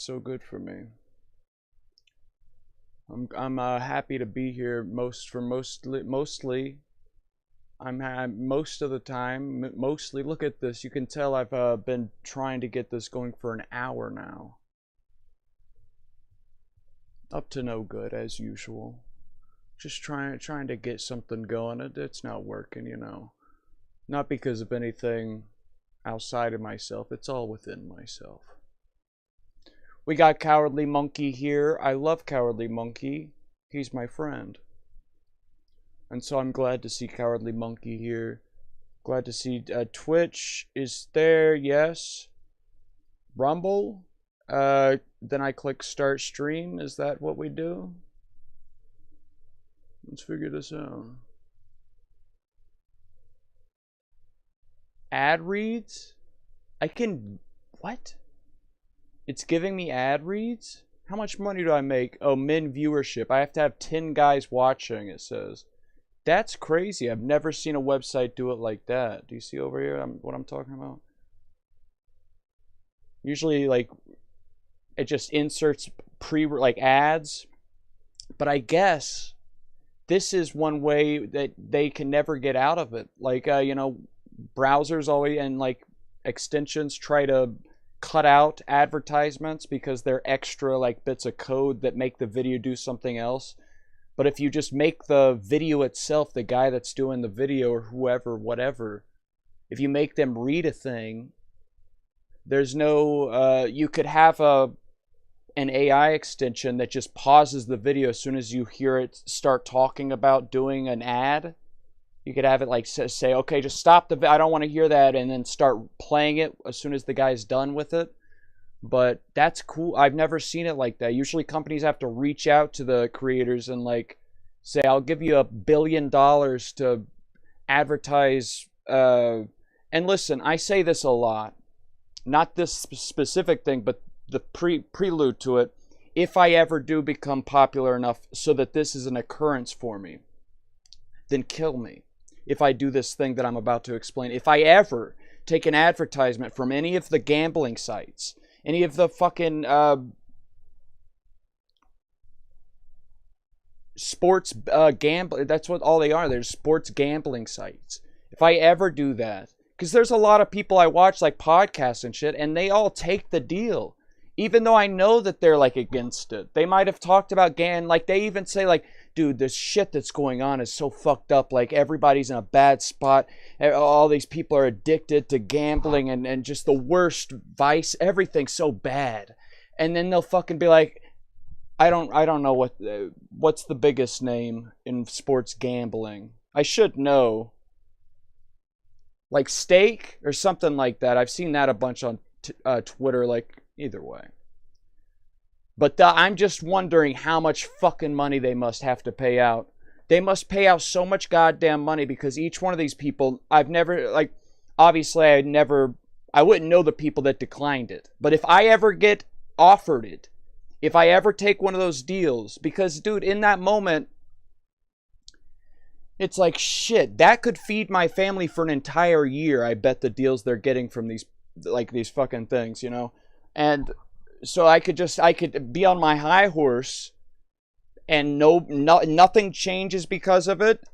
So good for me. I'm happy to be here mostly. Most of the time, mostly. Look at this. You can tell I've been trying to get this going for an hour now. Up to no good as usual. Just trying to get something going. It's not working, you know. Not because of anything outside of myself. It's all within myself. We got Cowardly Monkey here. I love Cowardly Monkey. He's my friend. And so I'm glad to see Cowardly Monkey here. Glad to see Twitch is there, yes. Rumble. Then I click start stream. Is that what we do? Let's figure this out. Ad reads? I can... What? It's giving me ad reads? How much money do I make? Oh, min viewership. I have to have 10 guys watching, it says. That's crazy. I've never seen a website do it like that. Do you see over here what I'm talking about? Usually, like, it just inserts like ads. But I guess this is one way that they can never get out of it. Like, you know, browsers always and like extensions try to cut out advertisements because they're extra like bits of code that make the video do something else. But if you just make the video itself, the guy that's doing the video or whoever, whatever, if you make them read a thing, there's no, you could have an AI extension that just pauses the video as soon as you hear it start talking about doing an ad. You could have it like say, okay, just stop I don't want to hear that, and then start playing it as soon as the guy's done with it. But that's cool. I've never seen it like that. Usually companies have to reach out to the creators and like say, I'll give you $1 billion to advertise. And listen, I say this a lot. Not this specific thing, but the prelude to it. If I ever do become popular enough so that this is an occurrence for me, then kill me. If I do this thing that I'm about to explain. If I ever take an advertisement from any of the gambling sites, any of the fucking sports gambling, that's what all they are. They're sports gambling sites. If I ever do that, because there's a lot of people I watch like podcasts and shit, and they all take the deal. Even though I know that they're like against it. They might have talked about like they even say like, dude, this shit that's going on is so fucked up. Like everybody's in a bad spot. All these people are addicted to gambling and just the worst vice. Everything's so bad. And then they'll fucking be like, I don't know what's the biggest name in sports gambling. I should know. Like Stake or something like that. I've seen that a bunch on Twitter. Like either way. But I'm just wondering how much fucking money they must have to pay out. They must pay out so much goddamn money because each one of these people, I've never, like, obviously I wouldn't know the people that declined it. But if I ever get offered it, if I ever take one of those deals, because, dude, in that moment, it's like, shit, that could feed my family for an entire year, I bet the deals they're getting from these fucking things, you know? And so I could be on my high horse and nothing changes because of it.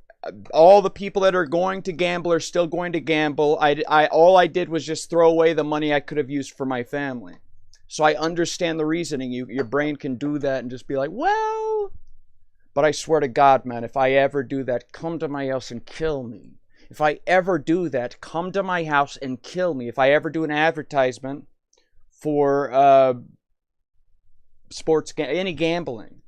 All the people that are going to gamble are still going to gamble. All I did was just throw away the money I could have used for my family. So I understand the reasoning. Your brain can do that and just be like, well, but I swear to God, man, if I ever do that, come to my house and kill me. If I ever do that, come to my house and kill me. If I ever do an advertisement for any gambling,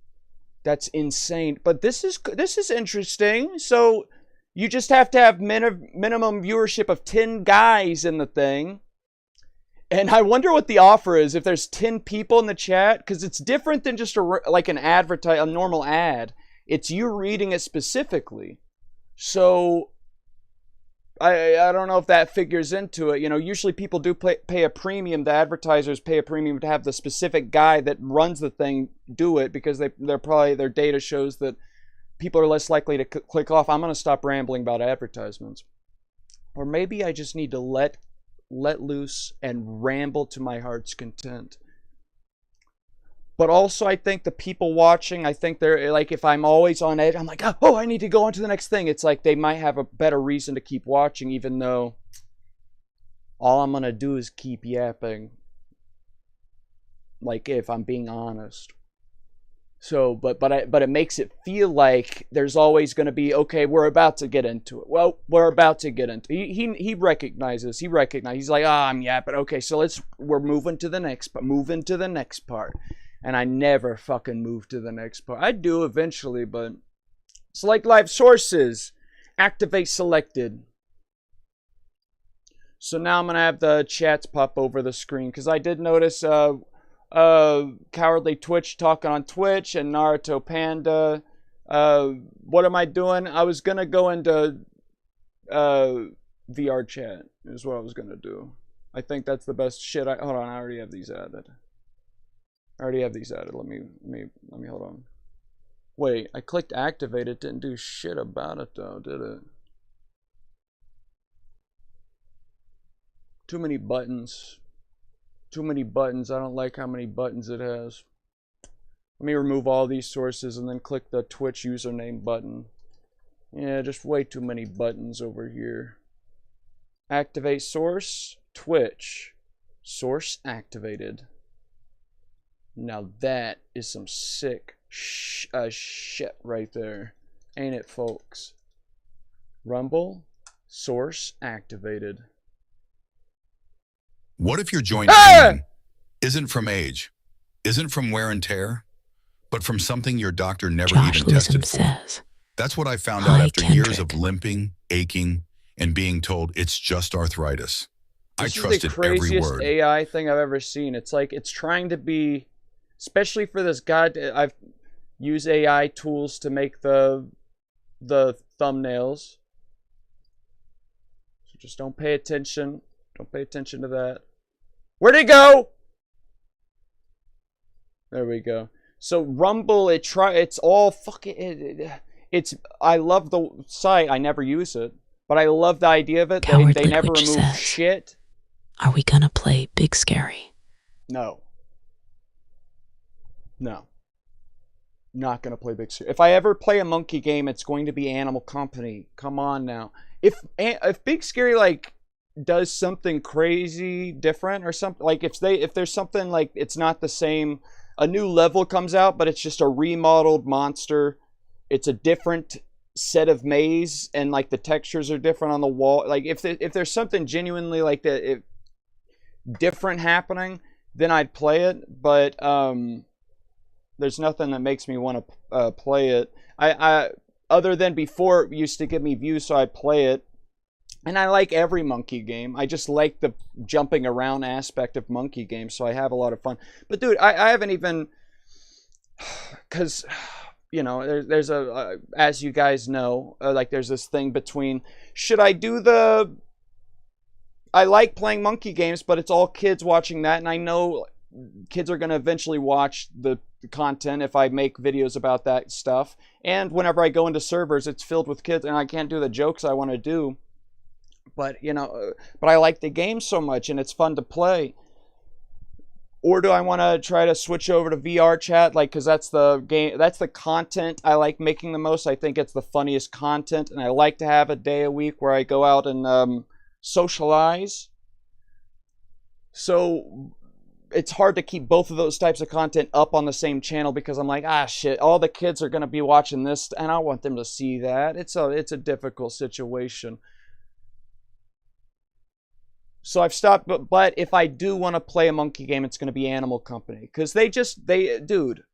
that's insane. But this is interesting. So you just have to have minimum viewership of 10 guys in the thing, and I wonder what the offer is if there's 10 people in the chat, because it's different than just a normal ad. It's you reading it specifically. So I don't know if that figures into it. You know, usually people do pay a premium. The advertisers pay a premium to have the specific guy that runs the thing do it, because their data shows that people are less likely to click off. I'm going to stop rambling about advertisements. Or maybe I just need to let loose and ramble to my heart's content. But also, I think the people watching, I think they're like, if I'm always on edge, I'm like, oh, I need to go on to the next thing. It's like they might have a better reason to keep watching, even though all I'm going to do is keep yapping. Like, if I'm being honest. So, but it makes it feel like there's always going to be, okay, we're about to get into it. Well, we're about to get into it. He recognizes. He's like, I'm yapping. Okay, so we're moving to the next part. Moving to the next part. And I never fucking move to the next part. I do eventually, but select live sources. Activate selected. So now I'm going to have the chats pop over the screen. Because I did notice Cowardly Twitch talking on Twitch and Naruto Panda. What am I doing? I was going to go into vrchat is what I was going to do. I think that's the best shit. Hold on, I already have these added. Let me hold on. Wait, I clicked activate. It didn't do shit about it though, did it? Too many buttons. I don't like how many buttons it has. Let me remove all these sources and then click the Twitch username button. Yeah, just way too many buttons over here. Activate source, Twitch. Source activated. Now that is some sick shit right there. Ain't it, folks? Rumble, source activated. What if your joint pain isn't from age, isn't from wear and tear, but from something your doctor never even tested for? That's what I found out after years of limping, aching, and being told it's just arthritis. I trusted every word. This is the craziest AI thing I've ever seen. It's like it's trying to be, especially for this guy. I've used AI tools to make the thumbnails. So just don't pay attention. Don't pay attention to that. Where'd it go? There we go. So Rumble, it's all fucking. I love the site. I never use it, but I love the idea of it. They never remove shit. Are we gonna play Big Scary? No. Not gonna play Big Scary. If I ever play a monkey game, it's going to be Animal Company. Come on now. If Big Scary like does something crazy different or something, like if there's something like it's not the same, a new level comes out but it's just a remodeled monster, it's a different set of maze and like the textures are different on the wall, like if there's something genuinely like that different happening, then I'd play it. But there's nothing that makes me want to play it. I other than before it used to give me views, so I'd play it. And I like every monkey game. I just like the jumping around aspect of monkey games, so I have a lot of fun. But dude, I haven't even, because you know, there's a as you guys know, like there's this thing between should I do the. I like playing monkey games, but it's all kids watching that, and I know kids are going to eventually watch the content if I make videos about that stuff. And whenever I go into servers, it's filled with kids, and I can't do the jokes I want to do. But, you know, but I like the game so much and it's fun to play. Or do I want to try to switch over to vrchat? Like, because that's the game, that's the content I like making the most. I think it's the funniest content. And I like to have a day a week where I go out and socialize. So it's hard to keep both of those types of content up on the same channel because I'm like, shit, all the kids are going to be watching this and I want them to see that. It's a difficult situation. So I've stopped, but if I do want to play a monkey game, it's going to be Animal Company. Because dude,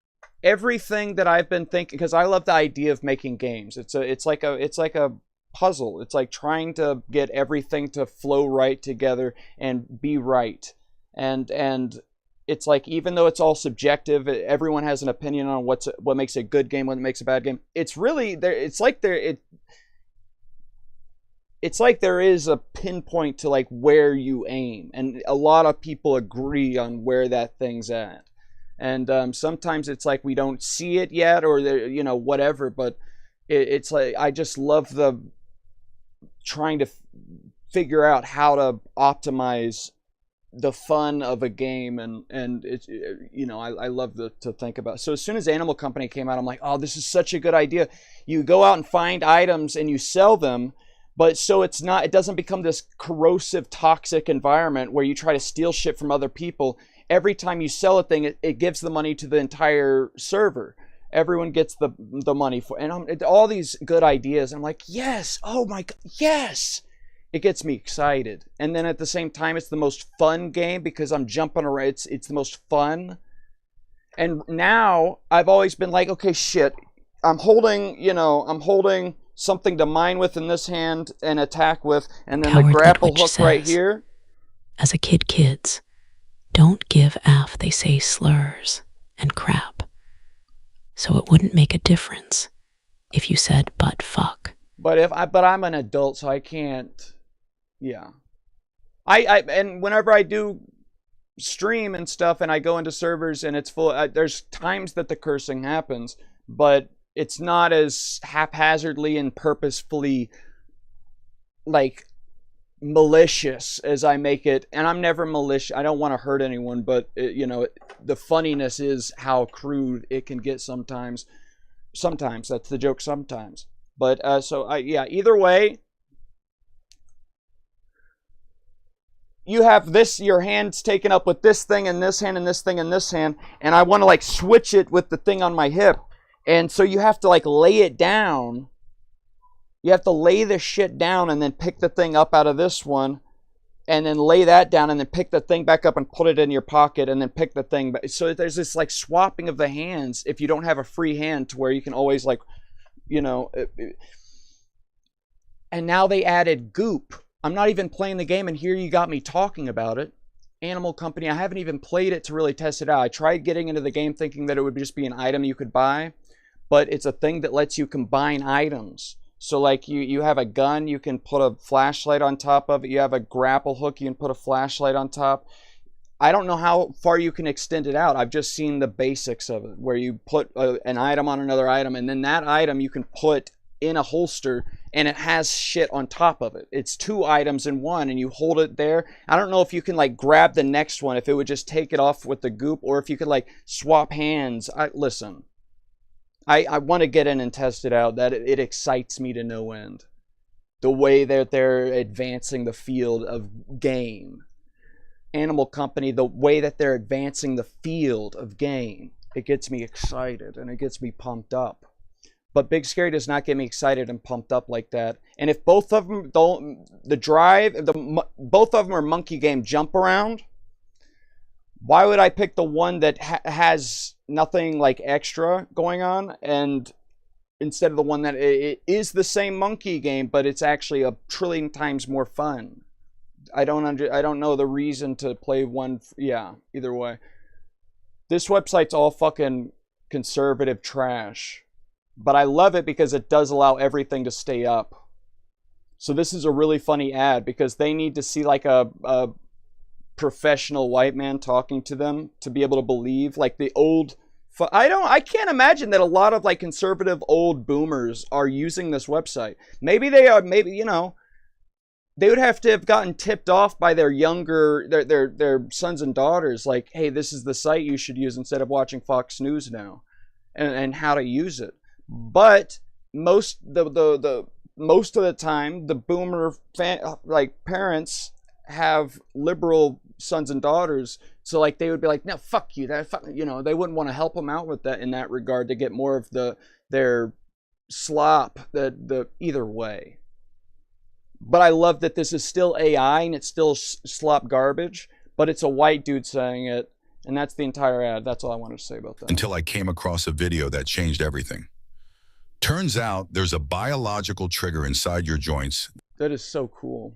everything that I've been thinking, because I love the idea of making games. It's like a puzzle. It's like trying to get everything to flow right together and be right. And it's like, even though it's all subjective, everyone has an opinion on what makes a good game, what makes a bad game. It's really there. It's like there is a pinpoint to like where you aim, and a lot of people agree on where that thing's at. And sometimes it's like we don't see it yet, or you know, whatever. But it's like I just love the trying to figure out how to optimize the fun of a game, and it's, you know, I love to think about. So as soon as Animal Company came out, I'm like, oh, this is such a good idea. You go out and find items and you sell them, but so it doesn't become this corrosive, toxic environment where you try to steal shit from other people. Every time you sell a thing, it gives the money to the entire server. Everyone gets the money for, and all these good ideas. I'm like, yes, oh my god, yes. It gets me excited, and then at the same time, it's the most fun game because I'm jumping around. It's the most fun. And now I've always been like, okay, shit, I'm holding something to mine with in this hand and attack with, and then Cowardly the grapple Witch hook right says, here. As a kid, kids don't give F, they say slurs and crap. So it wouldn't make a difference if you said but fuck. But I'm an adult, so I can't. Yeah. And whenever I do stream and stuff, and I go into servers and it's full, there's times that the cursing happens, but it's not as haphazardly and purposefully like malicious as I make it. And I'm never malicious. I don't want to hurt anyone, but the funniness is how crude it can get sometimes. Sometimes that's the joke. Sometimes, but yeah. Either way, you have your hand's taken up with this thing and this hand and this thing and this hand, and I want to like switch it with the thing on my hip, and so you have to like lay it down. You have to lay the shit down and then pick the thing up out of this one, and then lay that down and then pick the thing back up and put it in your pocket and then pick the thing back. So there's this like swapping of the hands if you don't have a free hand to where you can always like, and now they added goop. I'm not even playing the game, and here you got me talking about it. Animal Company, I haven't even played it to really test it out. I tried getting into the game thinking that it would just be an item you could buy, but it's a thing that lets you combine items. So like you have a gun, you can put a flashlight on top of it. You have a grapple hook, you can put a flashlight on top. I don't know how far you can extend it out. I've just seen the basics of it, where you put an item on another item, and then that item you can put in a holster, and it has shit on top of it. It's two items in one, and you hold it there. I don't know if you can like grab the next one, if it would just take it off with the goop, or if you could like swap hands. Listen, I want to get in and test it out. That it excites me to no end. The way that they're advancing the field of game. Animal Company, the way that they're advancing the field of game. It gets me excited and it gets me pumped up. But Big Scary does not get me excited and pumped up like that. And if both of them don't, both of them are monkey game jump around, why would I pick the one that has nothing like extra going on, and instead of the one that it is the same monkey game, but it's actually a trillion times more fun? I don't know the reason to play one. Yeah, either way. This website's all fucking conservative trash. But I love it because it does allow everything to stay up. So this is a really funny ad because they need to see like a professional white man talking to them to be able to believe, like the old. I can't imagine that a lot of like conservative old boomers are using this website. Maybe they are. Maybe they would have to have gotten tipped off by their younger their sons and daughters, like, hey, this is the site you should use instead of watching Fox News now, and how to use it. But most of the time, the boomer parents have liberal sons and daughters, so like they would be like, no, fuck you, they wouldn't want to help them out with that in that regard to get more of their slop. The either way. But I love that this is still AI and it's still slop garbage, but it's a white dude saying it, and that's the entire ad. That's all I wanted to say about that. Until I came across a video that changed everything. Turns out there's a biological trigger inside your joints. That is so cool.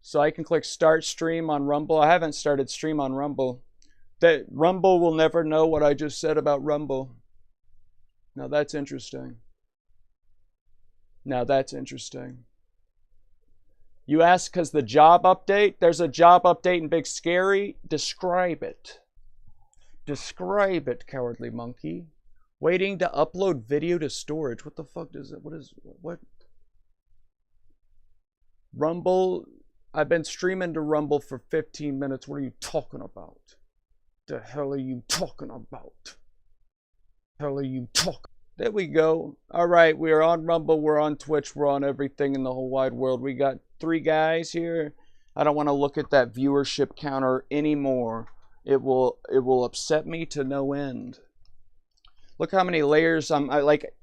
So I can click start stream on Rumble. I haven't started stream on Rumble. That Rumble will never know what I just said about Rumble. Now that's interesting. You ask because the job update? There's a job update in Big Scary. Describe it. Describe it, cowardly monkey. Waiting to upload video to storage. What the fuck does it? What? Rumble I've been streaming to Rumble for 15 minutes. What are you talking about? The hell are you talking about? Hell are you talking? There we go. All right, we are on Rumble, we're on Twitch, we're on everything in the whole wide world. We got 3 guys here. I don't want to look at that viewership counter anymore. It will upset me to no end. Look how many layers I like,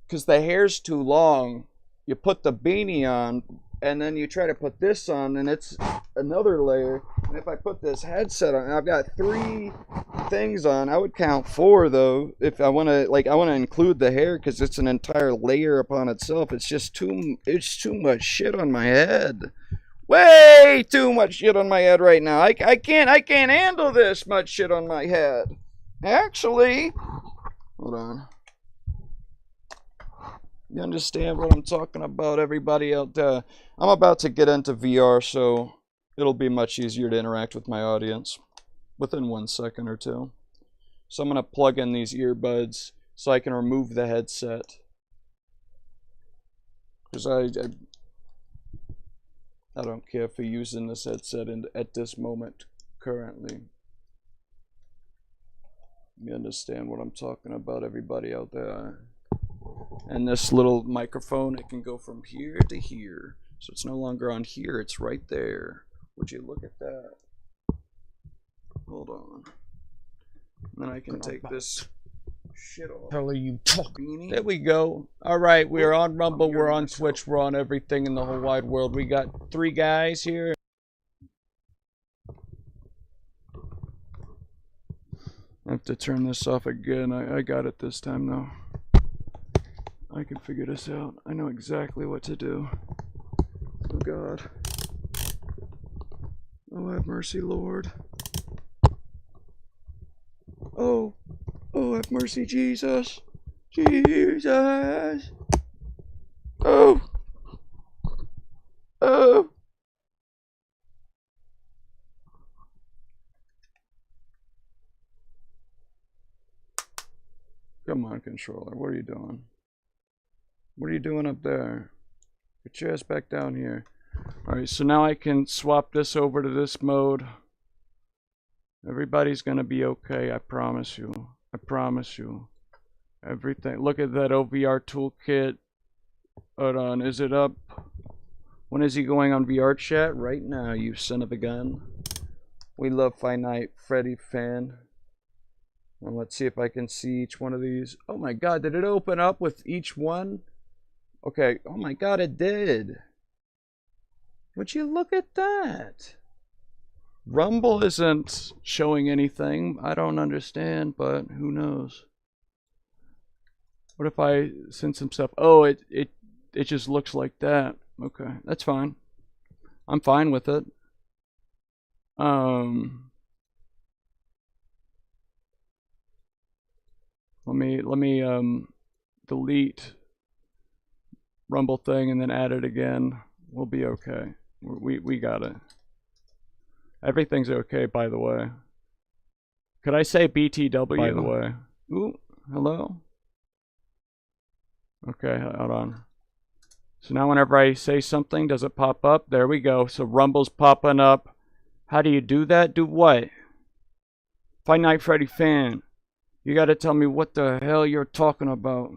because the hair's too long. You put the beanie on, and then you try to put this on, and it's another layer. And if I put this headset on, I've got 3 things on. I would count 4 though, if I want to, like, I want to include the hair because it's an entire layer upon itself. It's just too much shit on my head. Way too much shit on my head right now. I can't handle this much shit on my head. Actually, hold on. You understand what I'm talking about, everybody out there? I'm about to get into VR, so it'll be much easier to interact with my audience within 1 second or 2. So I'm going to plug in these earbuds so I can remove the headset. Because I don't care for using this headset at this moment currently. You understand what I'm talking about, everybody out there? And this little microphone, it can go from here to here. So it's no longer on here, it's right there. Would you look at that? Hold on. And then I can take this shit off. Hell are you talking? There we go. Alright, we are on Rumble, we're on Twitch, we're on everything in the whole wide world. We got 3 guys here. I have to turn this off again. I got it this time though. I can figure this out. I know exactly what to do. Oh God. Oh, have mercy, Lord. Oh. Oh, have mercy, Jesus. Jesus. Oh. Oh. Come on, controller. What are you doing? What are you doing up there? Get your ass back down here. Alright, so now I can swap this over to this mode. Everybody's gonna be okay, I promise you. I promise you. Everything. Look at that OVR toolkit. Hold on, is it up? When is he going on vrchat? Right now, you son of a gun. We love Five Night Freddy fan. Well, let's see if I can see each one of these. Oh my God, did it open up with each one? Okay, oh my God, it did. Would you look at that? Rumble isn't showing anything. I don't understand, but who knows? What if I send some stuff? Oh, it just looks like that. Okay, that's fine. I'm fine with it. Let me delete Rumble thing and then add it again. We'll be okay. We got it. Everything's okay, by the way. Could I say BTW, by the way? Ooh, hello? Okay, hold on. So now whenever I say something, does it pop up? There we go. So Rumble's popping up. How do you do that? Do what? Five Night Freddy fan. You gotta tell me what the hell you're talking about.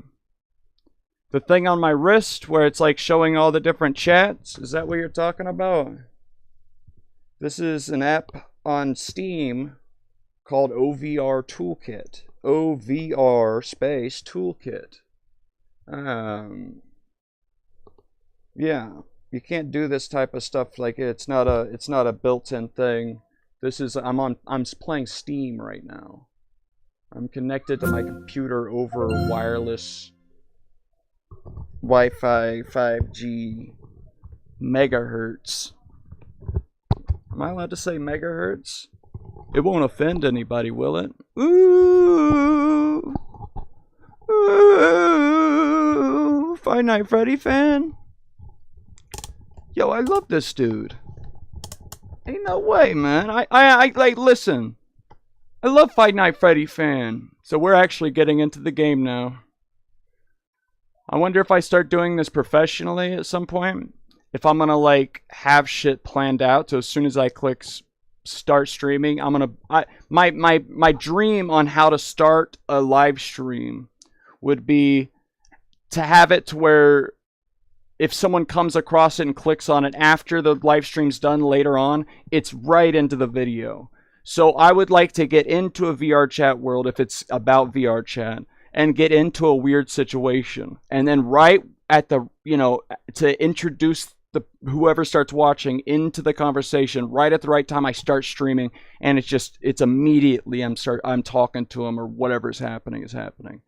The thing on my wrist where it's like showing all the different chats? Is that what you're talking about? This is an app on Steam called OVR Toolkit. OVR space Toolkit. Yeah, you can't do this type of stuff like it's not a built-in thing. This is I'm playing Steam right now. I'm connected to my computer over wireless Wi-Fi 5G megahertz. Am I allowed to say megahertz? It won't offend anybody, will it? Ooh, ooh, Five Night Freddy fan. Yo, I love this dude. Ain't no way, man. I like, listen. I love Five Night Freddy fan. So we're actually getting into the game now. I wonder if I start doing this professionally at some point. if I'm gonna like have shit planned out, so as soon as I click start streaming, my dream on how to start a live stream would be to have it to where if someone comes across it and clicks on it after the live stream's done later on, it's right into the video. So I would like to get into a VR chat world if it's about VR chat and get into a weird situation. And then right at the, to introduce the whoever starts watching into the conversation right at the right time I start streaming, and it's immediately I'm talking to them, or whatever's happening is happening.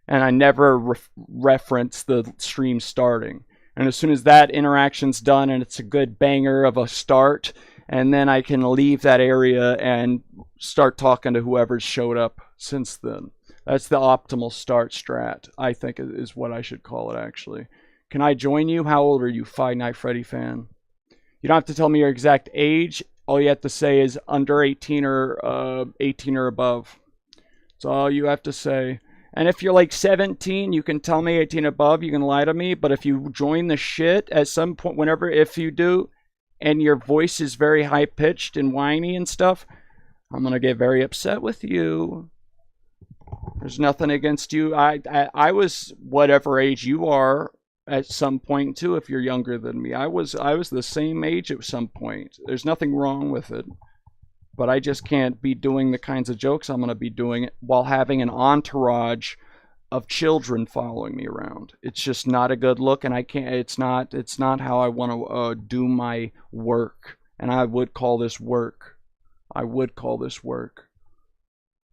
And I never reference the stream starting. And as soon as that interaction's done and it's a good banger of a start, and then I can leave that area and start talking to whoever's showed up since then. That's the optimal start strat, I think, is what I should call it, actually. Can I join you? How old are you, Five Night Freddy fan? You don't have to tell me your exact age. All you have to say is under 18 or 18 or above. That's all you have to say. And if you're like 17, you can tell me 18 above. You can lie to me. But if you join the shit at some point, if you do, and your voice is very high pitched and whiny and stuff, I'm gonna get very upset with you. There's nothing against you. I was whatever age you are at some point too. If you're younger than me, I was the same age at some point. There's nothing wrong with it. But I just can't be doing the kinds of jokes I'm going to be doing while having an entourage of children following me around. It's just not a good look, and I can't. It's not how I want to do my work. And I would call this work. I would call this work.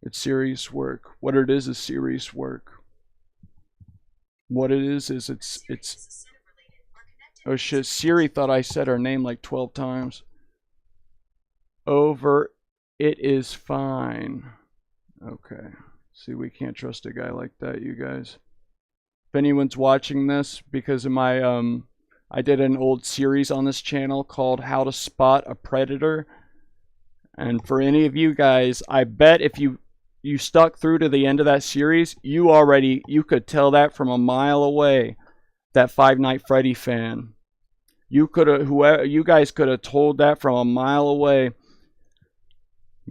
It's serious work. What it is serious work. What it is it's. Oh shit! Siri thought I said her name like 12 times. Over, it is fine. Okay. See, we can't trust a guy like that, you guys. If anyone's watching this, because of my, I did an old series on this channel called How to Spot a Predator. And for any of you guys, I bet if you stuck through to the end of that series, you could tell that from a mile away, that Five Night Freddy fan. You guys could have told that from a mile away.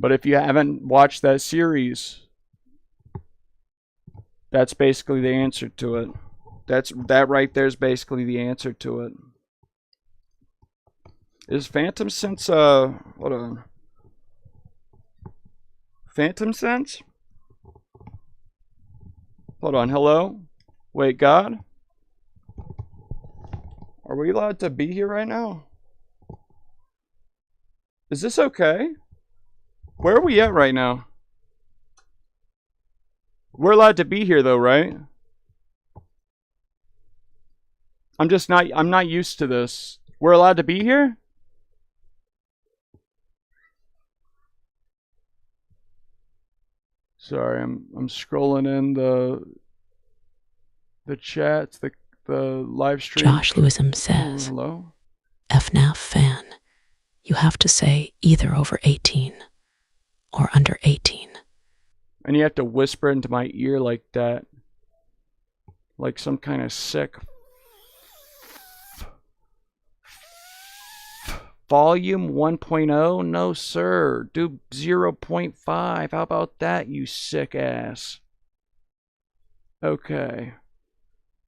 But if you haven't watched that series, that's basically the answer to it. That right there is basically the answer to it. Is Phantom Sense, hold on. Phantom Sense? Hold on, hello? Wait, God? Are we allowed to be here right now? Is this okay? Where are we at right now? We're allowed to be here though, right? I'm not used to this. We're allowed to be here? Sorry, I'm scrolling in the chats, the live stream. Josh Lewism says, hello? FNAF fan, you have to say either over 18 or under 18. And you have to whisper into my ear like that. Like some kind of sick. Volume 1.0? No, sir. Do 0.5. How about that, you sick ass? Okay.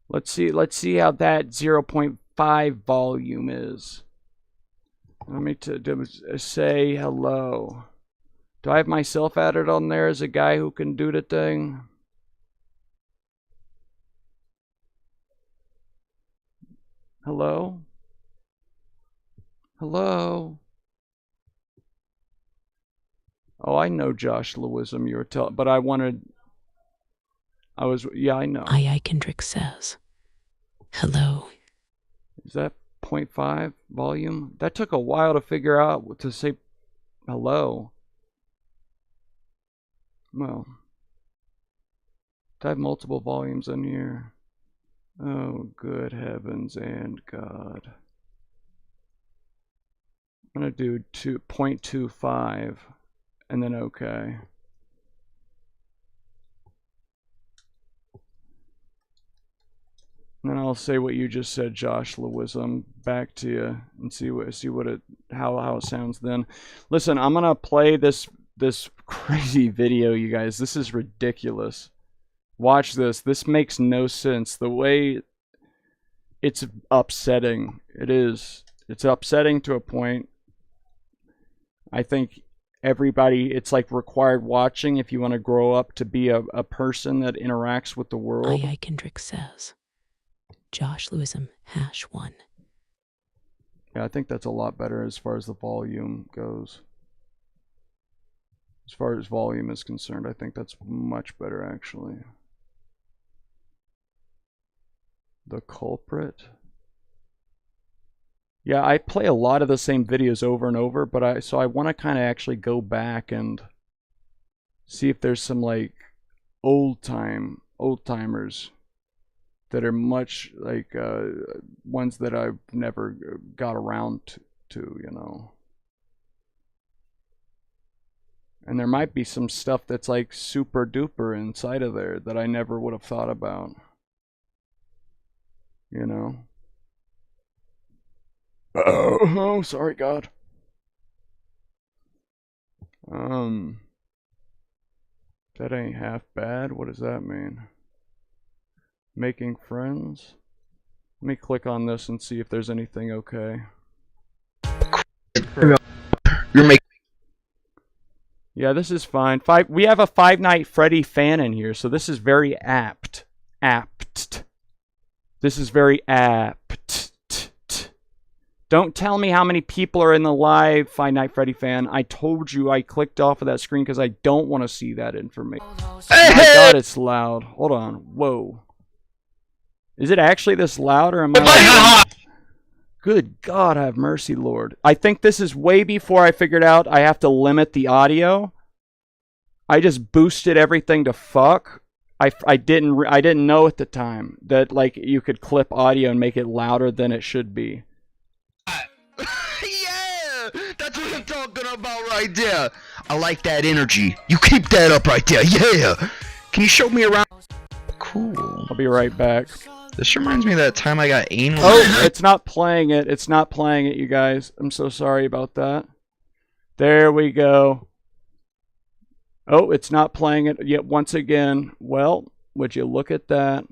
Let's see how that 0.5 volume is. Let me say hello. Do I have myself added on there as a guy who can do the thing? Hello? Hello? Oh, I know Josh Lewism. You were telling, but yeah, I know. I Kendrick says, hello. Is that 0.5 volume? That took a while to figure out to say hello. Well, I have multiple volumes in here. Oh, good heavens and God. I'm going to do 0.25 and then okay. And then I'll say what you just said, Josh Lewism, back to you and see what it how it sounds then. Listen, I'm gonna play this crazy video, you guys. This is ridiculous. Watch this. This makes no sense. The way it's upsetting. It is. It's upsetting to a point. I think everybody, it's like required watching if you want to grow up to be a person that interacts with the world. I Kendrick says. Josh Lewism #1. Yeah, I think that's a lot better as far as the volume goes. As far as volume is concerned, I think that's much better actually. The culprit. Yeah, I play a lot of the same videos over and over, but I want to kind of actually go back and see if there's some like old timers that are much like ones that I've never got around to, you know. And there might be some stuff that's like super duper inside of there that I never would have thought about. You know? Oh, sorry, God. That ain't half bad. What does that mean? Making friends? Let me click on this and see if there's anything okay. You're making. Yeah, this is fine. We have a Five Nights at Freddy fan in here, so this is very apt. This is very apt. Don't tell me how many people are in the live Five Nights at Freddy fan. I told you I clicked off of that screen because I don't want to see that information. My God, it's loud. Hold on. Whoa. Is it actually this loud, or am I... Good God, have mercy, Lord. I think this is way before I figured out I have to limit the audio. I just boosted everything to fuck. I didn't know at the time that like you could clip audio and make it louder than it should be. Yeah, that's what I'm talking about right there. I like that energy. You keep that up right there. Yeah. Can you show me around? Cool. I'll be right back. This reminds me of that time I got anal. Oh, it's not playing it. It's not playing it, you guys. I'm so sorry about that. There we go. Oh, it's not playing it yet once again. Well, would you look at that?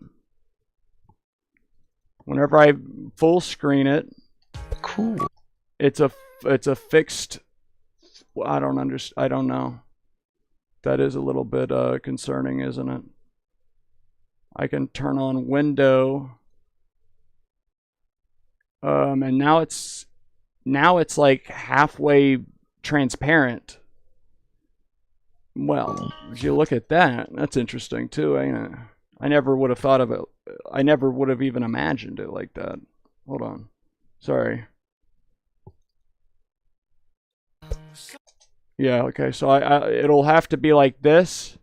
Whenever I full screen it, cool. It's a fixed. I don't know. That is a little bit concerning, isn't it? I can turn on window. And now it's like halfway transparent. Well, if you look at that, that's interesting too, ain't it? I never would have thought of it. I never would have even imagined it like that. Hold on. Sorry. Yeah, okay. So it'll have to be like this.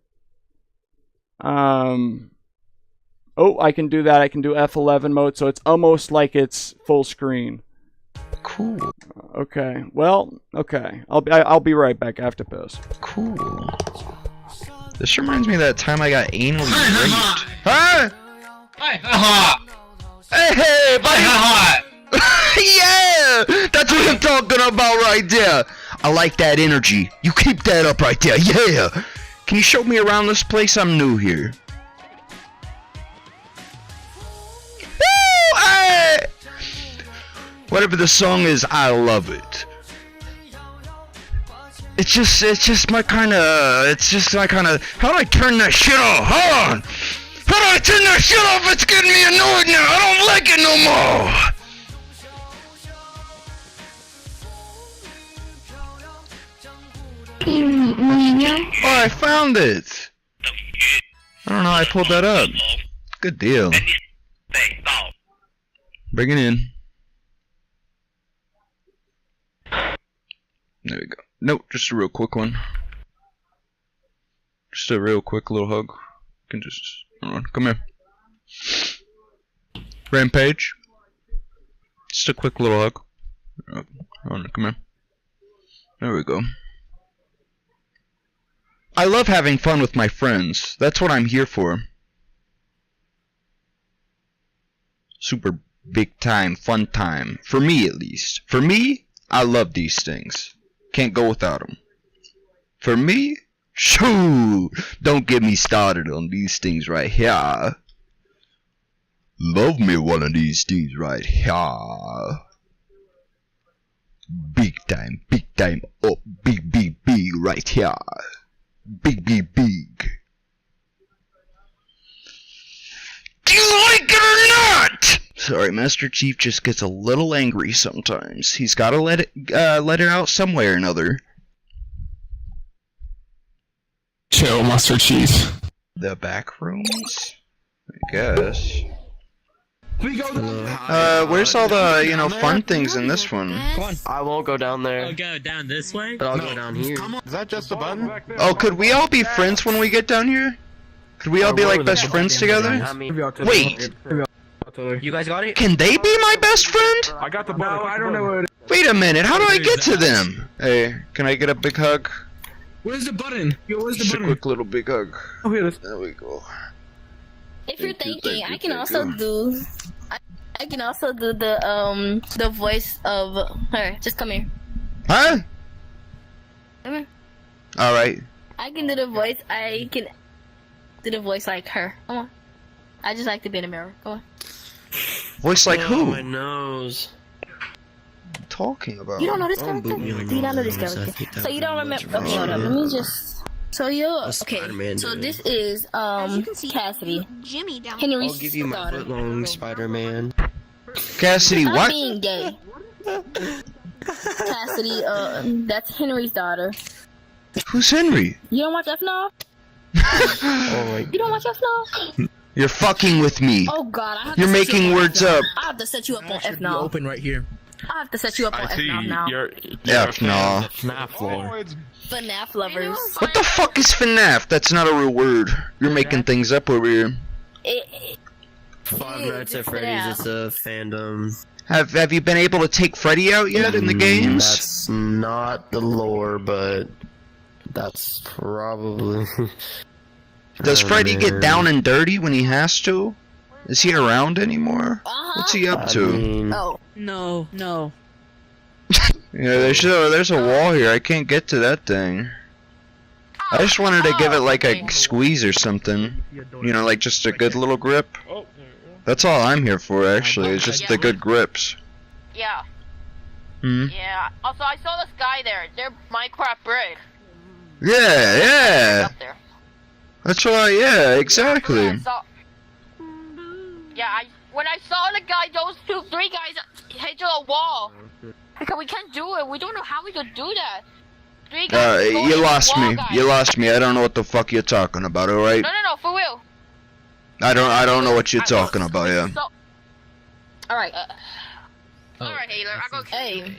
Oh, I can do that. I can do F11 mode, so it's almost like it's full screen. Cool. Okay. Well, okay. I'll be right back after this. Cool. This reminds me of that time I got anally raped. Huh? Hey, buddy. Yeah, that's what I'm talking about right there. I like that energy. You keep that up right there. Yeah. Can you show me around this place? I'm new here. Woo! Hey! Whatever the song is, I love it. It's just my kind of. How do I turn that shit off? Hold on. How do I turn that shit off? It's getting me annoyed now. I don't like it no more. Oh, I found it. I don't know how I pulled that up. Good deal. Bring it in. There we go. Nope, just a real quick one. Just a real quick little hug. You can just, hold on, come here. Rampage. Just a quick little hug. Hold on, come here. There we go. I love having fun with my friends. That's what I'm here for. Super big time, fun time. For me, at least. For me, I love these things. Can't go without them. For me, shoo! Don't get me started on these things right here. Love me one of these things right here. Big time, up, big right here. Big. Do you like it or not? Sorry, Master Chief just gets a little angry sometimes. He's gotta let it out some way or another. Chill, Master Chief. The back rooms? I guess. Where's all the, fun things in this one? I won't go down there. I'll go down this way. But I'll go down here. Is that just a button? Oh, could we all be friends when we get down here? Could we all be like best friends together? Wait, You guys got it? can they be my best friend? I got the button. No, I don't know where it is. Wait a minute, how do I get to them? Hey, can I get a big hug? Where's the button? Yo, where's the Just a button? quick little big hug. Oh, here it is. There we go. If you're Thank you, thinking, thank you, I can thank also you. do. I can also do the voice of her. Just come here. Huh? Come here. Alright. I can do the voice. I can do the voice like her. Come on. I just like to be in the mirror. Come on. Voice like who? My nose. Talking about? You don't know this Don't character? boot me on Do you not know my this nose. I character? think that So you don't would be remember? much Okay, hold up. Let me just. So you're okay. Spider-Man So doing? this is Cassidy, Jimmy down Henry's I'll give you my daughter. footlong Spider-Man. Cassidy, Stop what? being gay. Cassidy, that's Henry's daughter. Who's Henry? You don't watch FNAF? Oh my You don't watch FNAF? You're fucking with me. Oh God, I have You're to set you making up on words FNAF. up. I have to set you up on FNAF. Open right here. I have to set you up on FNAF now. You're Yeah, a fan no. of the FNAF lore. FNAF lovers. What the fuck is FNAF? That's not a real word. You're making things up over here. Five Dude, Nights at it's Freddy's FNAF. is a fandom. Have you been able to take Freddy out yet in the games? That's not the lore, but that's probably. Does Oh, Freddy get man. down and dirty when he has to? Is he around anymore? Uh-huh. What's he up I to? mean, Oh. No. Yeah, there's a wall here. I can't get to that thing. I just wanted to give it like a squeeze or something. You know, like just a good little grip. That's all I'm here for, actually. It's just the good grips. Yeah. Hmm? Yeah. Also, I saw this guy there. They're Minecraft Brig. Yeah, yeah. Up there. That's right. Yeah, exactly. I saw- Yeah, when I saw the guy, those three guys hit to a wall. Because we can't do it. We don't know how we could do that. Three guys going You to the lost wall, me. guys. You lost me. I don't know what the fuck you're talking about. All right. No, for real. I don't know what you're talking about. Yeah. So, alright. Alright, Taylor. I'll go. Hey,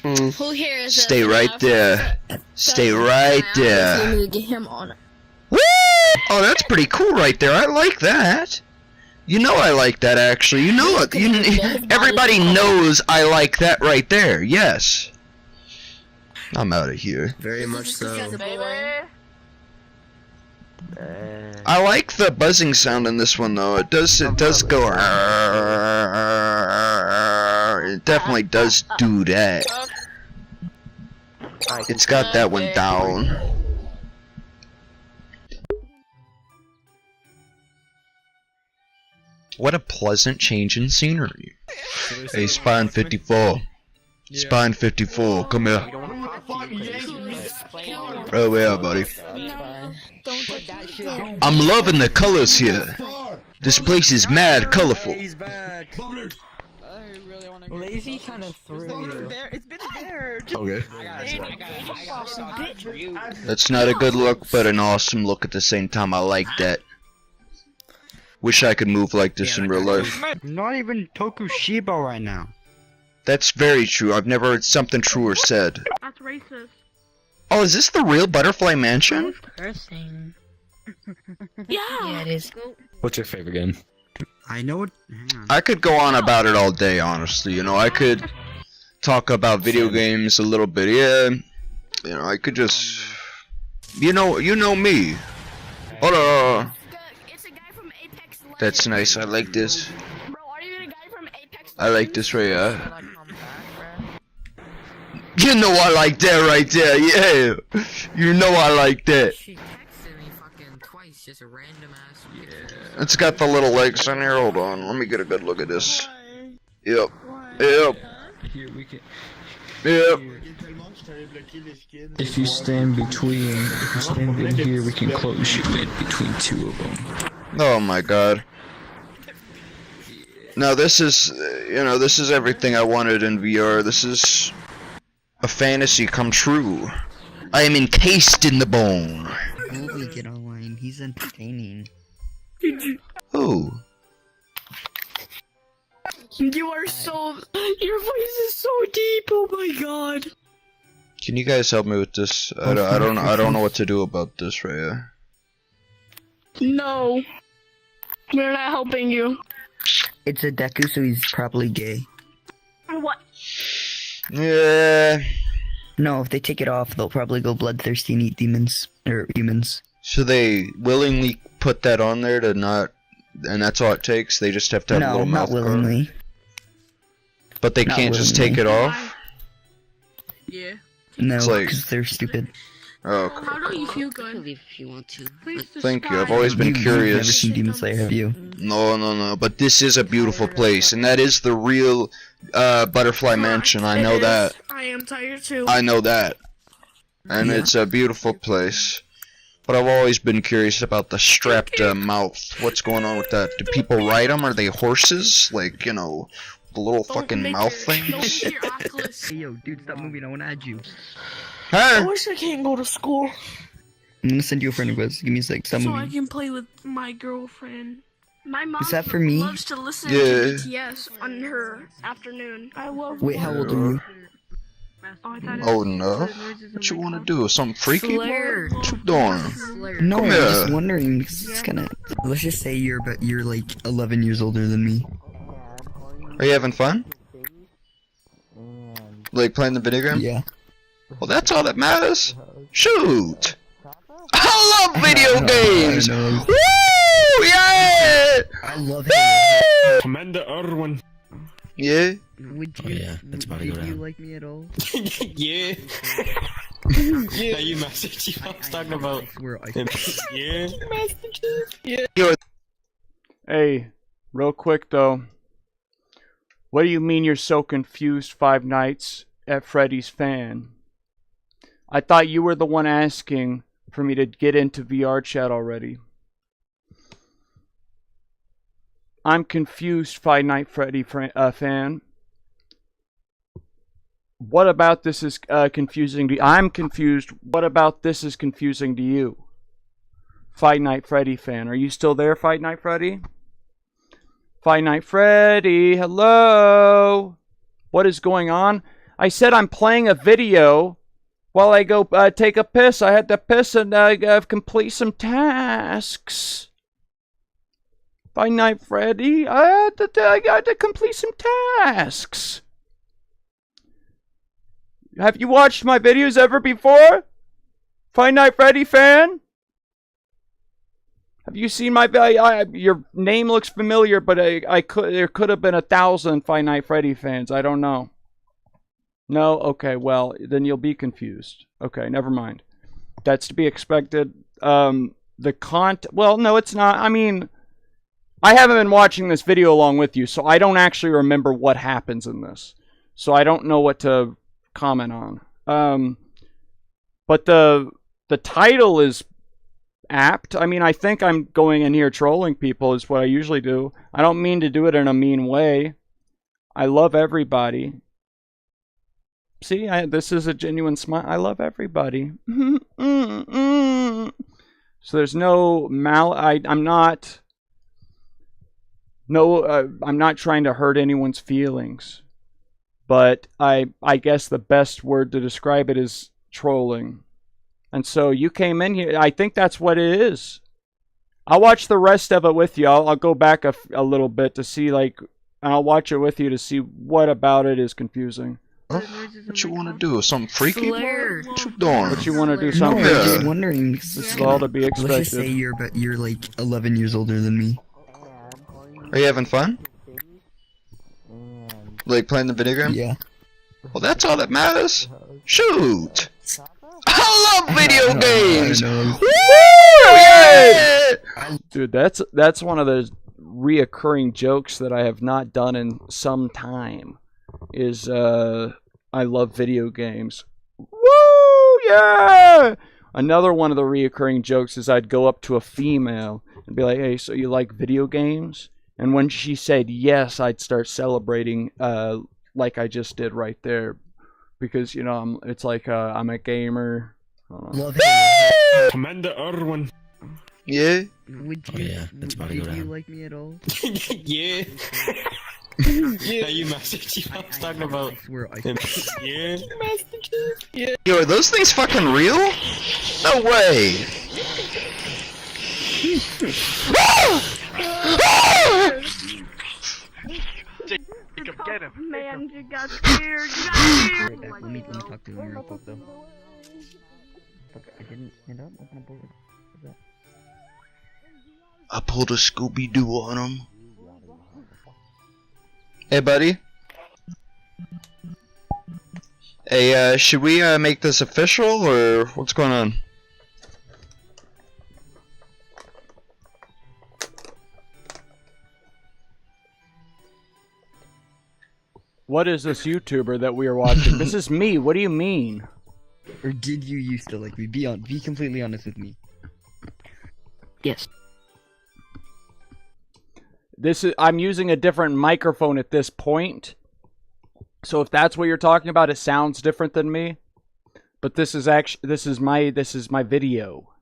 mm, who here is Stay a right FNAF there. Stay right fan? there. We need to get him on. Woo! Oh, that's pretty cool right there. I like that. You know I like that actually. You know it. Everybody knows I like that right there. Yes. I'm out of here. very much so. Baby. I like the buzzing sound in this one though. It does go. It definitely does do that. It's got that one down. What a pleasant change in scenery. Hey, Spine 54. Spine 54, come here. Oh yeah, buddy. I'm loving the colors here. This place is mad colorful. Lazy kind of threw you. It's been there. Okay. Okay. That's not a good look, but an awesome look at the same time. I like that. Wish I could move like this in real life. Not even Tokushiba right now. That's very true. I've never heard something truer said. That's racist. Oh, is this the real Butterfly Mansion? Cursing. Yeah. It is. What's your favorite game? I know it. Hang on. I could go on about it all day, honestly. You know, I could talk about video games a little bit. Yeah, you know, I could just, you know me. Hold on. That's nice. I like this. Bro, are you the guy from Apex? I like this right You know I like that right there, yeah. You know I like that. She texted me fucking twice, just a random ass. It's got the little legs on here. Hold on. Let me get a good look at this. Yep. Yep. Here we can. Yep. If you stand in here, we can close you in between two of them. Oh my god. Now this is, this is everything I wanted in VR. This is a fantasy come true. I am encased in the bone. Holy, get online. He's entertaining. Who? You are so. Your voice is so deep. Oh my god. Can you guys help me with this? I don't know what to do about this right here. No. We're not helping you. It's a Deku, so he's probably gay. What? Yeah. No, if they take it off, they'll probably go bloodthirsty and eat demons or humans. So they willingly put that on there to not, and that's all it takes. They just have to have a No, little mouth not willingly. But they Not can't just take it willingly. off. Yeah. No, It's like- because they're stupid. Oh, How do you feel good? Leave if you want to. Please thank you. I've describe. always been You've never curious. seen Demon Slayer, have you? No. But this is a beautiful place, and that is the real Butterfly Mansion. I know that. I am tired too. I know that. And Yeah. it's a beautiful place. But I've always been curious about the strapped mouth. What's going on with that? Do people ride them? Are they horses? Like, the little fucking mouth things? Hey, yo, dude, stop moving. I want to add you. Huh? wish I can't go to school I'm gonna send you a friend request. Give me a sec. Stop moving. can play with my girlfriend. My mom Is that for me? loves to listen Yeah. to BTS on her afternoon. I love. Wait, how old are you? Old enough? What you want to do? Something freaky? Slayer. What you doing? No, Come I'm here. just wondering because it's kind of. Let's just say you're like 11 years older than me. Are you having fun? Like playing the video game? Yeah. Well, that's all that matters. Shoot! I love video games! I know. Woo! Yeah! I love it. Commander Erwin. Yeah? Would you? Oh, yeah, that's about to go Would you down. like me at all? Yeah. Yeah, you messaged you. I was talking about. I swear, Yeah. Hey, real quick though. What do you mean you're so confused, Five Nights at Freddy's fan? I thought you were the one asking for me to get into VR chat already. I'm confused, Five Night Freddy fan. What about this is confusing to you? I'm confused. What about this is confusing to you? Five Night Freddy fan. Are you still there, Five Night Freddy? Five Night Freddy, hello? What is going on? I said I'm playing a video while I go take a piss. I had to piss and complete some tasks. Five Night Freddy, I had to complete some tasks. Have you watched my videos ever before? Five Night Freddy fan? Have you seen my your name looks familiar, but there could have been 1,000 Five Night Freddy fans. I don't know. No? Okay, well, then you'll be confused. Okay, never mind. That's to be expected. Well, no, it's not. I mean, I haven't been watching this video along with you, so I don't actually remember what happens in this. So I don't know what to comment on. But the title is apt. I mean, I think I'm going in here trolling people is what I usually do. I don't mean to do it in a mean way. I love everybody. See, this is a genuine smile. I love everybody. So there's no I'm not trying to hurt anyone's feelings. But I guess the best word to describe it is trolling. And so you came in here. I think that's what it is. I'll watch the rest of it with you. I'll go back a little bit to see, and I'll watch it with you to see what about it is confusing. Huh? What you want to do? Something freaky? Slayer. What you doing? What you want to do No, something? I'm Yeah. just wondering because This is all to be let's just say expected. you're like 11 years older than me. Are you having fun? Like playing the video game? Yeah. Well, that's all that matters. Shoot! I love video games! Woo! Yeah! Dude, that's one of those reoccurring jokes that I have not done in some time. Is I love video games. Woo! Yeah! Another one of the reoccurring jokes is I'd go up to a female and be like, "Hey, so you like video games?" And when she said yes, I'd start celebrating, like I just did right there, because it's like I'm a gamer. Love it. Commander Irwin. Yeah? Would Oh, you, yeah, that's about to would go you down. like me at all? Yeah. Yeah, you Master Chief. I was talking about. I swear, Yeah. Yo, are those things fucking real? No way! Jacob, get him. Man, you got scared. You got scared. Let me talk to him real quick though. I didn't stand up. Open a bullet. I pulled a Scooby-Doo on him. Hey, buddy. Hey, should we make this official, or what's going on? What is this YouTuber that we are watching? This is me. What do you mean? Or did you used to like me? Be completely honest with me. Yes. I'm using a different microphone at this point. So if that's what you're talking about, it sounds different than me. But this is my video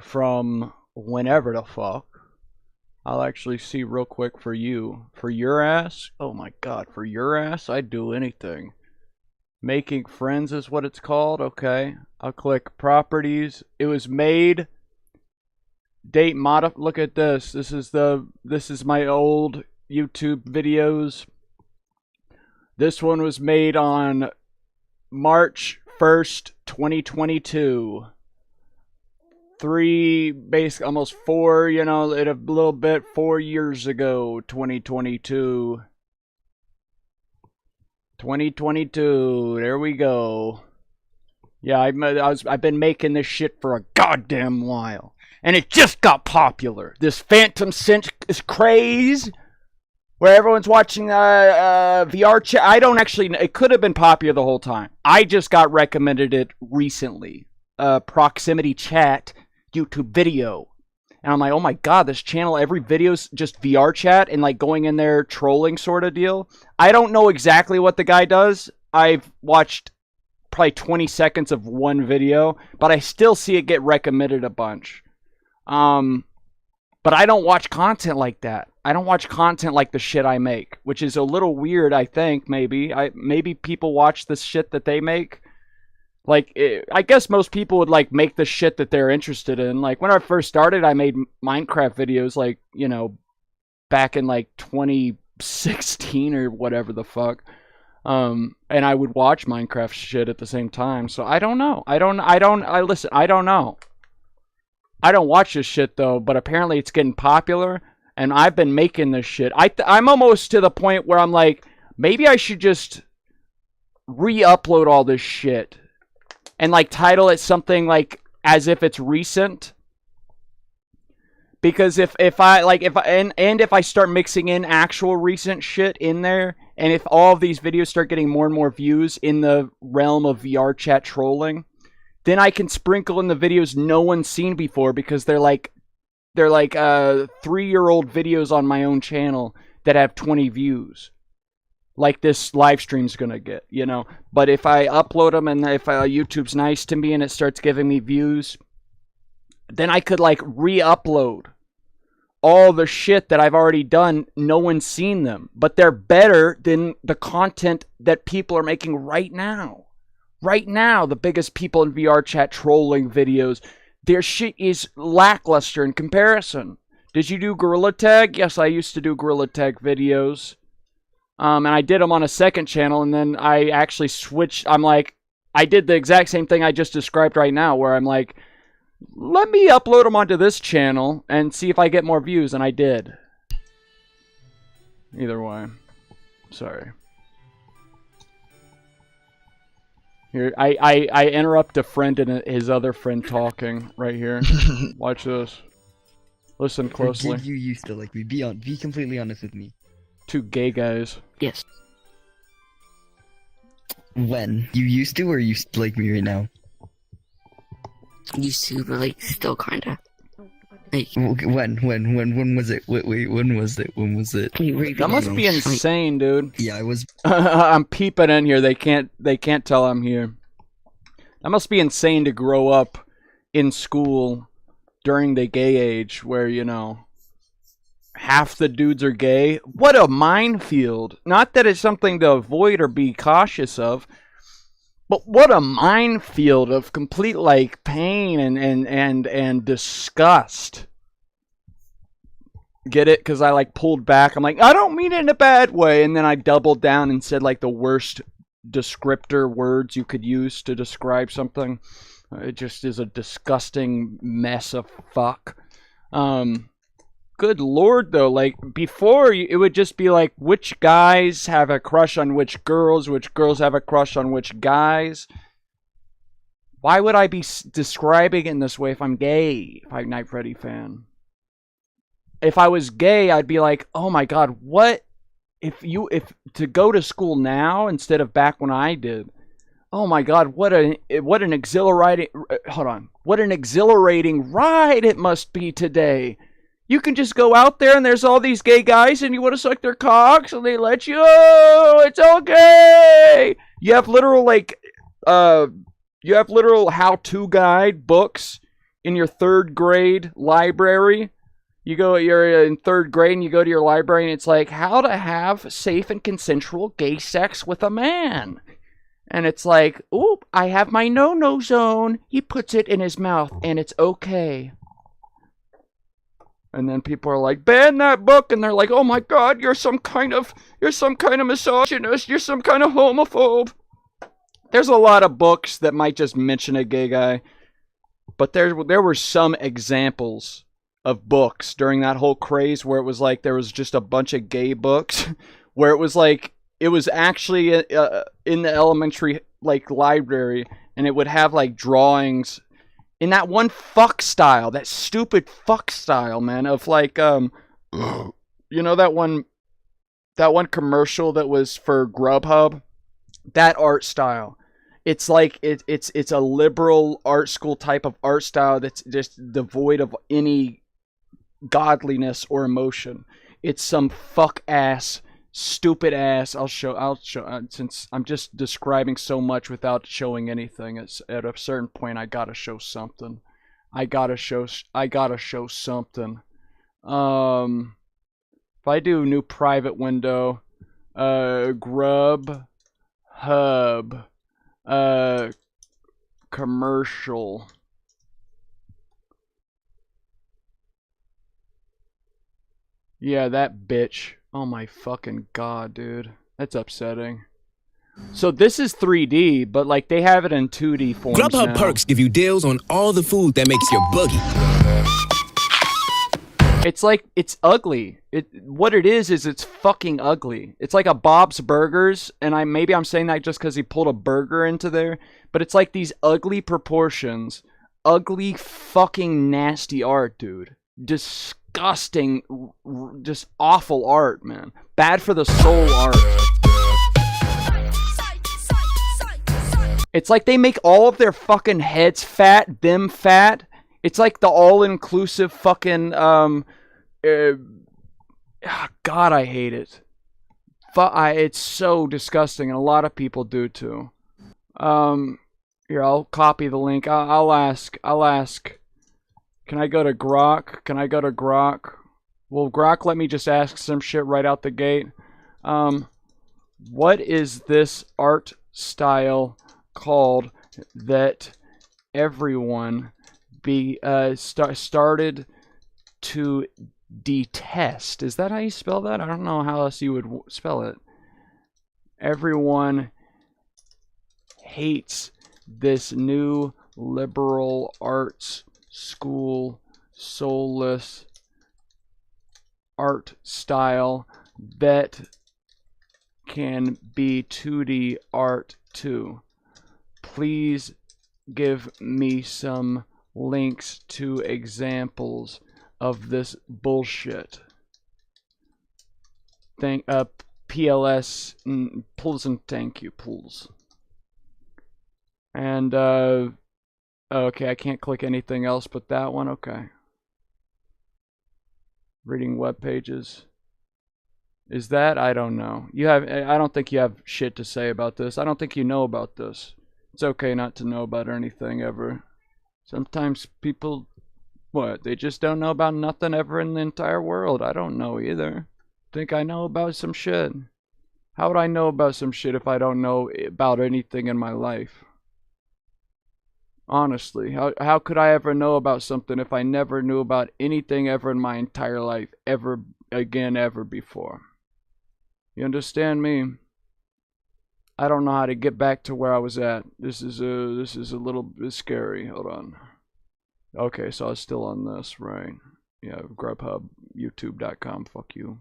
from whenever the fuck. I'll actually see real quick for you. For your ass? Oh my god, for your ass, I'd do anything. Making friends is what it's called. Okay. I'll click properties. It was made. Date look at this. This is my old YouTube videos. This one was made on March 1st, 2022. Almost 4, a little bit 4 years ago, 2022. 2022, there we go. Yeah, I've been making this shit for a goddamn while. And it just got popular. This Phantom Cinch is craze. Where everyone's watching VR chat. I don't actually, it could have been popular the whole time. I just got recommended it recently. Proximity chat YouTube video. And I'm like, oh my god, this channel, every video's just VR chat and like going in there trolling sort of deal. I don't know exactly what the guy does. I've watched probably 20 seconds of one video, but I still see it get recommended a bunch. But I don't watch content like that. I don't watch content like the shit I make, which is a little weird, I think, maybe. Maybe people watch the shit that they make. Like, I guess most people would, like, make the shit that they're interested in. Like, when I first started, I made Minecraft videos, like, back in, like, 2016 or whatever the fuck. And I would watch Minecraft shit at the same time. So, I don't know. Listen, I don't know. I don't watch this shit, though, but apparently it's getting popular, and I've been making this shit. I'm almost to the point where I'm like, maybe I should just re-upload all this shit and, like, title it something, like, as if it's recent. Because if I start mixing in actual recent shit in there, and if all of these videos start getting more and more views in the realm of VR chat trolling, then I can sprinkle in the videos no one's seen before, because they're like 3-year-old videos on my own channel that have 20 views, like this live stream's gonna get, But if I upload them and if YouTube's nice to me and it starts giving me views, then I could like re-upload all the shit that I've already done. No one's seen them, but they're better than the content that people are making right now. Right now, the biggest people in VR chat trolling videos, their shit is lackluster in comparison. Did you do Gorilla Tag? Yes, I used to do Gorilla Tag videos. And I did them on a second channel, and then I actually switched. I did the exact same thing I just described right now, where I'm like, let me upload them onto this channel and see if I get more views, and I did. Either way. Sorry. Here, I interrupt a friend and his other friend talking right here. Watch this. Listen closely. Did you used to like me? Be completely honest with me. Two gay guys. Yes. When? You used to, or you like me right now? Used to, but like still kinda. Like, when was it? Wait, when was it? When was it? That must be insane, dude. Yeah, I was. I'm peeping in here. They can't tell I'm here. That must be insane to grow up in school during the gay age where, you know, half the dudes are gay. What a minefield. Not that it's something to avoid or be cautious of, but what a minefield of complete, like, pain and disgust. Get it? Because I, like, pulled back. I'm like, I don't mean it in a bad way. And then I doubled down and said, like, the worst descriptor words you could use to describe something. It just is a disgusting mess of fuck. Good lord, though. Like, before, it would just be like, which guys have a crush on which girls have a crush on which guys. Why would I be describing it in this way if I'm gay? Five Night Freddy fan. If I was gay, I'd be like, oh my god, what? If to go to school now instead of back when I did. Oh my god, what an exhilarating, hold on. What an exhilarating ride it must be today. You can just go out there and there's all these gay guys and you want to suck their cocks and they let you. Oh, it's okay. You have literal how-to guide books in your 3rd grade library. You're in 3rd grade and you go to your library and it's like how to have safe and consensual gay sex with a man. And it's like, oop, I have my no-no zone. He puts it in his mouth and it's okay. And then people are like, ban that book, and they're like, oh my god, you're some kind of misogynist, you're some kind of homophobe. There's a lot of books that might just mention a gay guy, but there were some examples of books during that whole craze where it was like there was just a bunch of gay books, where it was like it was actually in the elementary like library, and it would have like drawings. In that one fuck style, that stupid fuck style, man, of like, you know that one commercial that was for Grubhub? That art style. It's like, it's a liberal art school type of art style that's just devoid of any godliness or emotion. It's some fuck ass, stupid ass. I'll show, since I'm just describing so much without showing anything. It's at a certain point I gotta show something. I gotta show something. If I do new private window, Grub Hub, commercial. Yeah, that bitch. Oh my fucking god, dude. That's upsetting. So this is 3D, but like they have it in 2D forms Grubhub now. Perks give you deals on all the food that makes your boogie. It's like, it's ugly. What it is it's fucking ugly. It's like a Bob's Burgers, and maybe I'm saying that just because he pulled a burger into there, but it's like these ugly proportions. Ugly fucking nasty art, dude. Disgusting, just awful art, man. Bad for the soul art. It's like they make all of their fucking heads fat, them fat. It's like the all-inclusive fucking, God, I hate it. It's so disgusting, and a lot of people do too. Here, I'll copy the link. I'll ask. Can I go to Grok? Will Grok let me just ask some shit right out the gate? What is this art style called that everyone started to detest? Is that how you spell that? I don't know how else you would spell it. Everyone hates this new liberal arts school soulless art style that can be 2D art too. Please give me some links to examples of this bullshit. PLS, pulls and thank you, pulls. And, okay, I can't click anything else but that one, okay. Reading web pages. Is that? I don't know. I don't think you have shit to say about this. I don't think you know about this. It's okay not to know about anything ever. Sometimes people, what? They just don't know about nothing ever in the entire world. I don't know either. Think I know about some shit. How would I know about some shit if I don't know about anything in my life? Honestly, how could I ever know about something if I never knew about anything ever in my entire life, ever before? You understand me? I don't know how to get back to where I was at. This is a little bit scary. Hold on. Okay, so I was still on this, right? Yeah, Grubhub, YouTube.com. Fuck you.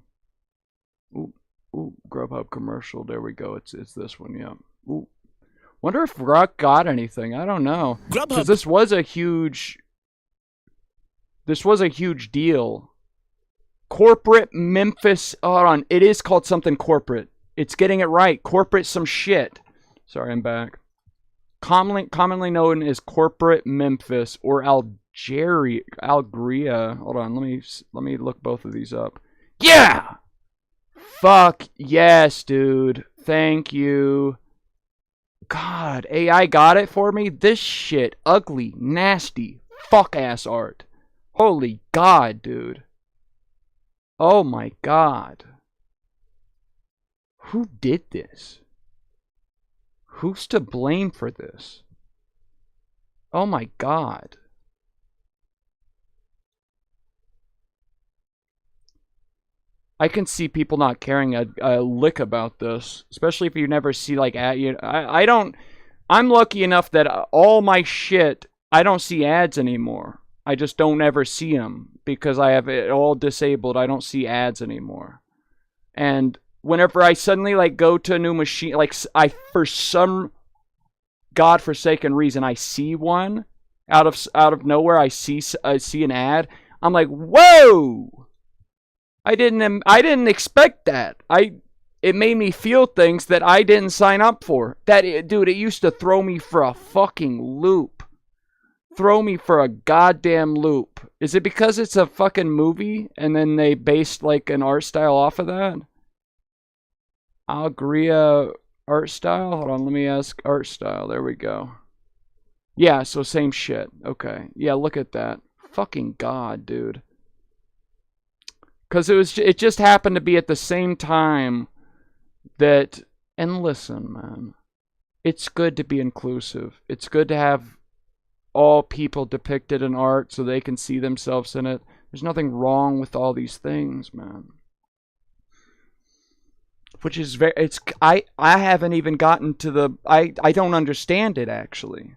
Ooh, Grubhub commercial. There we go. It's this one. Yeah. Ooh. Wonder if Rock got anything. I don't know. Because this was a huge deal. Corporate Memphis. Hold on. It is called something corporate. It's getting it right. Corporate some shit. Sorry, I'm back. Commonly known as Corporate Memphis or Algeria. Hold on. Let me look both of these up. Yeah. Fuck yes, dude. Thank you. God, AI got it for me. This shit, ugly, nasty, fuck ass art. Holy God, dude. Oh my God. Who did this? Who's to blame for this? Oh my God. I can see people not caring a lick about this, especially if you never see like ad. I'm lucky enough that all my shit, I don't see ads anymore. I just don't ever see them because I have it all disabled. I don't see ads anymore. And whenever I suddenly like go to a new machine, like for some godforsaken reason I see one out of nowhere, I see an ad. I'm like, whoa! I didn't expect that. It made me feel things that I didn't sign up for. Dude, it used to throw me for a fucking loop. Throw me for a goddamn loop. Is it because it's a fucking movie and then they based like an art style off of that? Algeria art style? Hold on, let me ask art style. There we go. Yeah, so same shit. Okay. Yeah, look at that. Fucking God, dude. Because it just happened to be at the same time that, and listen, man, it's good to be inclusive. It's good to have all people depicted in art so they can see themselves in it. There's nothing wrong with all these things, man. Which is I haven't even gotten to the, I don't understand it, actually.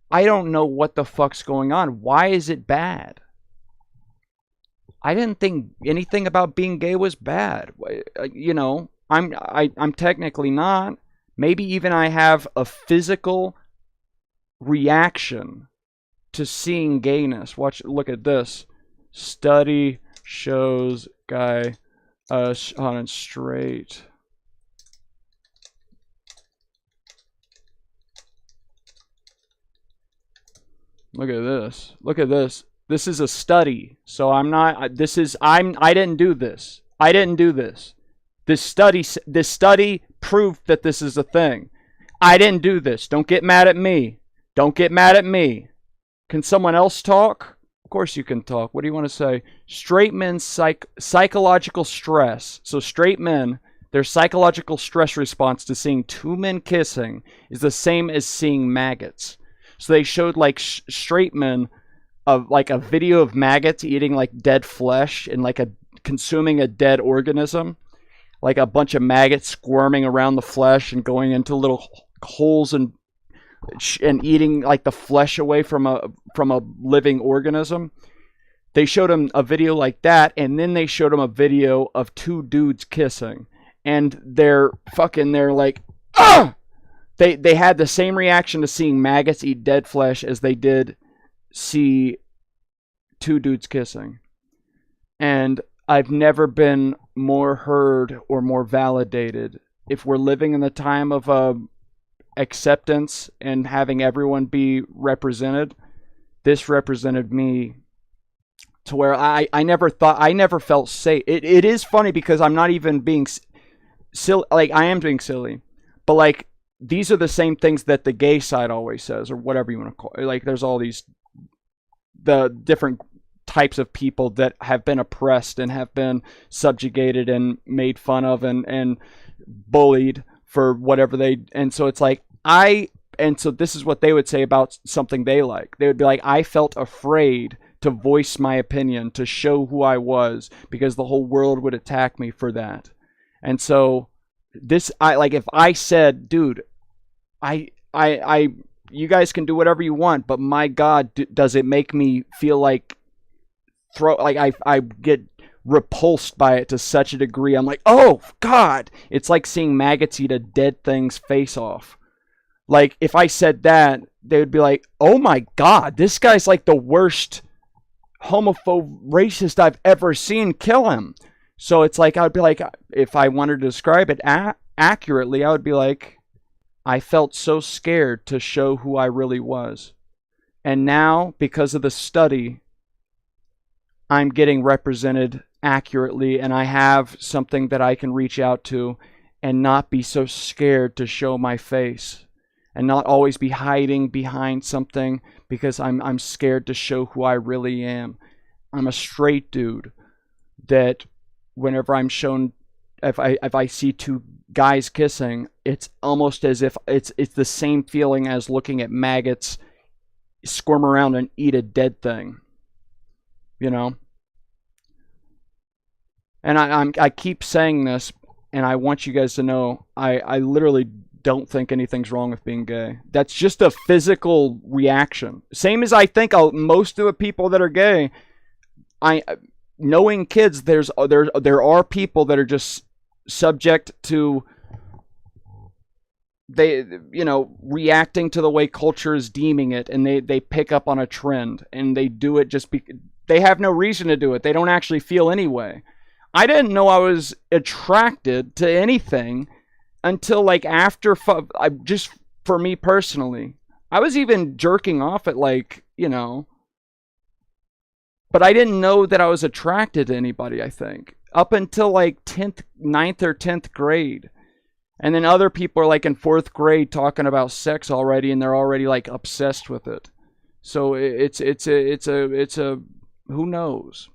I don't know what the fuck's going on. Why is it bad? I didn't think anything about being gay was bad. You know, I'm technically not. Maybe even I have a physical reaction to seeing gayness. Look at this. Study shows guy on straight. Look at this. Look at this. This is a study, so I didn't do this. I didn't do this. This study proved that this is a thing. I didn't do this. Don't get mad at me. Don't get mad at me. Can someone else talk? Of course you can talk. What do you want to say? Straight men's psychological stress. So straight men, their psychological stress response to seeing two men kissing is the same as seeing maggots. So they showed like straight men of like a video of maggots eating like dead flesh and like consuming a dead organism, like a bunch of maggots squirming around the flesh and going into little holes and eating like the flesh away from a living organism. they showed him a video like that, and then they showed him a video of two dudes kissing, and they're like, ah! They had the same reaction to seeing maggots eat dead flesh as they did see two dudes kissing. And I've never been more heard or more validated. If we're living in the time of acceptance and having everyone be represented, this represented me to where I never felt safe. It is funny because I'm not even being silly. Like, I am being silly, but like, these are the same things that the gay side always says, or whatever you want to call it. Like, there's all the different types of people that have been oppressed and have been subjugated and made fun of and bullied for whatever and so it's like, and so this is what they would say about something they like. They would be like, I felt afraid to voice my opinion, to show who I was, because the whole world would attack me for that. And so if I said, dude, you guys can do whatever you want, but my God, does it make me feel like I get repulsed by it to such a degree. I'm like, oh God, it's like seeing maggots eat a dead thing's face off. Like, if I said that, they would be like, oh my God, this guy's like the worst homophobe racist I've ever seen. Kill him. So it's like, I would be like, if I wanted to describe it accurately, I would be like, I felt so scared to show who I really was. And now, because of the study, I'm getting represented accurately, and I have something that I can reach out to and not be so scared to show my face, and not always be hiding behind something because I'm scared to show who I really am. I'm a straight dude that whenever I'm shown, if I see two guys kissing, it's almost as if it's the same feeling as looking at maggots squirm around and eat a dead thing, you know. And I keep saying this, and I want you guys to know, I literally don't think anything's wrong with being gay. That's just a physical reaction. Same as I think most of the people that are gay, knowing kids, there are people that are just subject to reacting to the way culture is deeming it, and they pick up on a trend, and they do it they have no reason to do it. They don't actually feel anyway. I didn't know I was attracted to anything until like after just for me personally. I was even jerking off at but I didn't know that I was attracted to anybody, I think, up until like 9th or 10th grade. And then other people are like in 4th grade talking about sex already, and they're already like obsessed with it. So it's a who knows.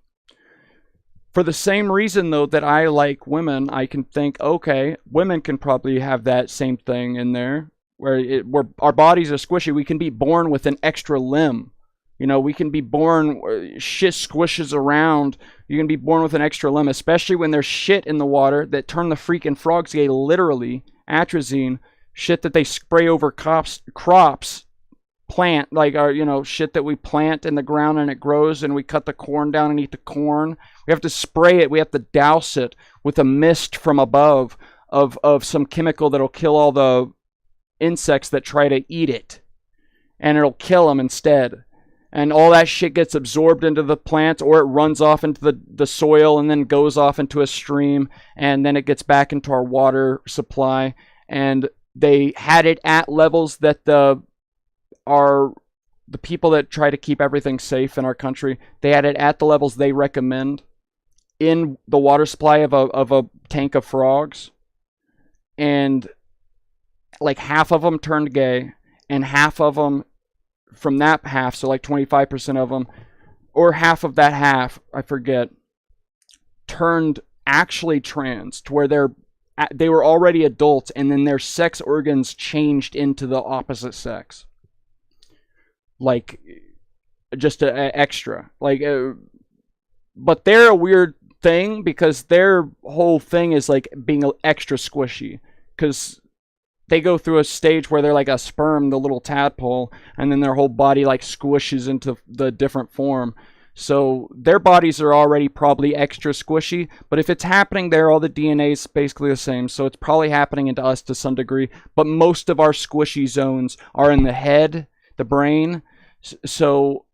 For the same reason, though, that I like women, I can think, okay, women can probably have that same thing in there, where our bodies are squishy. We can be born with an extra limb. We can be born, shit squishes around. You can be born with an extra limb, especially when there's shit in the water that turn the freaking frogs gay, literally, atrazine, shit that they spray over crops, plant, like our, shit that we plant in the ground and it grows, and we cut the corn down and eat the corn. We have to spray it. We have to douse it with a mist from above of some chemical that'll kill all the insects that try to eat it, and it'll kill them instead. And all that shit gets absorbed into the plant, or it runs off into the soil and then goes off into a stream, and then it gets back into our water supply. And they had it at levels that the people that try to keep everything safe in our country, they had it at the levels they recommend in the water supply of a tank of frogs. And like half of them turned gay, and half of them from that half, so like 25% of them, or half of that half, I forget, turned actually trans, to where they were already adults, and then their sex organs changed into the opposite sex. Like, just an extra. Like, but they're a weird thing, because their whole thing is like being extra squishy, because they go through a stage where they're like a sperm, the little tadpole, and then their whole body like squishes into the different form. So their bodies are already probably extra squishy, but if it's happening there, all the DNA is basically the same. So it's probably happening into us to some degree, but most of our squishy zones are in the head, the brain. So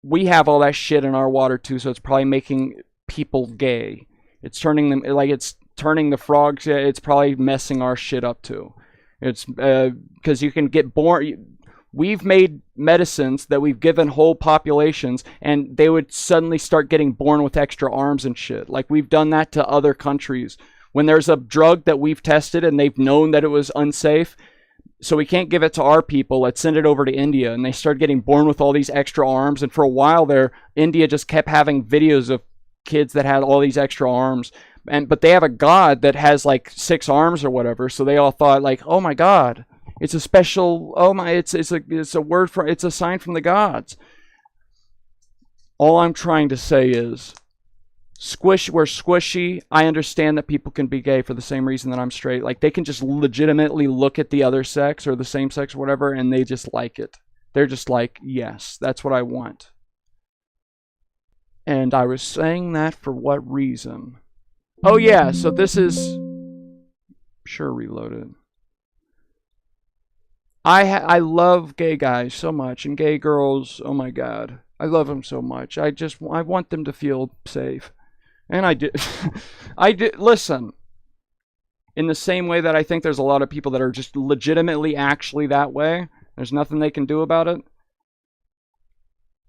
we have all that shit in our water too, so it's probably making people gay. It's turning them, like, it's turning the frogs, it's probably messing our shit up too. It's because you can get born. We've made medicines that we've given whole populations, and they would suddenly start getting born with extra arms and shit. Like, we've done that to other countries. When there's a drug that we've tested and they've known that it was unsafe, so we can't give it to our people, let's send it over to India. And they start getting born with all these extra arms. And for a while there, India just kept having videos of kids that had all these extra arms. But they have a god that has like 6 arms or whatever. So they all thought, like, oh my god. It's a special, oh my, it's a word for, it's a sign from the gods. All I'm trying to say is, we're squishy. I understand that people can be gay for the same reason that I'm straight. Like, they can just legitimately look at the other sex or the same sex or whatever, and they just like it. They're just like, yes, that's what I want. And I was saying that for what reason? Oh yeah, so this is, sure, reloaded. I love gay guys so much, and gay girls, oh my god. I love them so much. I want them to feel safe. And I did. Listen, in the same way that I think there's a lot of people that are just legitimately actually that way, there's nothing they can do about it.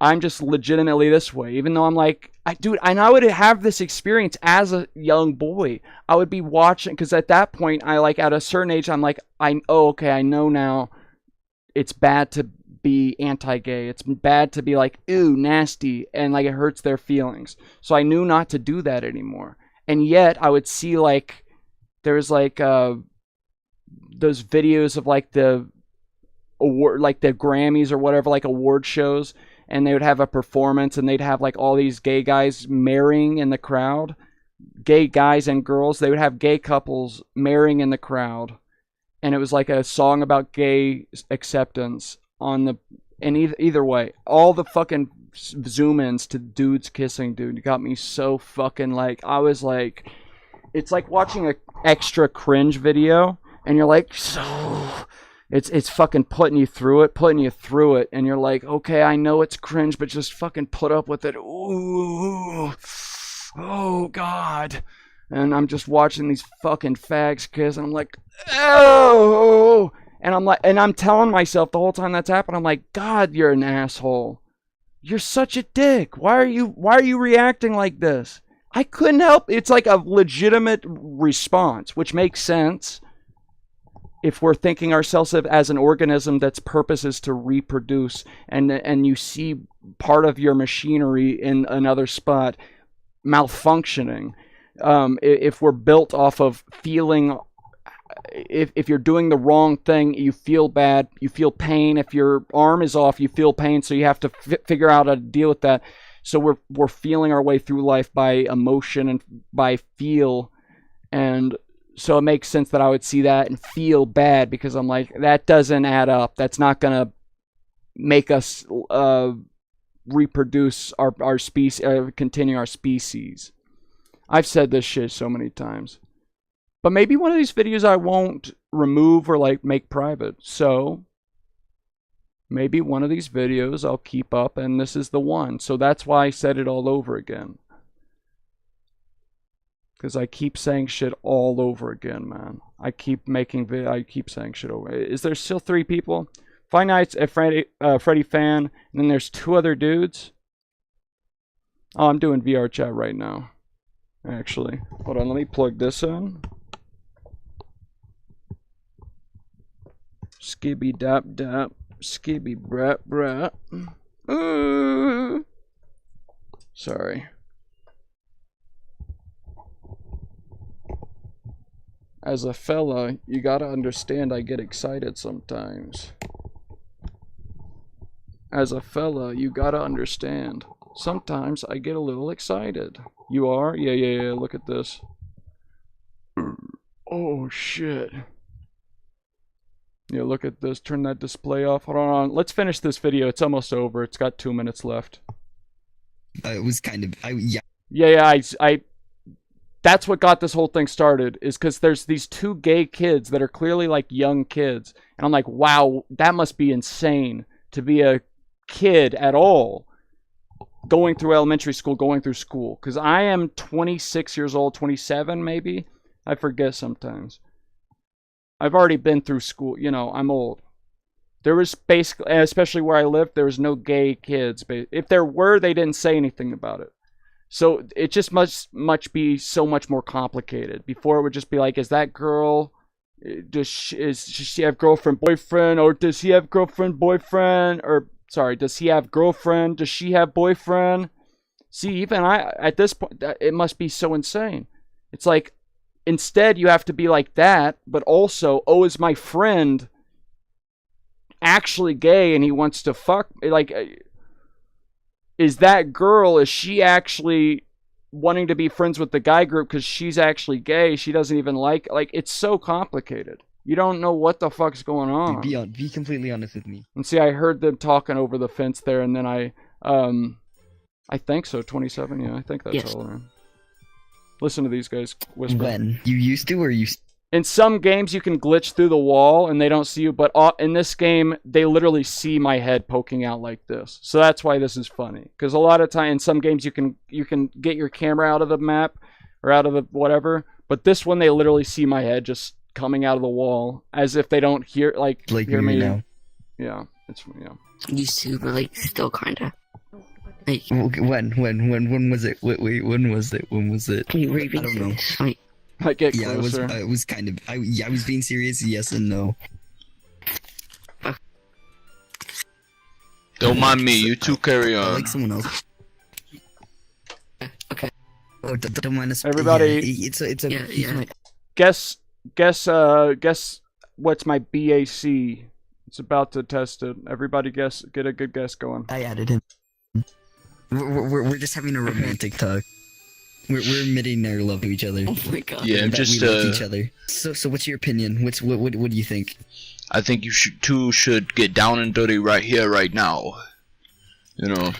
I'm just legitimately this way, even though I'm like, I would have this experience as a young boy. I would be watching, because at that point, at a certain age, I'm like, okay, I know now it's bad to be anti-gay. It's bad to be like, ew, nasty, and like it hurts their feelings. So I knew not to do that anymore. And yet I would see like, there's like those videos of like the award, like the Grammys or whatever, like award shows, and they would have a performance, and they'd have like all these gay guys marrying in the crowd, gay guys and girls. They would have gay couples marrying in the crowd, and it was like a song about gay acceptance on the, and either way, all the fucking zoom-ins to dudes kissing, dude, got me so fucking like, I was like, it's like watching an extra cringe video, and you're like, so, it's fucking putting you through it, and you're like, okay, I know it's cringe, but just fucking put up with it. Ooh, oh god. And I'm just watching these fucking fags kiss, and I'm like, oh, and I'm like, and I'm telling myself the whole time that's happening, I'm like, God, you're an asshole. You're such a dick. Why are you reacting like this? I couldn't help. It's like a legitimate response, which makes sense if we're thinking ourselves as an organism that's purpose is to reproduce, and you see part of your machinery in another spot malfunctioning. If we're built off of feeling, if you're doing the wrong thing, you feel bad, you feel pain. If your arm is off, you feel pain, so you have to figure out how to deal with that. So we're feeling our way through life by emotion and by feel, and so it makes sense that I would see that and feel bad, because I'm like, that doesn't add up. That's not gonna make us reproduce our species, continue our species. I've said this shit so many times. But maybe one of these videos I won't remove or like make private. So maybe one of these videos I'll keep up, and this is the one. So that's why I said it all over again. Because I keep saying shit all over again, man. I keep saying shit over. Is there still 3 people? Five Nights at Freddy fan, and then there's 2 other dudes. Oh, I'm doing vrchat right now. Actually, hold on, let me plug this in. Skibby dap dap, skibby brat brat. Ooh. Sorry. As a fella, you gotta understand I get excited sometimes. As a fella, you gotta understand. Sometimes I get a little excited. You are? Yeah, look at this. Oh, shit. Yeah, look at this. Turn that display off. Hold on. Let's finish this video. It's almost over. It's got 2 minutes left. It was kind of, yeah. Yeah, I that's what got this whole thing started, is because there's these two gay kids that are clearly like young kids, and I'm like, wow, that must be insane to be a kid at all, going through elementary school, going through school, because I am 26 years old, 27 maybe, I forget sometimes. I've already been through school, you know, I'm old. There was basically, especially where I lived, there was no gay kids. If there were, they didn't say anything about it. So it just must be so much more complicated. Before it would just be like, is that girl, does she have girlfriend, boyfriend, or does he have girlfriend, boyfriend, or sorry, does he have girlfriend, does she have boyfriend? See, even at this point, it must be so insane. It's like, instead you have to be like that, but also, oh, is my friend actually gay and he wants to fuck, like, is that girl, is she actually wanting to be friends with the guy group because she's actually gay? She doesn't even like, it's so complicated. You don't know what the fuck's going on. Be completely honest with me. And see, I heard them talking over the fence there, and then I think so, 27, yeah, I think that's all right. Listen to these guys whisper. When? You used to, or you... In some games, you can glitch through the wall and they don't see you, but in this game, they literally see my head poking out like this. So that's why this is funny. Because a lot of time, in some games, you can get your camera out of the map, or out of the whatever, but this one, they literally see my head just coming out of the wall, as if they don't hear, hear me. Now. Yeah, it's, yeah. Used to, but still kinda. When was it? Wait, when was it? Can you repeat I don't know. this? I get yeah, closer. it was kind of, I was being serious, yes and no. Don't mind me, you two carry on. I like someone else. Okay. Oh, don't mind us. Everybody, yeah, it's a yeah. Guess what's my BAC? It's about to test it. Everybody get a good guess going. I added him. We're just having a romantic talk. We're admitting our love to each other. Oh my god. Yeah, I'm just we love each other. So what's your opinion? What do you think? I think you should get down and dirty right here, right now. You know.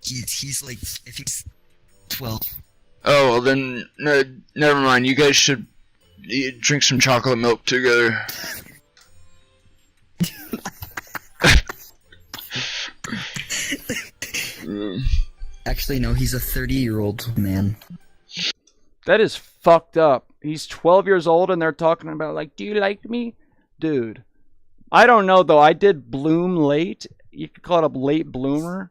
He's like, I think 12. Oh, well then, never mind. You guys should drink some chocolate milk together. Actually, no, he's a 30-year-old man. That is fucked up. He's 12 years old and they're talking about, like, do you like me? Dude. I don't know, though. I did bloom late. You could call it a late bloomer.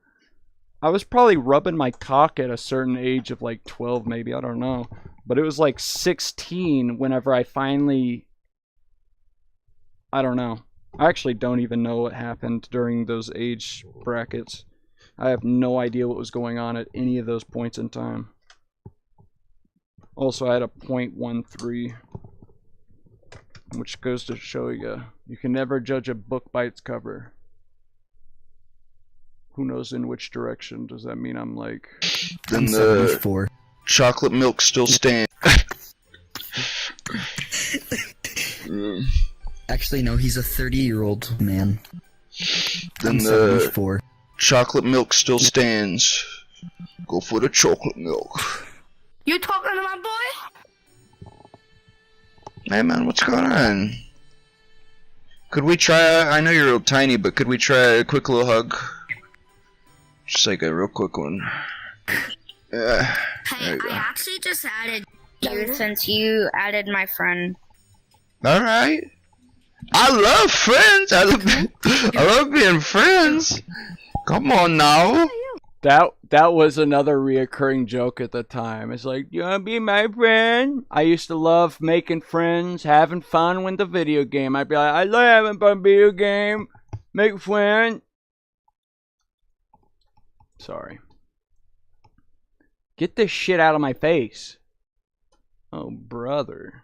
I was probably rubbing my cock at a certain age of, like, 12, maybe. I don't know. But it was, like, 16 whenever I finally... I don't know. I actually don't even know what happened during those age brackets. I have no idea what was going on at any of those points in time. Also, I had a .13, which goes to show you, you can never judge a book by its cover. Who knows in which direction? Does that mean I'm like... Then the chocolate milk still stands. Actually, no, he's a 30-year-old man. Then the 74. Chocolate milk still stands. Go for the chocolate milk. You talking to my boy? Hey man, what's going on? Could we try, I know you're real tiny, but could we try a quick little hug? Just like a real quick one. Hey, I actually just added you since you added my friend. Alright. I love friends! I love being friends! Come on now! That was another reoccurring joke at the time. It's like, you wanna be my friend? I used to love making friends, having fun with the video game. I'd be like, I love having fun video game. Make friends. Sorry. Get this shit out of my face. Oh, brother.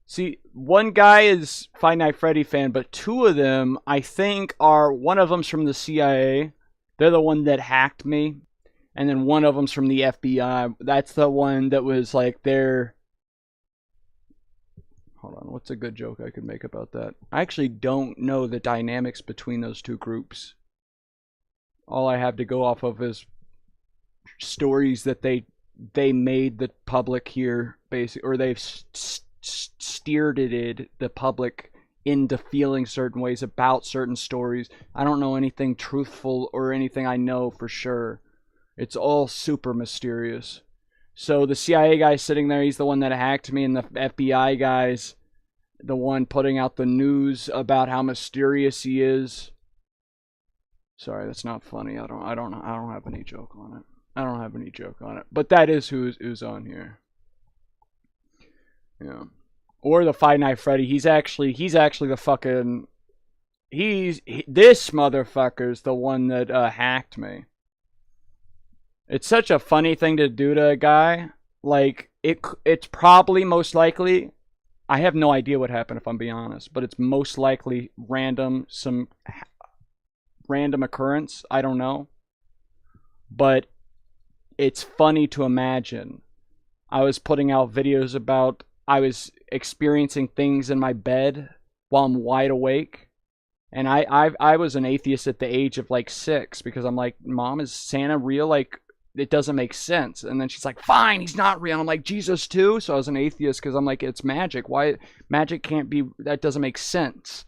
See, one guy is Five Nights at Freddy fan, but two of them, I think, are... One of them's from the CIA. They're the one that hacked me. And then one of them's from the FBI. That's the one that was like their... Hold on, what's a good joke I could make about that? I actually don't know the dynamics between those two groups. All I have to go off of is stories that they made the public here, basically, or they've steered the public into feeling certain ways about certain stories. I don't know anything truthful or anything I know for sure. It's all super mysterious. So the CIA guy sitting there, he's the one that hacked me, and the FBI guy's the one putting out the news about how mysterious he is. Sorry, that's not funny. I don't have any joke on it. But that is who's on here. Yeah. Or the Five Night Freddy. He's actually the fucking this motherfucker's the one that hacked me. It's such a funny thing to do to a guy. Like it's probably most likely, I have no idea what happened if I'm being honest, but it's most likely some random occurrence. I don't know. But it's funny to imagine. I was putting out videos about I was experiencing things in my bed while I'm wide awake. And I was an atheist at the age of like 6 because I'm like, Mom, is Santa real? Like, it doesn't make sense. And then she's like, fine, he's not real. And I'm like, Jesus too? So I was an atheist because I'm like, it's magic. Why? Magic can't be, that doesn't make sense.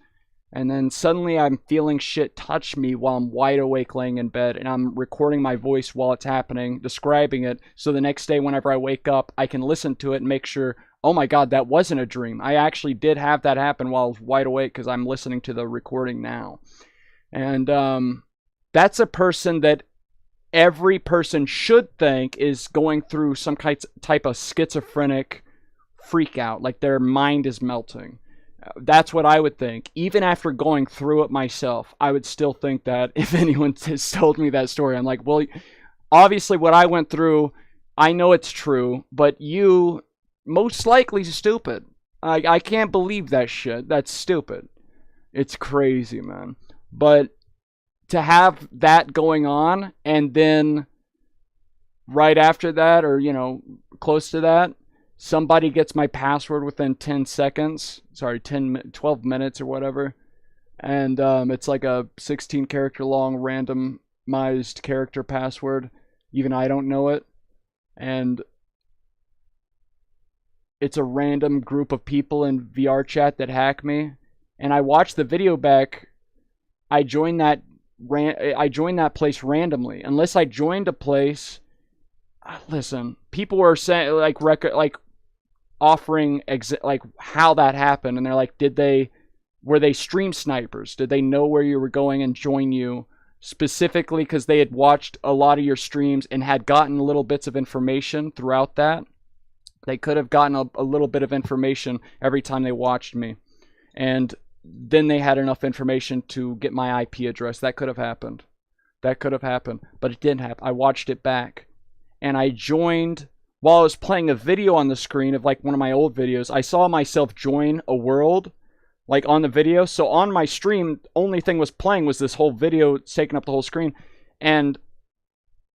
And then suddenly I'm feeling shit touch me while I'm wide awake laying in bed, and I'm recording my voice while it's happening, describing it, so the next day whenever I wake up, I can listen to it and make sure, oh my God, that wasn't a dream. I actually did have that happen while I was wide awake because I'm listening to the recording now. And that's a person that every person should think is going through some type of schizophrenic freak out, like their mind is melting. That's what I would think. Even after going through it myself, I would still think that if anyone has told me that story, I'm like, well, obviously what I went through, I know it's true, but you most likely stupid. I can't believe that shit. That's stupid. It's crazy, man. But to have that going on, and then right after that, or, close to that, somebody gets my password within 10 seconds. Sorry, 12 minutes or whatever. And it's like a 16 character long randomized character password. Even I don't know it. And it's a random group of people in vrchat that hack me. And I watched the video back. I joined that place randomly. Unless I joined a place. Listen, people were saying offering how that happened, and they're like, were they stream snipers? Did they know where you were going and join you specifically because they had watched a lot of your streams and had gotten little bits of information throughout that? They could have gotten a little bit of information every time they watched me, and then they had enough information to get my IP address. That could have happened, but it didn't happen. I watched it back, and I joined while I was playing a video on the screen of like one of my old videos. I saw myself join a world like on the video. So on my stream, only thing was playing was this whole video taking up the whole screen. And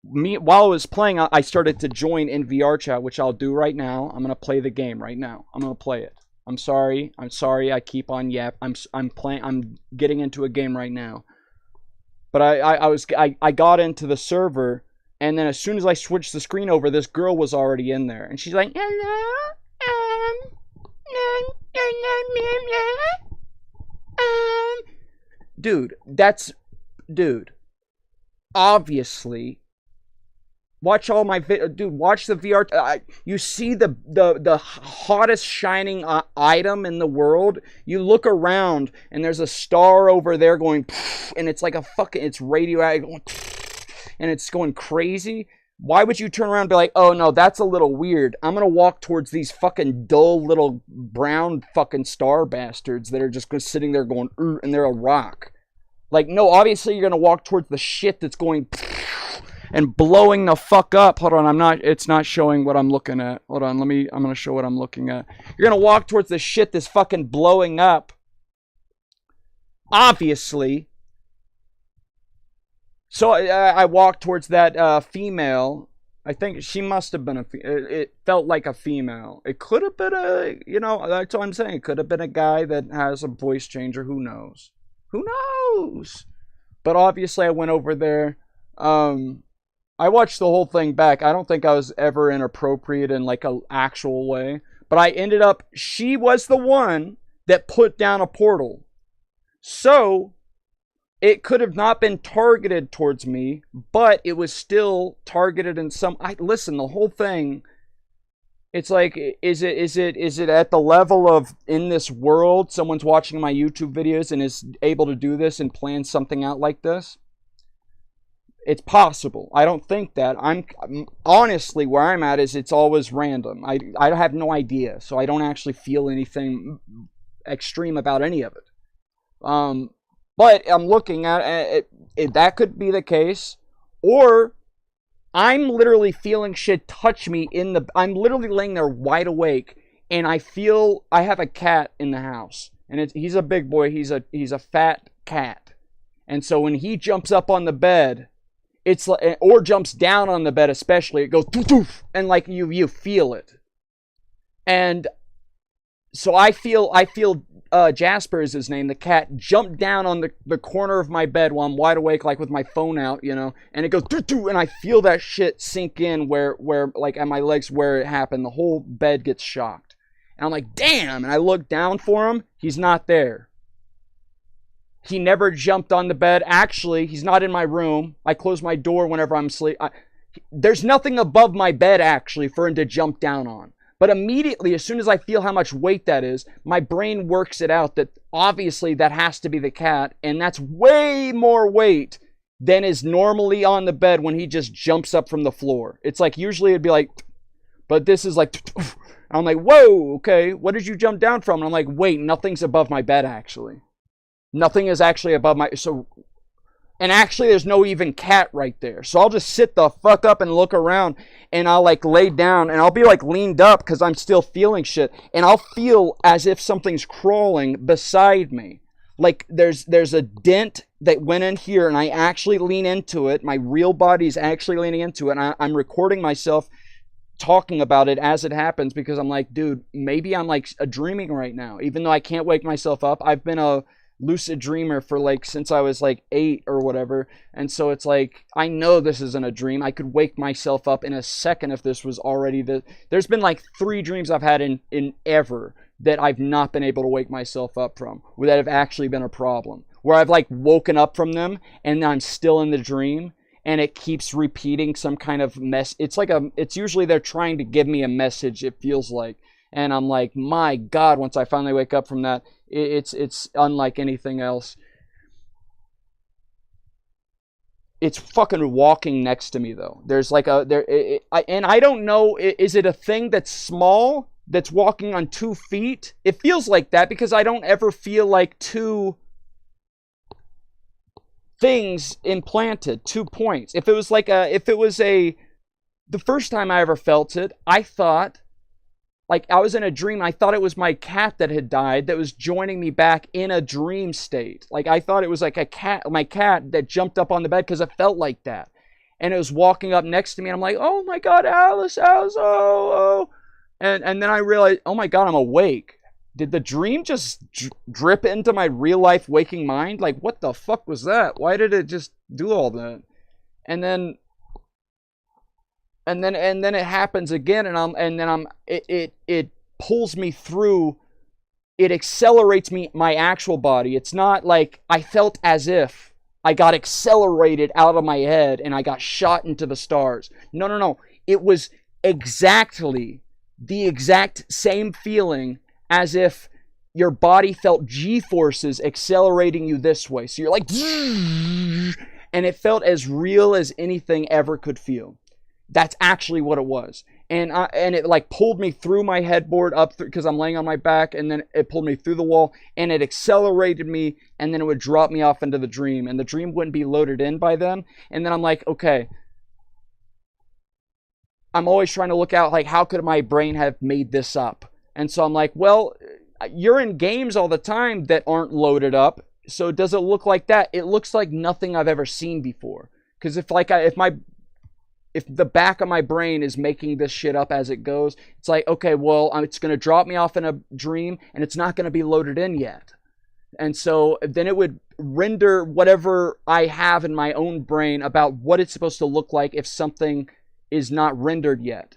while I was playing, I started to join in vrchat, which I'll do right now. I'm going to play the game right now. I'm going to play it. I'm sorry. I keep on I'm getting into a game right now. But I got into the server. And then as soon as I switched the screen over, this girl was already in there. And she's like, hello, dude, obviously, watch all my watch the VR. You see the hottest shining item in the world. You look around, and there's a star over there going, and it's like it's radioactive. And it's going crazy. Why would you turn around and be like, oh no, that's a little weird. I'm going to walk towards these fucking dull little brown fucking star bastards that are just sitting there going, and they're a rock. Like, no, obviously you're going to walk towards the shit that's going and blowing the fuck up. Hold on, it's not showing what I'm looking at. Hold on, I'm going to show what I'm looking at. You're going to walk towards the shit that's fucking blowing up. Obviously. So I walked towards that female. I think she must have been it felt like a female. It could have been that's what I'm saying. It could have been a guy that has a voice changer. Who knows? But obviously I went over there. I watched the whole thing back. I don't think I was ever inappropriate in like an actual way. But I ended up, she was the one that put down a portal. So, it could have not been targeted towards me, but it was still targeted in some, listen, the whole thing, it's like, is it at the level of, in this world, someone's watching my YouTube videos and is able to do this and plan something out like this? It's possible. I don't think that. I'm honestly, where I'm at is it's always random. I have no idea, so I don't actually feel anything extreme about any of it. But I'm looking at it, that could be the case, or I'm literally feeling shit touch me I'm literally laying there wide awake, and I have a cat in the house, and he's a big boy. He's a fat cat, and so when he jumps up on the bed, it's like, or jumps down on the bed, especially, it goes doof, doof, and like you feel it, and so I feel Jasper is his name, the cat, jumped down on the corner of my bed while I'm wide awake, like with my phone out, you know, and it goes doo doo, and I feel that shit sink in where like at my legs where it happened. The whole bed gets shocked, and I'm like, damn, and I look down for him. He's not there. He never jumped on the bed. Actually, he's not in my room. I close my door whenever I'm asleep. There's nothing above my bed actually for him to jump down on. But immediately, as soon as I feel how much weight that is, my brain works it out that obviously that has to be the cat, and that's way more weight than is normally on the bed when he just jumps up from the floor. It's like, usually it'd be like, but this is like, I'm like, whoa, okay, what did you jump down from? And I'm like, wait, nothing's above my bed actually. Nothing is actually above my, and actually there's no even cat right there. So I'll just sit the fuck up and look around, and I'll like lay down, and I'll be like leaned up because I'm still feeling shit, and I'll feel as if something's crawling beside me. Like there's a dent that went in here, and I actually lean into it. My real body's actually leaning into it, and I'm recording myself talking about it as it happens, because I'm like, dude, maybe I'm like dreaming right now, even though I can't wake myself up. I've been a lucid dreamer for like since I was like 8 or whatever, and so it's like I know this isn't a dream. I could wake myself up in a second if this was already there's been like 3 dreams I've had in ever that I've not been able to wake myself up from, where that have actually been a problem, where I've like woken up from them and I'm still in the dream and it keeps repeating some kind of mess. It's usually they're trying to give me a message, it feels like. And I'm like, my God, once I finally wake up from that, it's unlike anything else. It's fucking walking next to me, though. There's like and I don't know, is it a thing that's small, that's walking on 2 feet? It feels like that because I don't ever feel like 2 things implanted, 2 points. If it was the first time I ever felt it, I thought, like I was in a dream, I thought it was my cat that had died that was joining me back in a dream state. Like I thought it was like my cat that jumped up on the bed because it felt like that. And it was walking up next to me, and I'm like, oh my God, Alice, oh. And then I realized, oh my God, I'm awake. Did the dream just drip into my real life waking mind? Like, what the fuck was that? Why did it just do all that? And then it happens again, and it pulls me through. It accelerates my actual body. It's not like I felt as if I got accelerated out of my head and I got shot into the stars. No. It was exactly the exact same feeling as if your body felt G-forces accelerating you this way. So you're like, and it felt as real as anything ever could feel. That's actually what it was. And it like pulled me through my headboard up because I'm laying on my back, and then it pulled me through the wall, and it accelerated me, and then it would drop me off into the dream, and the dream wouldn't be loaded in by then. And then I'm like, okay, I'm always trying to look out, like, how could my brain have made this up? And so I'm like, well, you're in games all the time that aren't loaded up, so does it look like that? It looks like nothing I've ever seen before. Because if the back of my brain is making this shit up as it goes, it's like, okay, well, it's going to drop me off in a dream, and it's not going to be loaded in yet. And so then it would render whatever I have in my own brain about what it's supposed to look like if something is not rendered yet.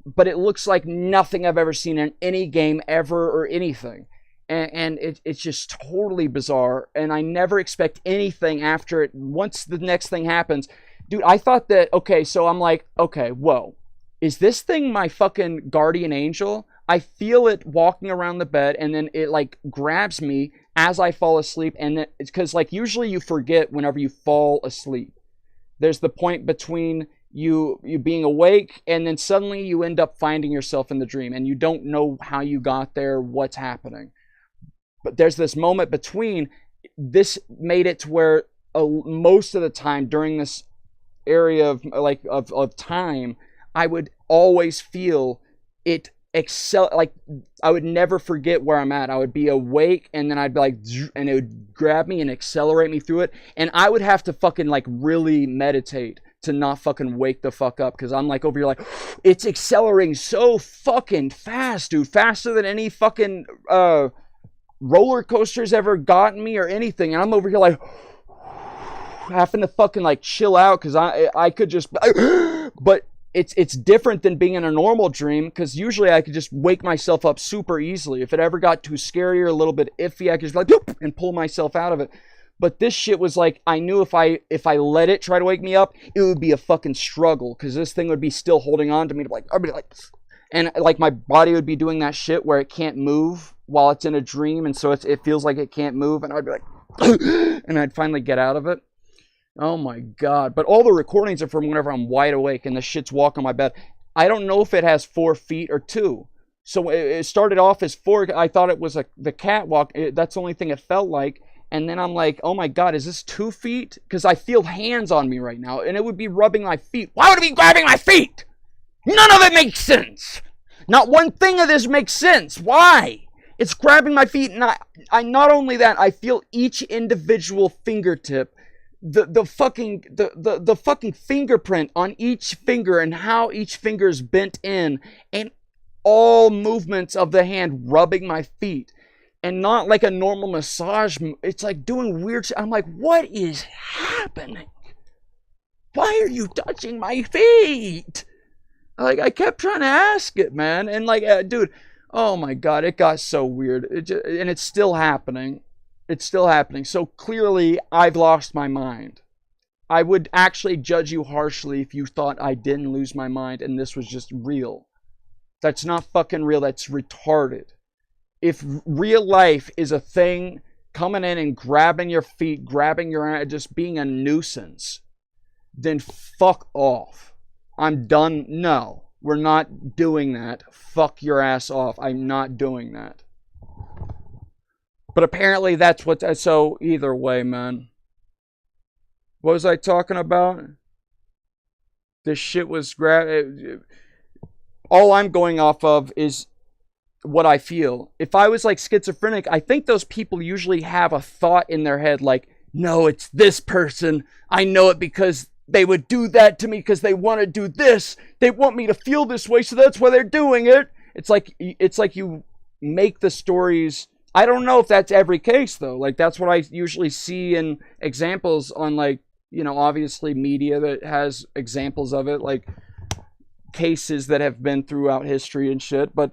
But it looks like nothing I've ever seen in any game ever or anything. And it's just totally bizarre. And I never expect anything after it. Once the next thing happens, dude, I thought that, okay, so I'm like, okay, whoa. Is this thing my fucking guardian angel? I feel it walking around the bed, and then it like grabs me as I fall asleep. And it's because like usually you forget whenever you fall asleep. There's the point between you being awake, and then suddenly you end up finding yourself in the dream, and you don't know how you got there, what's happening. But there's this moment between. This made it to where most of the time during this area of time, I would always feel it like I would never forget where I'm at. I would be awake, and then I'd be like, and it would grab me and accelerate me through it, and I would have to fucking like really meditate to not fucking wake the fuck up, because I'm like over here like, it's accelerating so fucking fast, dude, faster than any fucking roller coasters ever gotten me or anything, and I'm over here like having to fucking like chill out, because I could just but it's different than being in a normal dream, because usually I could just wake myself up super easily. If it ever got too scary or a little bit iffy, I could just like and pull myself out of it. But this shit was like, I knew if I let it try to wake me up, it would be a fucking struggle, because this thing would be still holding on to me, I'd be like, and like my body would be doing that shit where it can't move while it's in a dream, and so it feels like it can't move, and I'd be like, and I'd finally get out of it. Oh my god. But all the recordings are from whenever I'm wide awake and the shit's walking on my bed. I don't know if it has 4 feet or 2. So it started off as 4. I thought it was the catwalk. That's the only thing it felt like. And then I'm like, oh my god, is this 2 feet? Because I feel hands on me right now, and it would be rubbing my feet. Why would it be grabbing my feet? None of it makes sense. Not one thing of this makes sense. Why? It's grabbing my feet, and I not only that, I feel each individual fingertip, the fucking fingerprint on each finger, and how each finger is bent in, and all movements of the hand rubbing my feet. And not like a normal massage. It's like doing weird shit. I'm like, what is happening? Why are you touching my feet? Like, I kept trying to ask it, man. And like, dude, oh my god, it got so weird. And it's still happening. It's still happening. So clearly, I've lost my mind. I would actually judge you harshly if you thought I didn't lose my mind and this was just real. That's not fucking real. That's retarded. If real life is a thing coming in and grabbing your feet, grabbing your just being a nuisance, then fuck off. I'm done. No, we're not doing that. Fuck your ass off. I'm not doing that. But apparently that's what... So either way, man. What was I talking about? This shit was... All I'm going off of is what I feel. If I was like schizophrenic, I think those people usually have a thought in their head like, no, it's this person. I know it because they would do that to me because they want to do this. They want me to feel this way, so that's why they're doing it. It's like you make the stories. I don't know if that's every case though. Like that's what I usually see in examples on like, you know, obviously media that has examples of it, like cases that have been throughout history and shit, but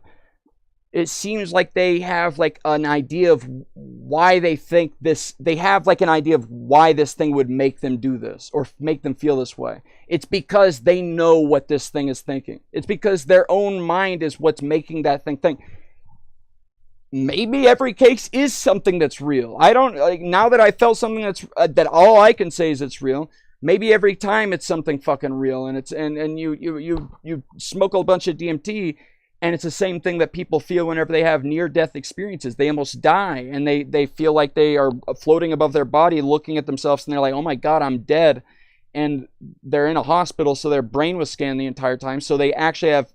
it seems like they have like an idea of why they think this, they have like an idea of why this thing would make them do this or make them feel this way. It's because they know what this thing is thinking. It's because their own mind is what's making that thing think. Maybe every case is something that's real. I don't, like, now that I felt something that's, that all I can say is it's real, maybe every time it's something fucking real, and it's, and you smoke a bunch of DMT, and it's the same thing that people feel whenever they have near-death experiences. They almost die, and they feel like they are floating above their body, looking at themselves, and they're like, oh my god, I'm dead. And they're in a hospital, so their brain was scanned the entire time, so they actually have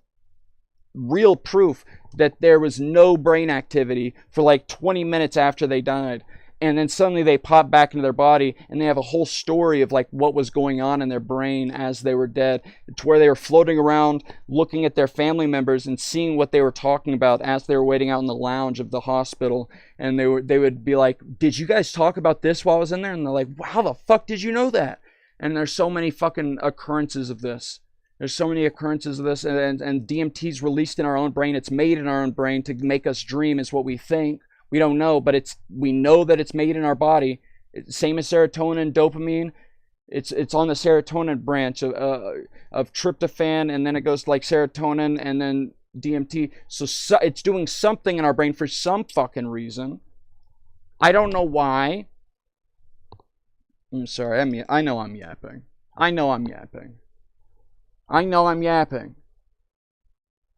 real proof that there was no brain activity for like 20 minutes after they died. and then suddenly they pop back into their body, and they have a whole story of like what was going on in their brain as they were dead, to where they were floating around looking at their family members and seeing what they were talking about as they were waiting out in the lounge of the hospital. And they would be like, did you guys talk about this while I was in there? And they're like, how the fuck did you know that? And there's so many fucking occurrences of this. There's so many occurrences of this, and DMT's released in our own brain. It's made in our own brain to make us dream is what we think. We don't know, but we know that it's made in our body. Same as serotonin and dopamine. It's on the serotonin branch of tryptophan, and then it goes to like serotonin and then DMT. So it's doing something in our brain for some fucking reason. I don't know why. I'm sorry. I know I'm yapping. I know I'm yapping.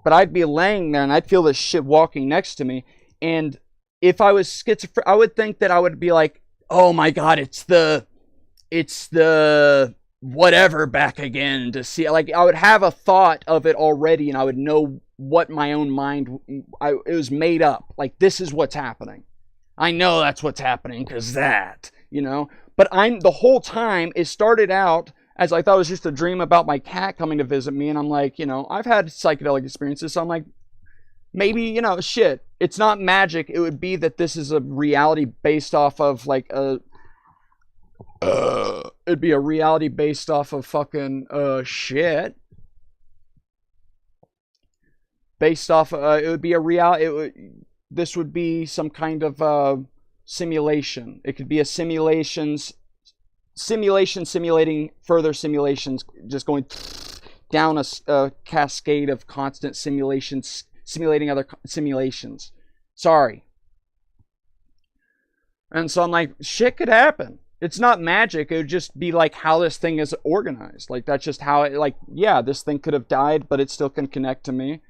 But I'd be laying there and I'd feel this shit walking next to me, and if I was schizophrenic, I would think that I would be like, oh my god, it's the whatever back again, to see, like, I would have a thought of it already, and I would know what my own mind, it was made up. Like, this is what's happening. I know that's what's happening, because that, you know? But the whole time, it started out as I thought it was just a dream about my cat coming to visit me, and I'm like, you know, I've had psychedelic experiences, so I'm like, maybe, you know, shit, it's not magic. It would be that this is a reality based off of like it'd be a reality based off of fucking shit. Based off it would be a this would be some kind of simulation. It could be a simulating further simulations, just going down a cascade of constant simulations, simulating other simulations. Sorry. And so I'm like, shit could happen. It's not magic. It would just be like how this thing is organized. Like, that's just how it, like, yeah, this thing could have died, but it still can connect to me.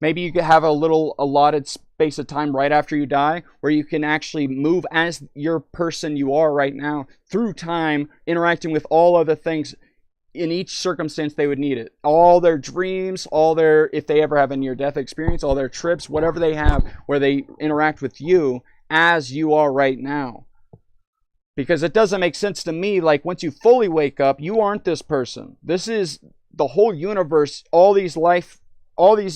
Maybe you could have a little allotted space of time right after you die where you can actually move as your person you are right now through time, interacting with all other things in each circumstance they would need it. All their dreams, if they ever have a near-death experience, all their trips, whatever they have where they interact with you as you are right now. Because it doesn't make sense to me, like, once you fully wake up, you aren't this person. This is the whole universe. All these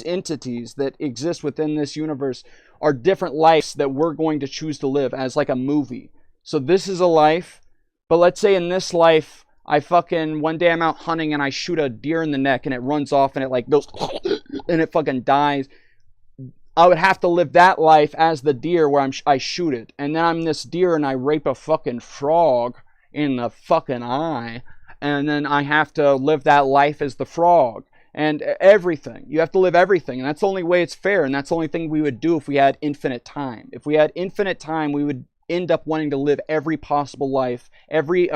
entities that exist within this universe are different lives that we're going to choose to live as like a movie. So this is a life, but let's say in this life, one day I'm out hunting and I shoot a deer in the neck and it runs off and it like goes and it fucking dies. I would have to live that life as the deer where I shoot it. And then I'm this deer and I rape a fucking frog in the fucking eye. And then I have to live that life as the frog. And everything. You have to live everything. And that's the only way it's fair. And that's the only thing we would do if we had infinite time. If we had infinite time, we would end up wanting to live every possible life. Every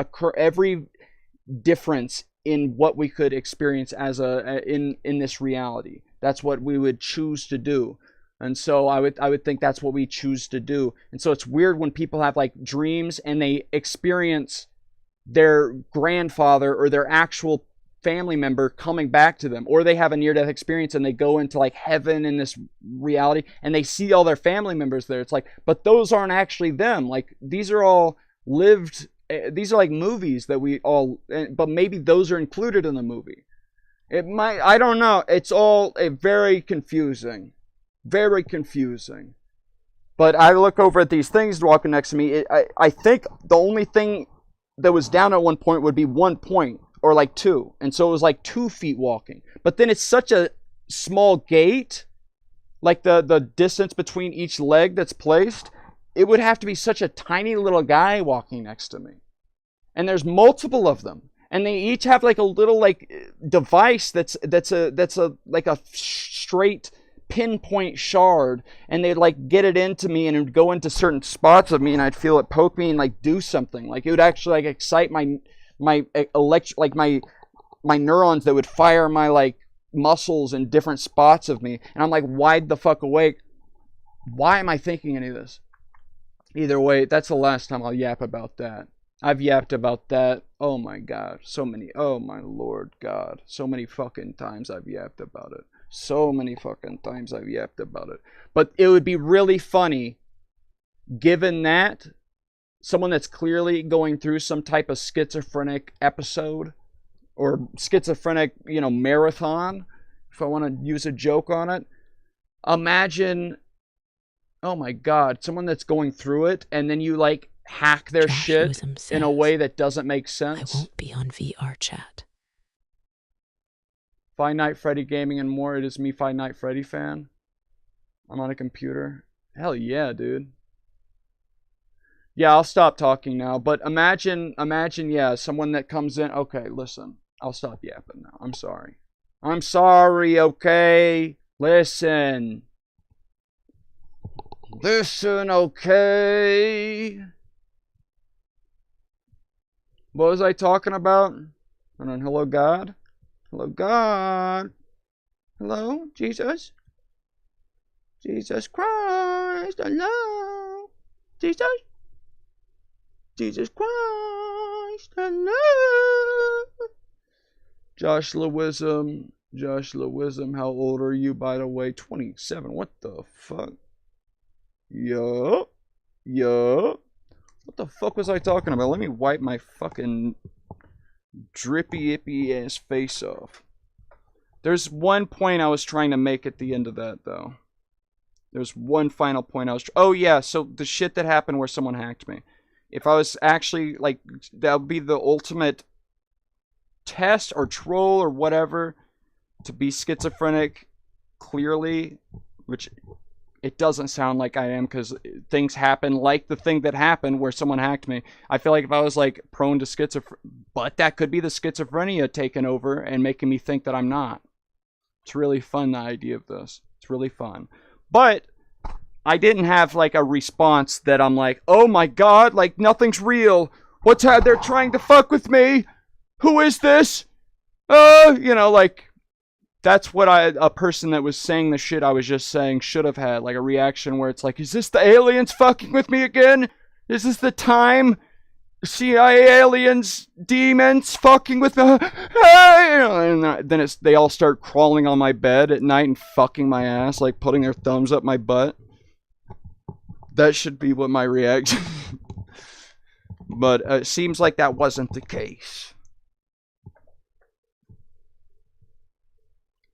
difference in what we could experience as in this reality. That's what we would choose to do. And so I would think that's what we choose to do. And so it's weird when people have like dreams and they experience their grandfather or their actual family member coming back to them, or they have a near-death experience and they go into like heaven in this reality and they see all their family members there. It's like, but those aren't actually them. Like, these are all lived, these are like movies that we all, but maybe those are included in the movie. It might, I don't know. It's all very confusing. Very confusing. But I look over at these things walking next to me. I think the only thing that was down at one point would be 1 point or like 2. And so it was like 2 feet walking. But then it's such a small gate, like the distance between each leg that's placed, it would have to be such a tiny little guy walking next to me. And there's multiple of them. And they each have like a little like device that's like a straight pinpoint shard, and they'd like get it into me and it would go into certain spots of me and I'd feel it poke me and like do something. Like, it would actually like excite my neurons that would fire my like muscles in different spots of me. And I'm like wide the fuck awake. Why am I thinking any of this? Either way, that's the last time I'll yap about that. I've yapped about that. Oh my god. So many. Oh my Lord God. So many fucking times I've yapped about it. So many fucking times I've yapped about it. But it would be really funny, given that, someone that's clearly going through some type of schizophrenic episode or schizophrenic, you know, marathon, if I want to use a joke on it. Imagine, oh my God, someone that's going through it, and then you like hack their shit in a way that doesn't make sense. I won't be on vrchat. Five Night Freddy Gaming and more. It is me, Five Night Freddy fan. I'm on a computer. Hell yeah, dude. Yeah, I'll stop talking now. But imagine, yeah, someone that comes in. Okay, listen. I'll stop yapping now. I'm sorry. I'm sorry, okay? Listen. Listen, okay? What was I talking about? Hold on. Hello, God? Hello, God? Hello, Jesus? Jesus Christ, hello? Jesus? Jesus Christ, hello? Josh Lewism, how old are you, by the way? 27, what the fuck? Yup. What the fuck was I talking about? Let me wipe my fucking drippy, ippy ass face off. There's one point I was trying to make at the end of that, though. There's one final point I was... Oh, yeah, so the shit that happened where someone hacked me. If I was actually, like, that would be the ultimate test or troll or whatever to be schizophrenic clearly, which it doesn't sound like I am because things happen like the thing that happened where someone hacked me. I feel like if I was, like, prone to schizophrenia, but that could be the schizophrenia taking over and making me think that I'm not. It's really fun, the idea of this. It's really fun. But I didn't have like a response that I'm like, oh my God, like nothing's real. What's how they're trying to fuck with me? Who is this? You know, like that's what a person that was saying the shit I was just saying should have had, like a reaction where it's like, is this the aliens fucking with me again? Is this the time? CIA aliens, demons fucking with me? And then they all start crawling on my bed at night and fucking my ass, like putting their thumbs up my butt. That should be what my reaction. But it seems like that wasn't the case.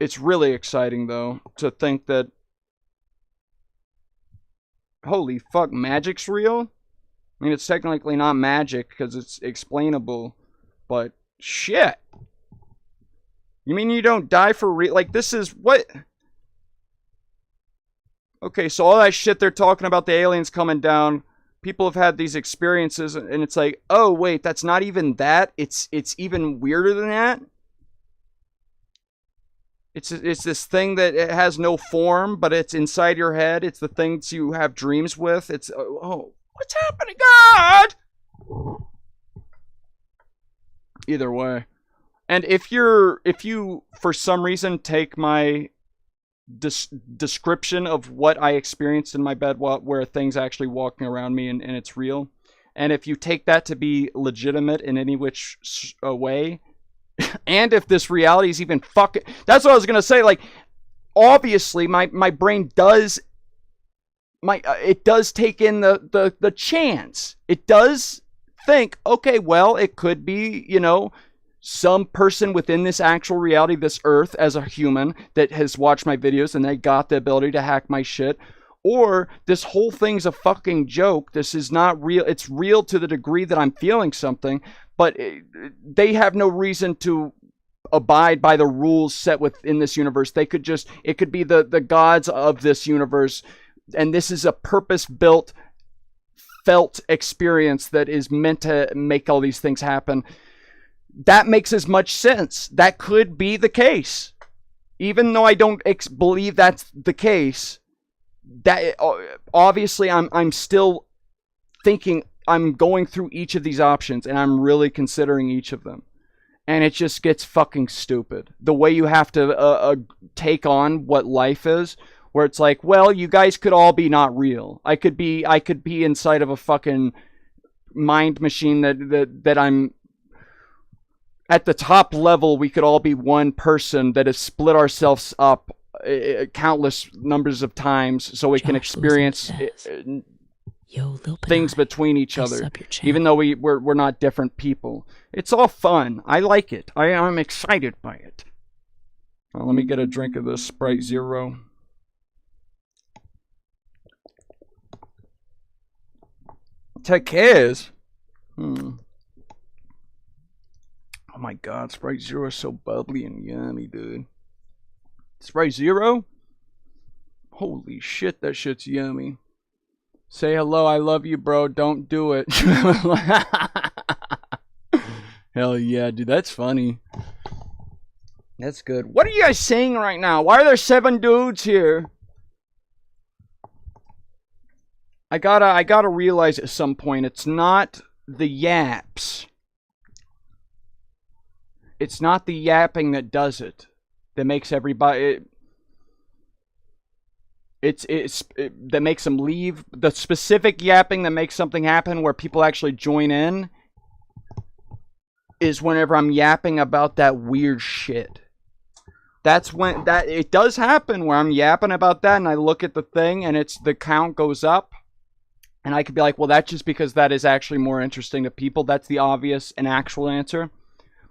It's really exciting, though, to think that... Holy fuck, magic's real? I mean, it's technically not magic because it's explainable, but shit. You mean you don't die for real? Like, this is what... Okay, so all that shit they're talking about, the aliens coming down, people have had these experiences, and it's like, oh, wait, that's not even that? It's even weirder than that? It's this thing that it has no form, but it's inside your head. It's the things you have dreams with. It's, oh, what's happening, God? Either way. And if you, for some reason, take my description of what I experienced in my bed where things actually walking around me and it's real, and if you take that to be legitimate in any which way, and if this reality is even fucking... That's what I was going to say. Like, obviously, my brain does... it does take in the chance. It does think, okay, well, it could be, you know, some person within this actual reality, this Earth, as a human, that has watched my videos and they got the ability to hack my shit. Or this whole thing's a fucking joke. This is not real. It's real to the degree that I'm feeling something, but they have no reason to abide by the rules set within this universe. They could just, it could be the gods of this universe, and this is a purpose-built, felt experience that is meant to make all these things happen. That makes as much sense. That could be the case. Even though I don't believe that's the case, that obviously I'm still thinking, I'm going through each of these options and I'm really considering each of them, and it just gets fucking stupid the way you have to take on what life is, where it's like, well, you guys could all be not real. I could be inside of a fucking mind machine that I'm at the top level. We could all be one person that has split ourselves up countless numbers of times so we can experience things between each other, even though we're not different people. It's all fun. I like it. I'm excited by it. Well, let me get a drink of this Sprite Zero. Tekez. Oh my god, Sprite Zero is so bubbly and yummy, dude. Sprite Zero? Holy shit, that shit's yummy. Say hello, I love you, bro. Don't do it. Hell yeah, dude, that's funny. That's good. What are you guys saying right now? Why are there 7 dudes here? I gotta realize at some point it's not the yaps. It's not the yapping that does it. That makes everybody... that makes them leave. The specific yapping that makes something happen where people actually join in is whenever I'm yapping about that weird shit. That's when it does happen where I'm yapping about that and I look at the thing and the count goes up. And I could be like, well, that's just because that is actually more interesting to people. That's the obvious and actual answer.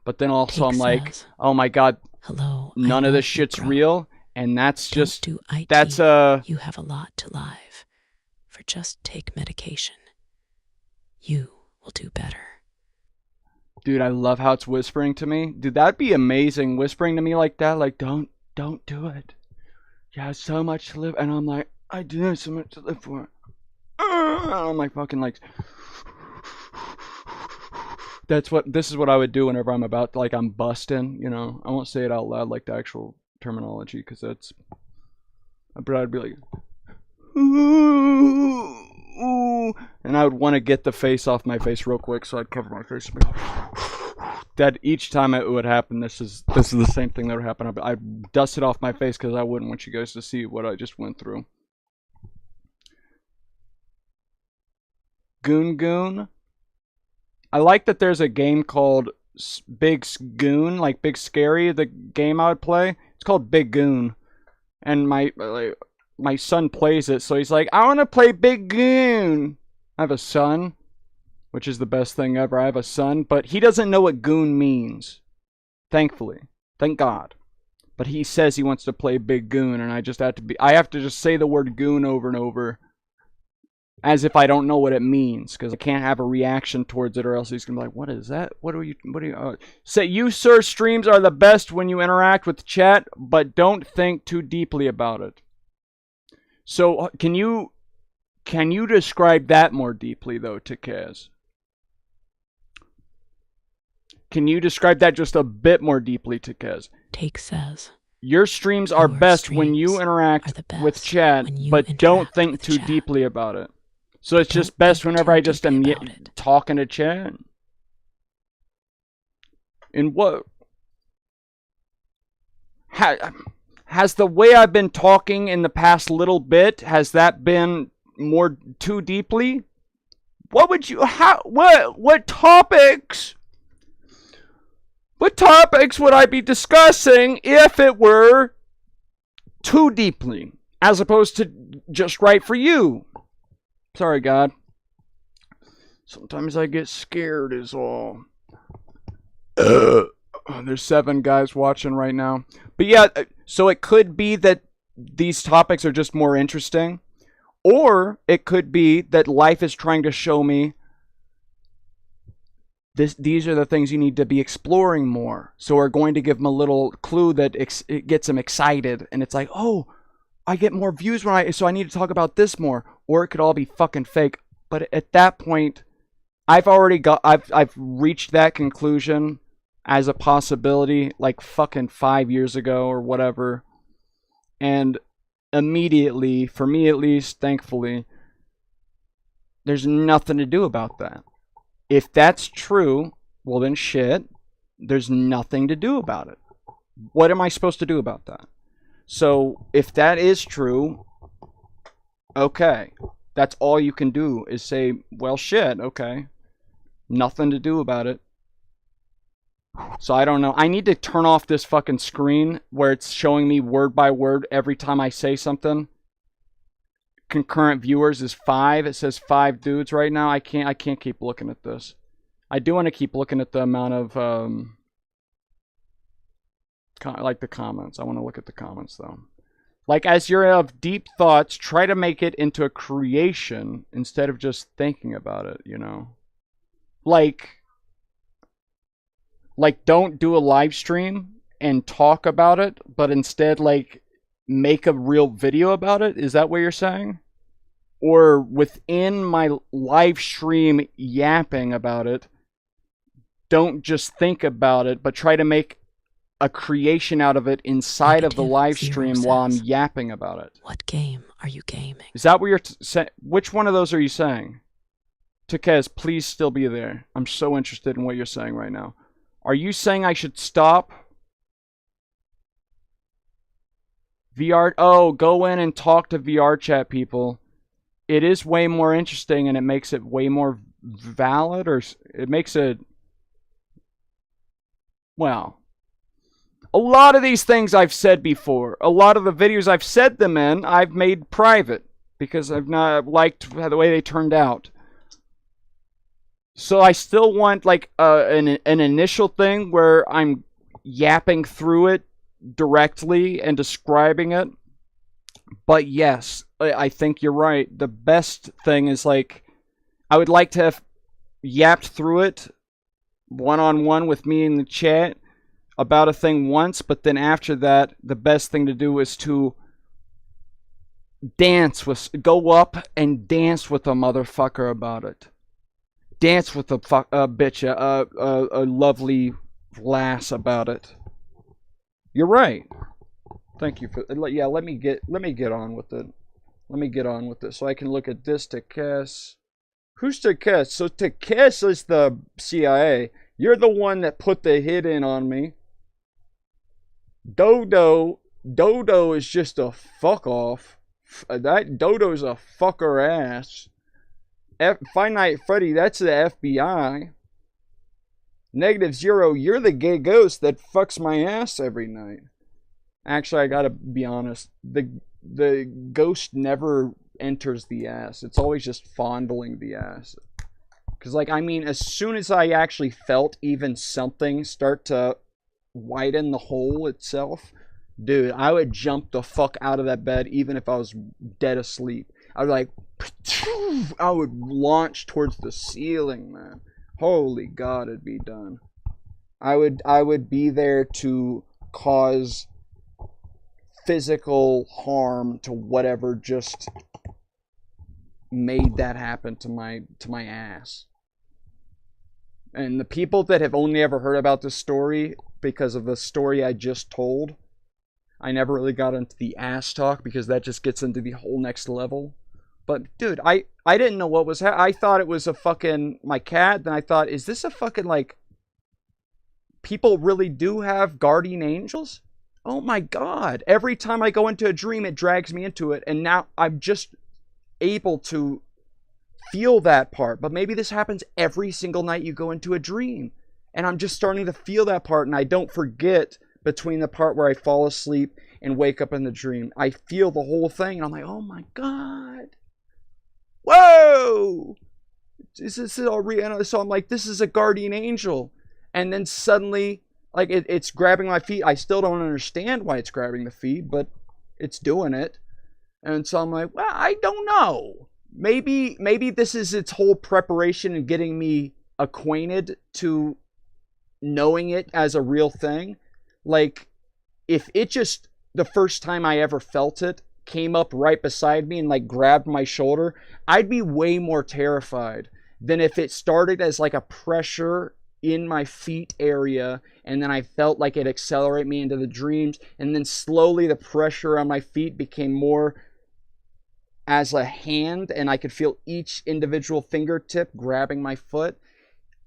But then also I'm like, oh my god, none of this shit's real. And that's just, that's You have a lot to live. For just take medication. You will do better. Dude, I love how it's whispering to me. Dude, that'd be amazing. Whispering to me like that, like, don't do it. You have so much to live. And I'm like, I do have so much to live for. I'm like fucking like... This is what I would do whenever I'm about to, like, I'm busting, you know. I won't say it out loud like the actual terminology, because that's... But I'd be like... Ooh, and I would want to get the face off my face real quick, so I'd cover my face. That each time it would happen, this is the same thing that would happen. I'd dust it off my face because I wouldn't want you guys to see what I just went through. Goon. I like that there's a game called Big Goon, like Big Scary, the game I would play. It's called Big Goon. And my son plays it, so he's like, I want to play Big Goon. I have a son, which is the best thing ever. I have a son, but he doesn't know what goon means. Thankfully. Thank God. But he says he wants to play Big Goon, and I have to just say the word goon over and over. As if I don't know what it means, because I can't have a reaction towards it, or else he's gonna be like, "What is that? What are you?" Say, you sir, streams are the best when you interact with chat, but don't think too deeply about it. So, can you describe that more deeply, though, to Kaz? Can you describe that just a bit more deeply to Kaz? Take says. Your streams are best when you interact with chat, but don't think too deeply about it. So it's just best whenever I just am talking to chat. And what? Has the way I've been talking in the past little bit, has that been more too deeply? What would you, what topics? What topics would I be discussing if it were too deeply, as opposed to just right for you? Sorry, God. Sometimes I get scared is all. There's 7 guys watching right now. But yeah, so it could be that these topics are just more interesting. Or it could be that life is trying to show me these are the things you need to be exploring more. So we're going to give them a little clue that it gets them excited. And it's like, oh, I get more views so I need to talk about this more. Or it could all be fucking fake. But at that point, I've reached that conclusion as a possibility like fucking 5 years ago or whatever. And immediately, for me at least, thankfully, there's nothing to do about that. If that's true, well then shit, there's nothing to do about it. What am I supposed to do about that? So, if that is true, okay. That's all you can do is say, well, shit, okay. Nothing to do about it. So, I don't know. I need to turn off this fucking screen where it's showing me word by word every time I say something. concurrent viewers is 5. It says 5 dudes right now. I can't keep looking at this. I do want to keep looking at the amount of like the comments. I want to look at the comments though. Like, as you're of deep thoughts, try to make it into a creation instead of just thinking about it, you know? Like don't do a live stream and talk about it, but instead, like, make a real video about it? Is that what you're saying? Or within my live stream yapping about it, don't just think about it, but try to make a creation out of it inside of the live stream while I'm yapping about it. What game are you gaming? Is that what you're saying? Which one of those are you saying? Takez, please still be there. I'm so interested in what you're saying right now. Are you saying I should stop? VR... Oh, go in and talk to VR chat people. It is way more interesting and it makes it way more valid, or it makes it... Well... A lot of these things I've said before. A lot of the videos I've said them in, I've made private. Because I've not liked the way they turned out. So I still want, like, an initial thing where I'm yapping through it directly and describing it. But yes, I think you're right. The best thing is, like, I would like to have yapped through it one-on-one with me in the chat about a thing once, but then after that, the best thing to do is to go up and dance with a motherfucker about it. Dance with a bitch, a lovely lass about it. You're right. Thank you for, yeah, let me get on with it. Let me get on with it so I can look at this. Takes. Who's Takes? So Takes is the CIA. You're the one that put the hit in on me. Dodo is just a fuck off. That Dodo's a fucker ass. Five Night Freddy, that's the FBI. -0, you're the gay ghost that fucks my ass every night. Actually, I gotta be honest. The ghost never enters the ass. It's always just fondling the ass. Because, like, I mean, as soon as I actually felt even something start to widen the hole itself, dude, I would jump the fuck out of that bed even if I was dead asleep. I would, like, I would launch towards the ceiling, man. Holy God, it'd be done. I would be there to cause physical harm to whatever just made that happen to my ass. And the people that have only ever heard about this story because of the story I just told, I never really got into the ass talk because that just gets into the whole next level. But dude, I didn't know what was I thought it was a fucking my cat. Then I thought, is this a fucking, like, people really do have guardian angels? Oh my God. Every time I go into a dream, it drags me into it. And now I'm just able to feel that part. But maybe this happens every single night you go into a dream. And I'm just starting to feel that part. And I don't forget between the part where I fall asleep and wake up in the dream. I feel the whole thing. And I'm like, oh my God. Whoa! This is all real. So I'm like, this is a guardian angel. And then suddenly, like, it's grabbing my feet. I still don't understand why it's grabbing the feet, but it's doing it. And so I'm like, well, I don't know. Maybe this is its whole preparation and getting me acquainted to knowing it as a real thing. Like, if it just, the first time I ever felt it, came up right beside me and, like, grabbed my shoulder, I'd be way more terrified than if it started as, like, a pressure in my feet area, and then I felt like it accelerate me into the dreams, and then slowly the pressure on my feet became more as a hand, and I could feel each individual fingertip grabbing my foot,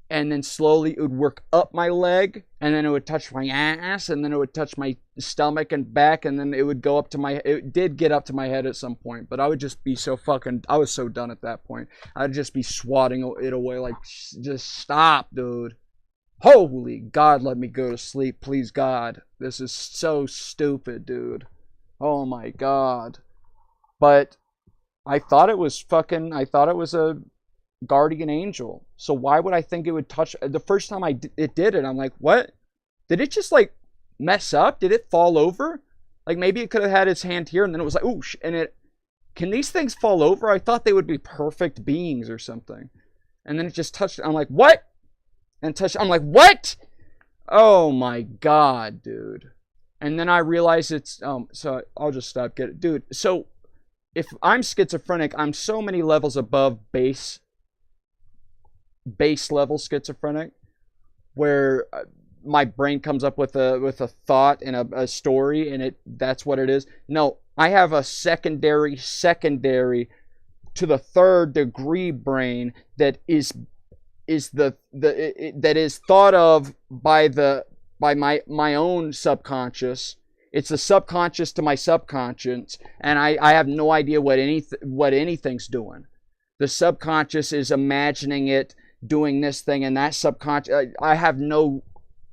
and then slowly it would work up my leg, and then it would touch my ass, and then it would touch my stomach and back, and then it would go up to my, it did get up to my head at some point, but I would just be so fucking, I was so done at that point. I'd just be swatting it away, like, just stop, dude. Holy God, let me go to sleep, please God. This is so stupid, dude. Oh my God. But I thought it was a guardian angel. So why would I think it would touch? The first time it did it, I'm like, what? Did it just like mess up? Did it fall over? Like maybe it could have had its hand here and then it was like, ooh, and it, can these things fall over? I thought they would be perfect beings or something. And then it just touched, I'm like, what? And touched, I'm like, what? Oh my God, dude. And then I realized it's, so I'll just stop getting, dude. So if I'm schizophrenic, I'm so many levels above base level schizophrenic, where my brain comes up with a thought and a story, and that's what it is. No, I have a secondary to the third degree brain that is that is thought of by my own subconscious. It's the subconscious to my subconscious, and I have no idea what anything's doing. The subconscious is imagining it doing this thing, and that subconscious, I have no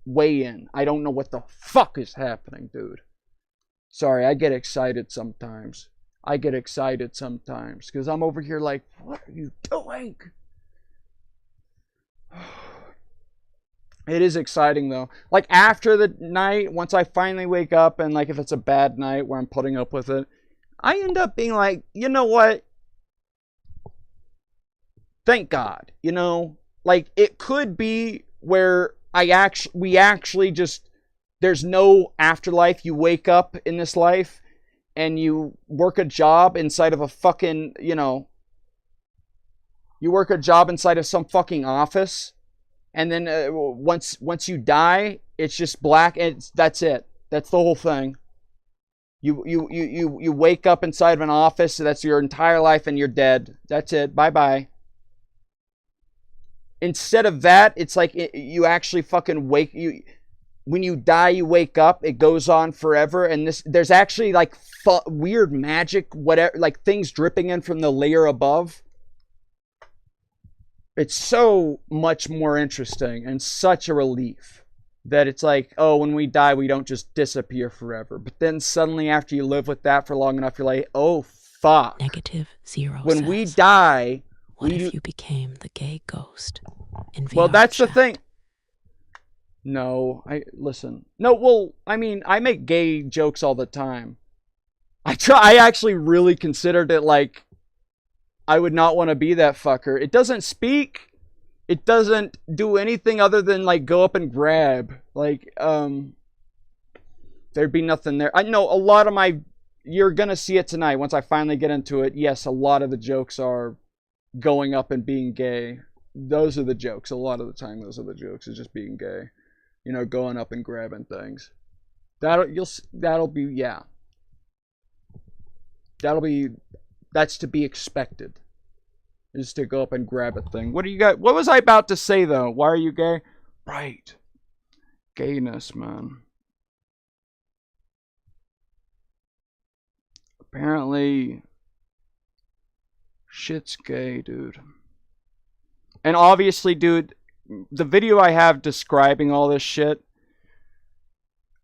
way in. I don't know what the fuck is happening, dude. Sorry, I get excited sometimes. Because I'm over here like, what are you doing? It is exciting though. Like after the night, once I finally wake up, and like if it's a bad night where I'm putting up with it, I end up being like, you know what? Thank God. You know, like it could be where we actually just, there's no afterlife. You wake up in this life and you work a job inside of a fucking, you work a job inside of some fucking office. And then once you die, it's just black, and that's it. That's the whole thing. You wake up inside of an office, so that's your entire life, and you're dead. That's it. Bye-bye. Instead of that, it's like you actually fucking when you die, you wake up. It goes on forever, and there's actually like weird magic, whatever, like things dripping in from the layer above. It's so much more interesting and such a relief that it's like, oh, when we die, we don't just disappear forever. But then suddenly after you live with that for long enough, you're like, oh, fuck. -0 when says, we die, what if you became the gay ghost in VR well, that's chat? the thing. No, listen. No, well, I mean, I make gay jokes all the time. I actually really considered it like, I would not want to be that fucker. It doesn't speak. It doesn't do anything other than like go up and grab. Like, there'd be nothing there. I know a lot of you're gonna see it tonight once I finally get into it. Yes, a lot of the jokes are going up and being gay. Those are the jokes. A lot of the time, those are the jokes. Is just being gay. Going up and grabbing things. That's to be expected. Is to go up and grab a thing. What do you got? What was I about to say though? Why are you gay? Right. Gayness, man. Apparently, shit's gay, dude. And obviously, dude, the video I have describing all this shit,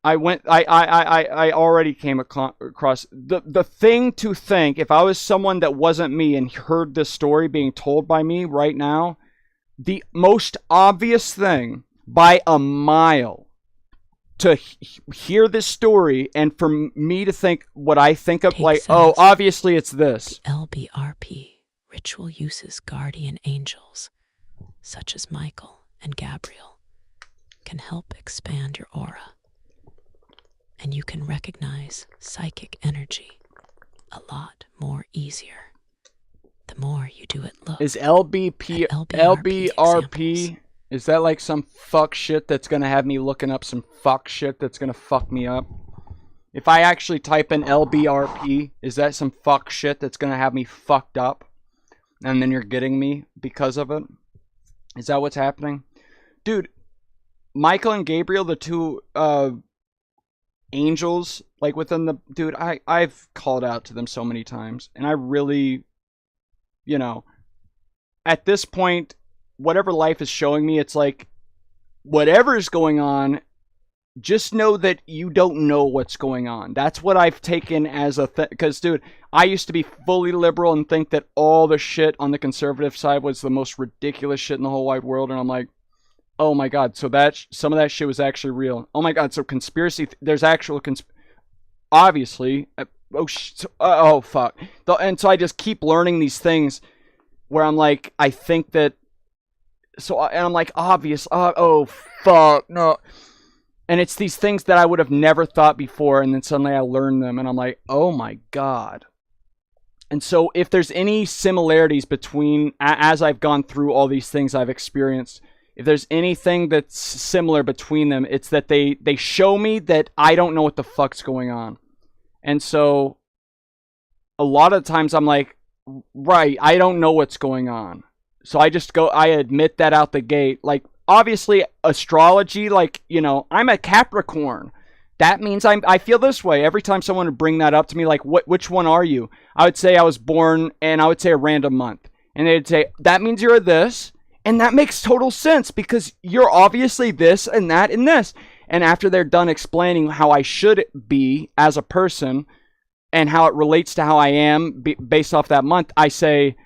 I already came across the thing to think. If I was someone that wasn't me and heard this story being told by me right now, the most obvious thing by a mile to hear this story and for me to think what I think of, like, oh, obviously it's this. LBRP ritual uses guardian angels, such as Michael and Gabriel, can help expand your aura. And you can recognize psychic energy a lot more easier the more you do it. Look, is LBRP, is that like some fuck shit that's gonna have me looking up some fuck shit that's gonna fuck me up? If I actually type in LBRP, is that some fuck shit that's gonna have me fucked up? And then you're getting me because of it? Is that what's happening? Dude, Michael and Gabriel, the two angels, like within the, dude, I've called out to them so many times, and I really, at this point, whatever life is showing me, it's like whatever's going on, just know that you don't know what's going on. That's what I've taken as a thing. Because, dude, I used to be fully liberal and think that all the shit on the conservative side was the most ridiculous shit in the whole wide world. And I'm like, oh my God. So some of that shit was actually real. Oh my God. So conspiracy, there's actual obviously. Oh fuck. And so I just keep learning these things where I'm like, I think that. And I'm like, obvious. Oh fuck no. And it's these things that I would have never thought before, and then suddenly I learn them, and I'm like, oh my God. And so if there's any similarities between, as I've gone through all these things I've experienced, if there's anything that's similar between them, it's that they show me that I don't know what the fuck's going on. And so a lot of times I'm like, right, I don't know what's going on. So I admit that out the gate. Like, obviously, astrology, like, you know, I'm a Capricorn. That means I feel this way. Every time someone would bring that up to me, like, which one are you? I would say I was born, and I would say a random month. And they'd say, that means you're this. And that makes total sense because you're obviously this and that and this. And after they're done explaining how I should be as a person and how it relates to how I am based off that month, I say,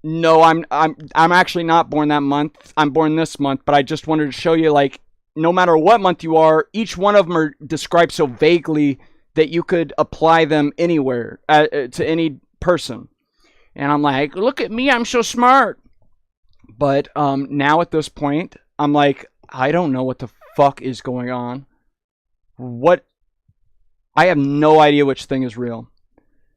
no, I'm actually not born that month. I'm born this month, but I just wanted to show you, like, no matter what month you are, each one of them are described so vaguely that you could apply them anywhere to any person. And I'm like, look at me, I'm so smart. But now at this point, I'm like, I don't know what the fuck is going on. I have no idea which thing is real.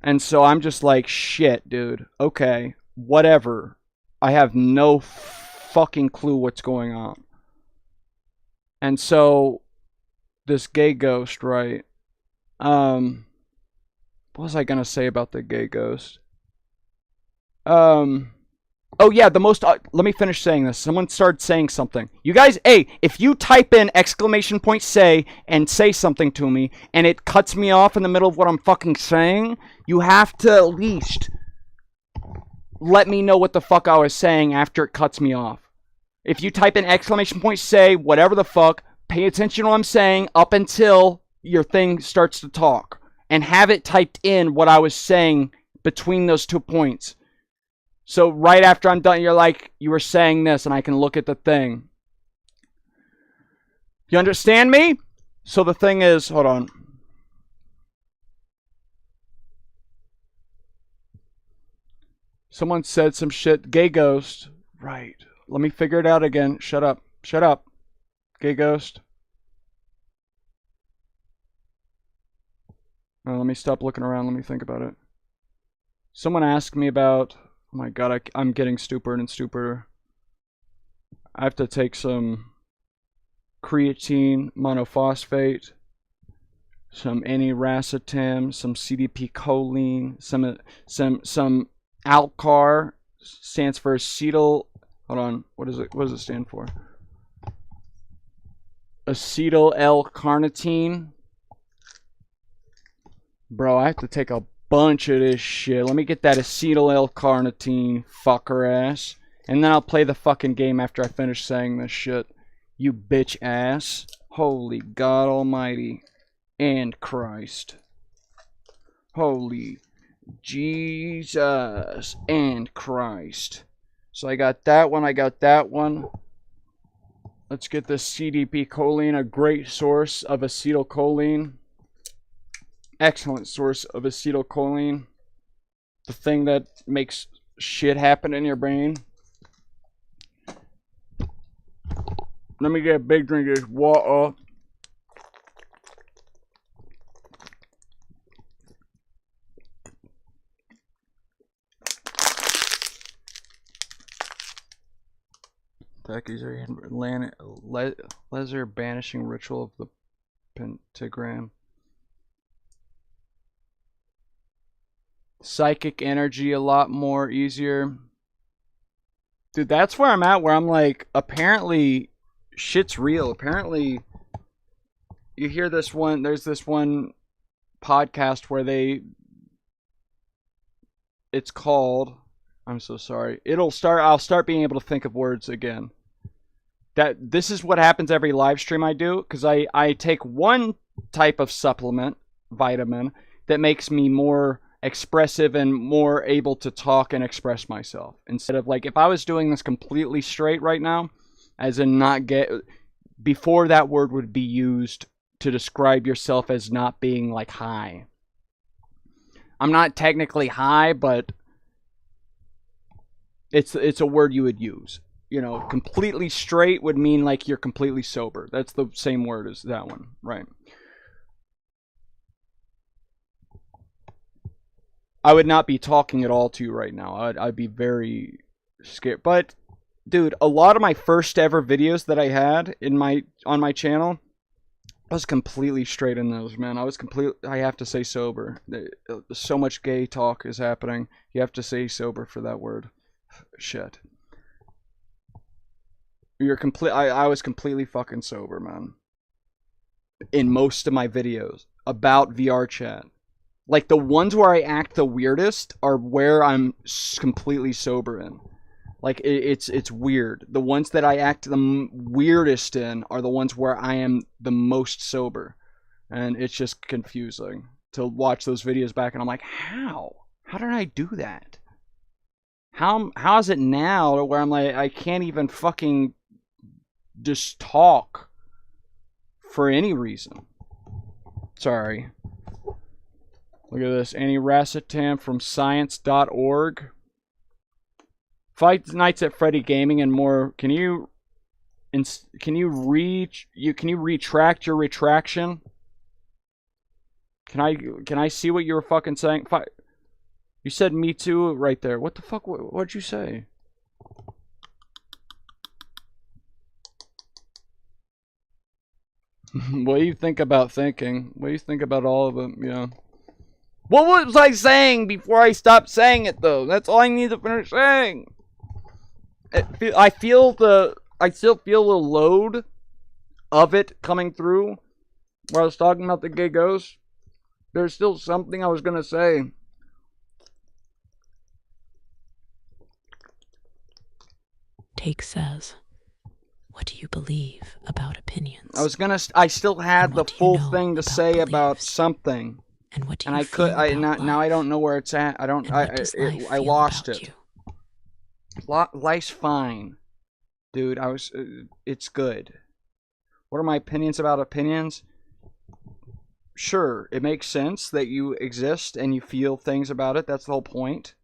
And so I'm just like, shit, dude. Okay. Whatever. I have no fucking clue what's going on. And so this gay ghost, right? What was I gonna say about the gay ghost? Oh yeah, let me finish saying this. Someone started saying something. You guys, hey, if you type in !say and say something to me and it cuts me off in the middle of what I'm fucking saying, you have to at least let me know what the fuck I was saying after it cuts me off. If you type in !say, whatever the fuck, pay attention to what I'm saying up until your thing starts to talk. And have it typed in what I was saying between those 2 points. So right after I'm done, you're like, you were saying this, and I can look at the thing. You understand me? So the thing is, hold on. Someone said some shit. Gay ghost. Right. Let me figure it out again. Shut up. Shut up. Gay ghost. Oh, let me stop looking around. Let me think about it. Someone asked me about... Oh my God, I'm getting stupider and stupider. I have to take some creatine monophosphate, some aniracetam, some CDP choline, some Alcar, stands for acetyl. Hold on, what is it? What does it stand for? Acetyl L-carnitine. Bro, I have to take a bunch of this shit. Let me get that acetyl L-carnitine, fucker ass. And then I'll play the fucking game after I finish saying this shit. You bitch ass. Holy God almighty. And Christ. Holy Jesus and Christ. So I got that one. I got that one. Let's get this CDP choline, a great source of acetylcholine. Excellent source of acetylcholine. The thing that makes shit happen in your brain. Let me get a big drink of this water. Takis are Lesser banishing ritual of the pentagram. Psychic energy a lot more easier. Dude, that's where I'm at, where I'm like, apparently shit's real. Apparently you hear this one, there's this one podcast where it's called, I'm so sorry. I'll start being able to think of words again. this is what happens every live stream I do, because I take one type of supplement, vitamin, that makes me more expressive and more able to talk and express myself. Instead of, like, if I was doing this completely straight right now, as in not get, before that word would be used to describe yourself as not being, like, high. I'm not technically high, but it's a word you would use. You know, completely straight would mean like you're completely sober. That's the same word as that one, right? I would not be talking at all to you right now. I'd be very scared. But, dude, a lot of my first ever videos that I had on my channel, I was completely straight in those, man. I have to say sober. So much gay talk is happening. You have to say sober for that word. Shit. I was completely fucking sober, man. In most of my videos about vrchat. Like, the ones where I act the weirdest are where I'm completely sober in. Like, it's weird. The ones that I act the weirdest in are the ones where I am the most sober. And it's just confusing to watch those videos back, and I'm like, how? How did I do that? How is it now where I'm like, I can't even fucking just talk for any reason? Sorry. Look at this. Anti-racetam from science.org. Five Nights at Freddy Gaming and more. Can you retract your retraction? Can I see what you were fucking saying? You said me too right there. What the fuck? What'd you say? What do you think about thinking? What do you think about all of them? Yeah. What was I saying before I stopped saying it, though? That's all I need to finish saying. I still feel the load of it coming through. Where I was talking about the gay ghost. There's still something I was gonna say. Take says, what do you believe about opinions? I still had the full thing to say about something. And what do you feel about life? Now I don't know where it's at. I lost it. Life's fine. Dude, it's good. What are my opinions about opinions? Sure, it makes sense that you exist and you feel things about it. That's the whole point.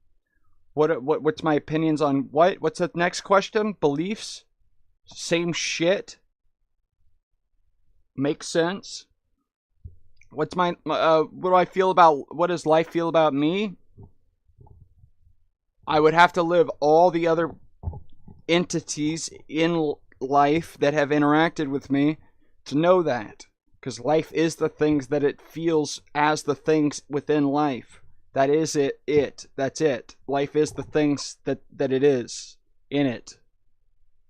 What's my opinions on what? What's the next question? Beliefs? Same shit. Makes sense. What's my what do I feel about, what does life feel about me? I would have to live all the other entities in life that have interacted with me to know that. Because life is the things that it feels as the things within life. That is it. That's it. Life is the things that it is in it.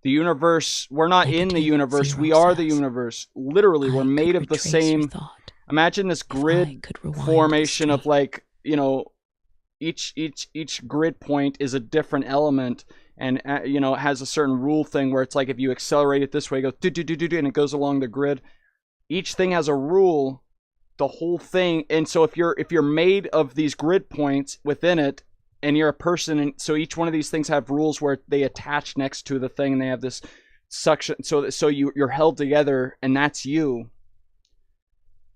The universe, we're not in the universe, we are the universe. Literally, we're made of the same. Imagine this grid formation of, like, you know, each grid point is a different element, and you know, it has a certain rule thing where it's like if you accelerate it this way, it goes do do do do do, and it goes along the grid. Each thing has a rule, the whole thing. And so if you're made of these grid points within it, and you're a person, and so each one of these things have rules where they attach next to the thing, and they have this suction, so you're held together, and that's you.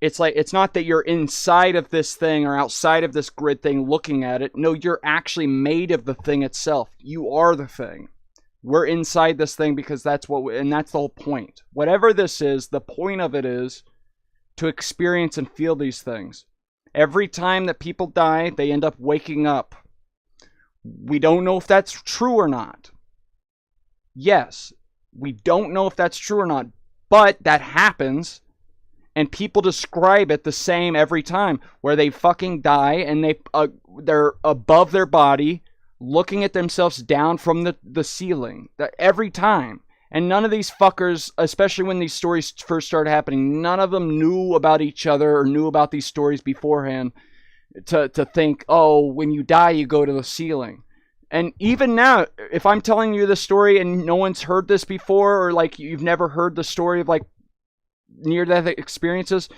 It's like, it's not that you're inside of this thing or outside of this grid thing looking at it. No, you're actually made of the thing itself. You are the thing. We're inside this thing because that's and that's the whole point. Whatever this is, the point of it is to experience and feel these things. Every time that people die, they end up waking up. We don't know if that's true or not. Yes, we don't know if that's true or not, but that happens. And people describe it the same every time, where they fucking die and they're above their body, looking at themselves down from the ceiling. Every time. And none of these fuckers, especially when these stories first started happening, none of them knew about each other or knew about these stories beforehand to think, oh, when you die, you go to the ceiling. And even now, if I'm telling you this story and no one's heard this before, or like you've never heard the story of like near-death experiences,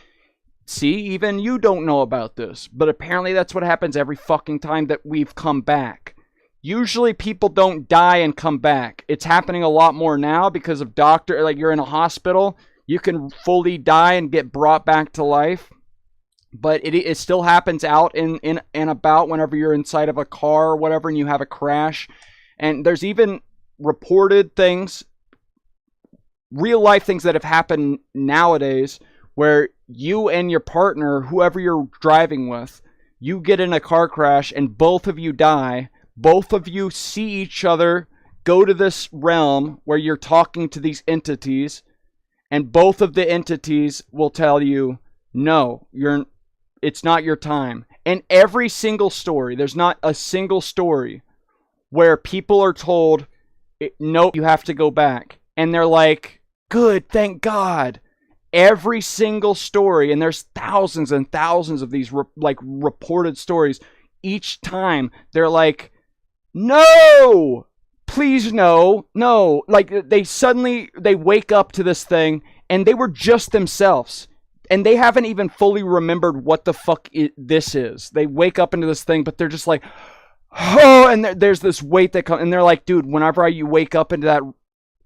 see, even you don't know about this. But apparently that's what happens every fucking time that we've come back. Usually people don't die and come back. It's happening a lot more now because of like you're in a hospital, you can fully die and get brought back to life. But it still happens out in and about whenever you're inside of a car or whatever and you have a crash. And there's even reported things, real life things that have happened nowadays where you and your partner, whoever you're driving with, you get in a car crash and both of you die. Both of you see each other go to this realm where you're talking to these entities, and both of the entities will tell you, no, it's not your time. And every single story, there's not a single story where people are told, nope, you have to go back. And they're like, good, thank God. Every single story, and there's thousands and thousands of these reported stories. Each time they're like, no, please no. Like they wake up to this thing and they were just themselves. And they haven't even fully remembered what the fuck this is. They wake up into this thing, but they're just like, oh, and there's this weight that comes, and they're like, dude, whenever you wake up into that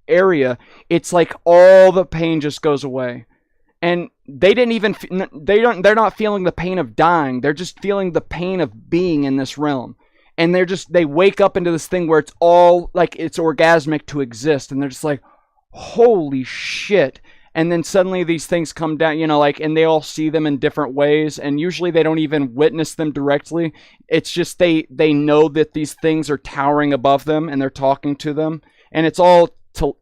area, it's like all the pain just goes away. And they're not feeling the pain of dying. They're just feeling the pain of being in this realm. And they wake up into this thing where it's all like it's orgasmic to exist. And they're just like, holy shit. And then suddenly these things come down, and they all see them in different ways. And usually they don't even witness them directly. It's just they know that these things are towering above them and they're talking to them. And it's all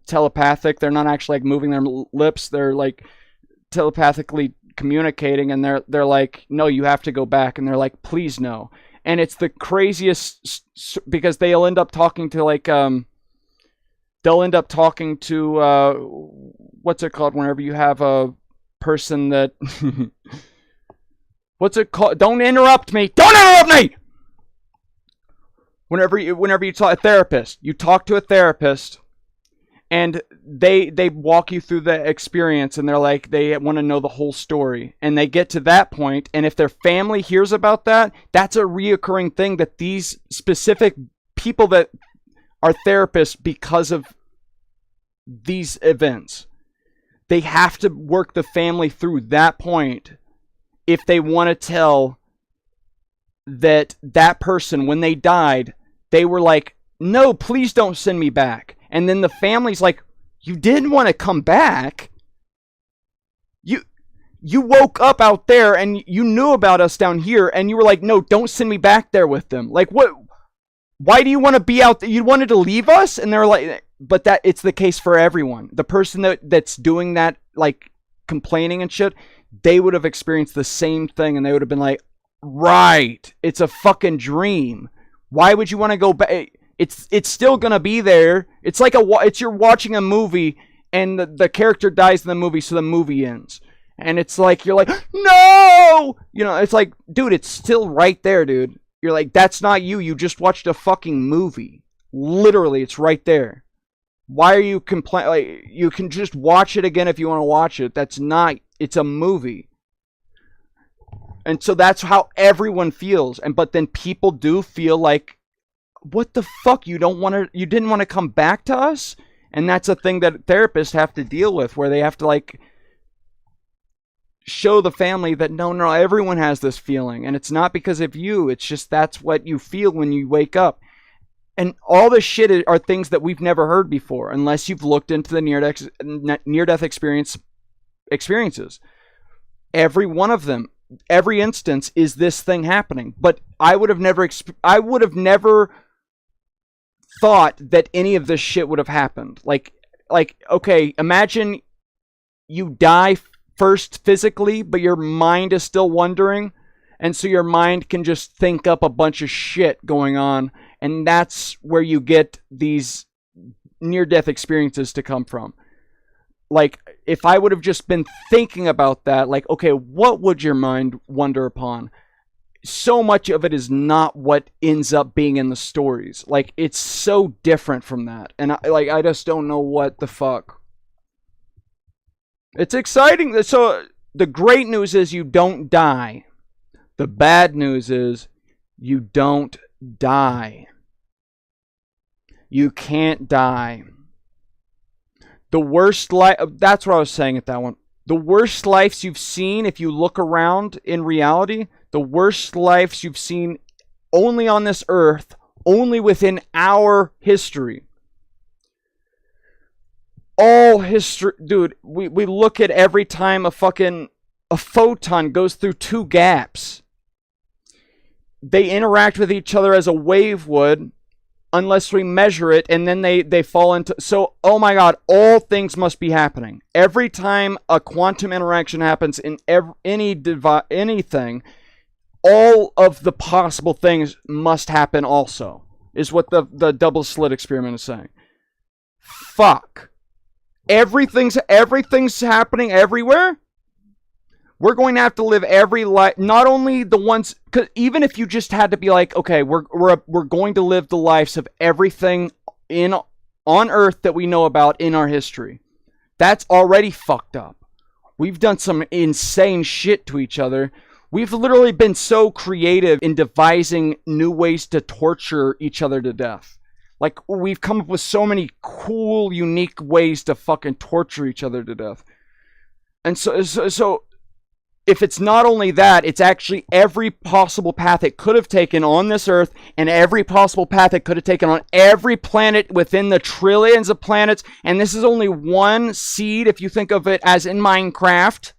telepathic. They're not actually like moving their lips. They're like telepathically communicating, and they're like, no, you have to go back. And they're like, please no. And it's the craziest because they'll end up talking to what's it called whenever you have a person that what's it called? Don't interrupt me. Whenever you talk a therapist, you talk to a therapist and they walk you through the experience, and they're like, they want to know the whole story, and they get to that point, and if their family hears about that, that's a reoccurring thing, that these specific people that are therapists, because of these events, they have to work the family through that point if they want to tell that person, when they died, they were like, no, please don't send me back. And then the family's like, you didn't want to come back. You woke up out there and you knew about us down here, and you were like, no, don't send me back there with them. Like, what? Why do you want to be out there? You wanted to leave us? And they're like, but it's the case for everyone. The person that's doing that, like complaining and shit, they would have experienced the same thing, and they would have been like, right, it's a fucking dream. Why would you want to go back? It's still gonna be there. It's like you're watching a movie and the character dies in the movie, so the movie ends. And it's like, you're like, no! It's like, dude, it's still right there, dude. You're like, that's not you. You just watched a fucking movie. Literally, it's right there. Why are you complaining? Like, you can just watch it again if you want to watch it. It's a movie. And so that's how everyone feels. But then people do feel like, what the fuck? You didn't want to come back to us? And that's a thing that therapists have to deal with, where they have to like show the family that no, everyone has this feeling, and it's not because of you. It's just that's what you feel when you wake up. And all this shit are things that we've never heard before, unless you've looked into the near-death experiences. Every one of them, every instance is this thing happening. But I would have never thought that any of this shit would have happened. Like, okay, imagine you die first physically, but your mind is still wandering, and so your mind can just think up a bunch of shit going on, and that's where you get these near-death experiences to come from. Like, if I would have just been thinking about that, like, okay, what would your mind wonder upon? so much of it is not what ends up being in the stories. Like, it's so different from that. And I just don't know what the fuck. It's exciting. So the great news is you don't die. The bad news is you don't die. You can't die. The worst life, that's what I was saying at that one. The worst lives you've seen, if you look around in reality, the worst lives you've seen only on this earth, only within our history. All history, dude, we look at every time a photon goes through two gaps. They interact with each other as a wave would, unless we measure it, and then they fall into... So, oh my god, all things must be happening. Every time a quantum interaction happens in anything, all of the possible things must happen also, is what the double slit experiment is saying. Fuck. Everything's happening everywhere? We're going to have to live every life, not only the ones, because even if you just had to be like, okay, we're going to live the lives of everything on Earth that we know about in our history. That's already fucked up. We've done some insane shit to each other. We've literally been so creative in devising new ways to torture each other to death. Like, we've come up with so many cool, unique ways to fucking torture each other to death. And so if it's not only that, it's actually every possible path it could have taken on this Earth, and every possible path it could have taken on every planet within the trillions of planets. And this is only one seed, if you think of it as in Minecraft.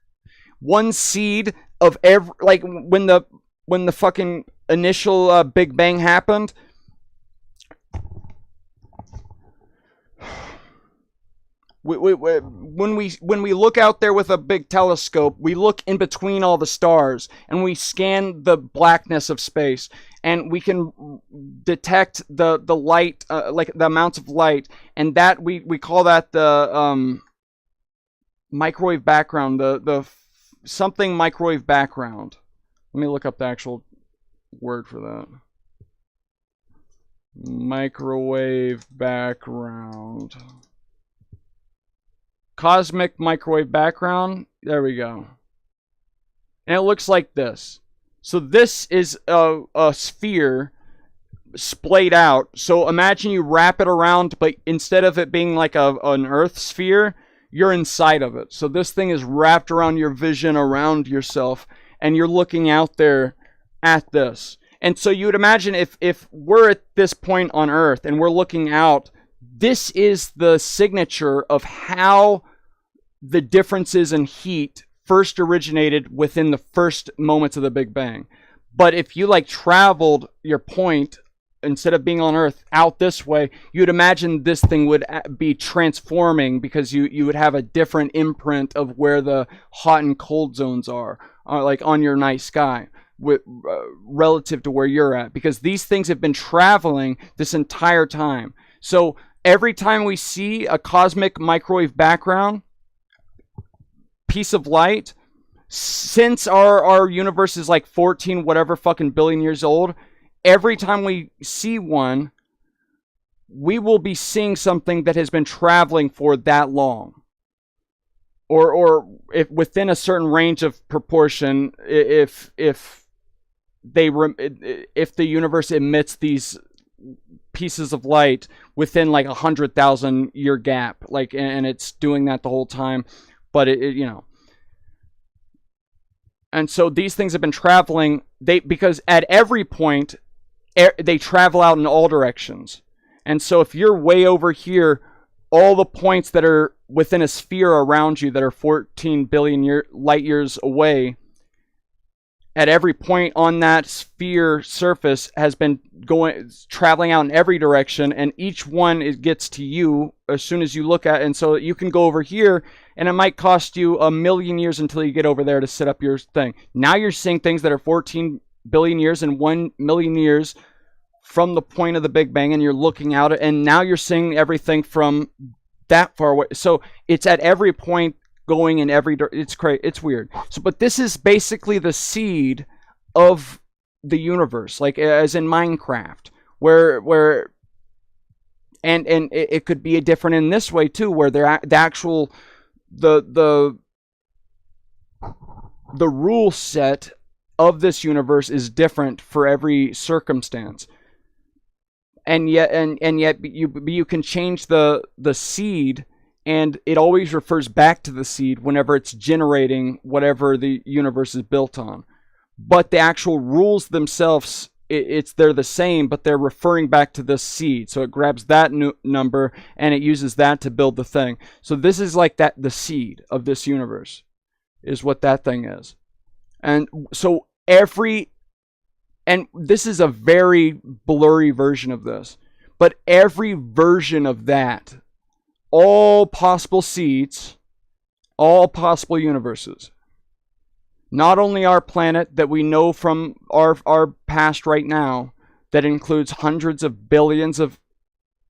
One seed of every... Like, when the fucking initial Big Bang happened... When we look out there with a big telescope, we look in between all the stars and we scan the blackness of space, and we can detect the light, like the amounts of light, and that we call that the microwave background, the something microwave background. Let me look up the actual word for that. Microwave background. Cosmic microwave background. There we go. And it looks like this. So this is a sphere splayed out. So imagine you wrap it around, but instead of it being like an Earth sphere, you're inside of it. So this thing is wrapped around your vision, around yourself, and you're looking out there at this. And so you would imagine if we're at this point on Earth and we're looking out, this is the signature of how the differences in heat first originated within the first moments of the Big Bang. But if you like traveled your point, instead of being on Earth, out this way, you'd imagine this thing would be transforming, because you would have a different imprint of where the hot and cold zones are, like on your night sky, relative to where you're at, because these things have been traveling this entire time. So every time we see a cosmic microwave background piece of light, since our universe is like 14 whatever fucking billion years old, every time we see one, we will be seeing something that has been traveling for that long, or if within a certain range of proportion, if the universe emits these pieces of light within like 100,000 year gap, like, and it's doing that the whole time, but it you know. And so these things have been traveling, because at every point they travel out in all directions. And so if you're way over here, all the points that are within a sphere around you that are 14 billion light years away, at every point on that sphere surface has been traveling out in every direction, and each one gets to you as soon as you look at it. And so you can go over here, and it might cost you 1,000,000 years until you get over there to set up your thing. Now you're seeing things that are 14 billion years and 1,000,000 years from the point of the Big Bang, and you're looking out, and now you're seeing everything from that far away. So it's at every point, going in every it's crazy, it's weird. So, but this is basically the seed of the universe, like as in Minecraft, where and it could be different in this way too, where the actual the rule set of this universe is different for every circumstance, and yet you can change the seed, and it always refers back to the seed whenever it's generating whatever the universe is built on. But the actual rules themselves, they're the same, but they're referring back to this seed. So it grabs that number and it uses that to build the thing. So this is like that, the seed of this universe is what that thing is. And so and this is a very blurry version of this, but every version of that, all possible seeds, all possible universes, not only our planet that we know from our past right now, that includes hundreds of billions of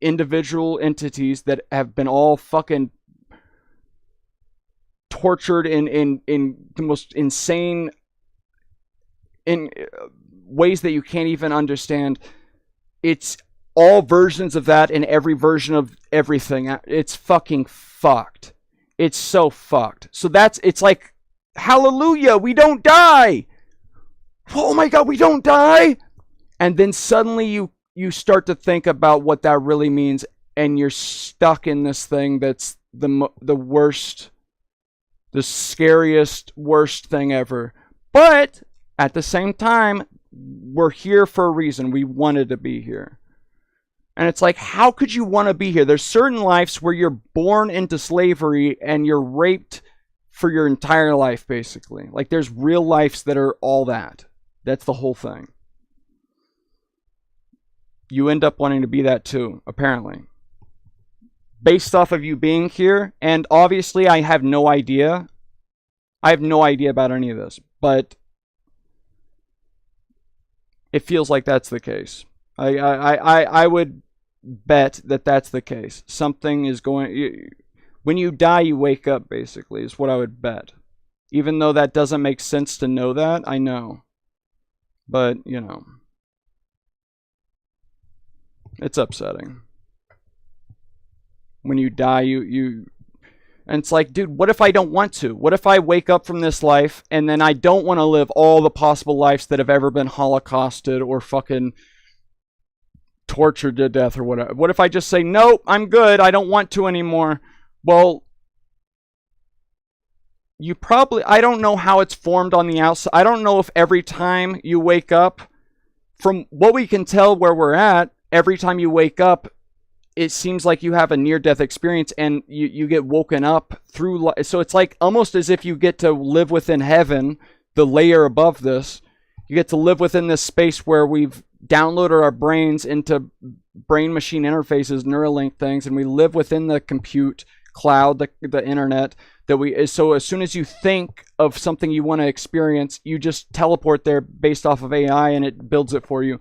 individual entities that have been all fucking tortured in the most insane ways that you can't even understand. It's all versions of that in every version of everything. It's fucking fucked. It's so fucked. So it's like, hallelujah, we don't die. Oh my god, we don't die. And then suddenly you start to think about what that really means, and you're stuck in this thing that's the worst, the scariest, worst thing ever. But at the same time, we're here for a reason. We wanted to be here. And it's like, how could you want to be here? There's certain lives where you're born into slavery and you're raped for your entire life, basically. Like, there's real lives that are all that. That's the whole thing. You end up wanting to be that too, apparently. Based off of you being here, and obviously I have no idea. I have no idea about any of this, but it feels like that's the case. I would bet that that's the case. Something is going... When you die, you wake up, basically, is what I would bet. Even though that doesn't make sense to know that, I know. But, you know. It's upsetting. When you die, you... And it's like, dude, what if I don't want to? What if I wake up from this life, and then I don't want to live all the possible lives that have ever been holocausted or fucking tortured to death or whatever? What if I just say, nope, I'm good, I don't want to anymore? Well, you probably... I don't know how it's formed on the outside. I don't know if every time you wake up, from what we can tell where we're at, every time you wake up, it seems like you have a near-death experience and you get woken up through... So it's like almost as if you get to live within heaven, the layer above this. You get to live within this space where we've downloaded our brains into brain-machine interfaces, Neuralink things, and we live within the compute cloud, the internet, so as soon as you think of something you want to experience, you just teleport there based off of AI and it builds it for you.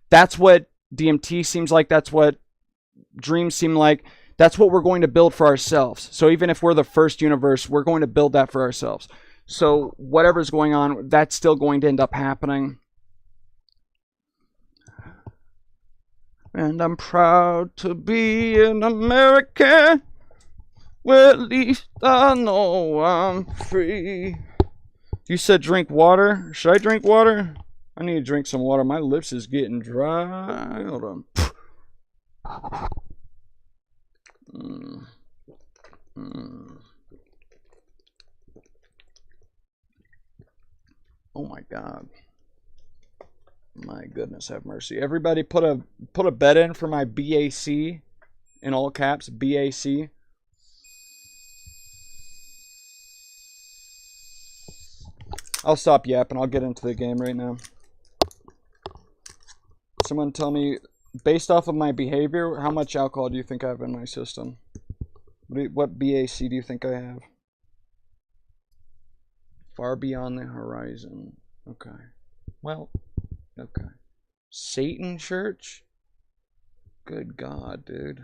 That's what DMT seems like. That's what dreams seem like. That's what we're going to build for ourselves. So even if we're the first universe, we're going to build that for ourselves. So whatever's going on, that's still going to end up happening. And I'm proud to be an American. Well, at least I know I'm free. You said drink water. Should I drink water? I need to drink some water. My lips is getting dry. Hold on. Oh my God. My goodness, have mercy. Everybody put a bet in for my BAC, in all caps, BAC. I'll stop yapping. I'll get into the game right now. Someone tell me, based off of my behavior, how much alcohol do you think I have in my system? What BAC do you think I have? Far beyond the horizon. Okay. Well, okay. Satan Church? Good God, dude.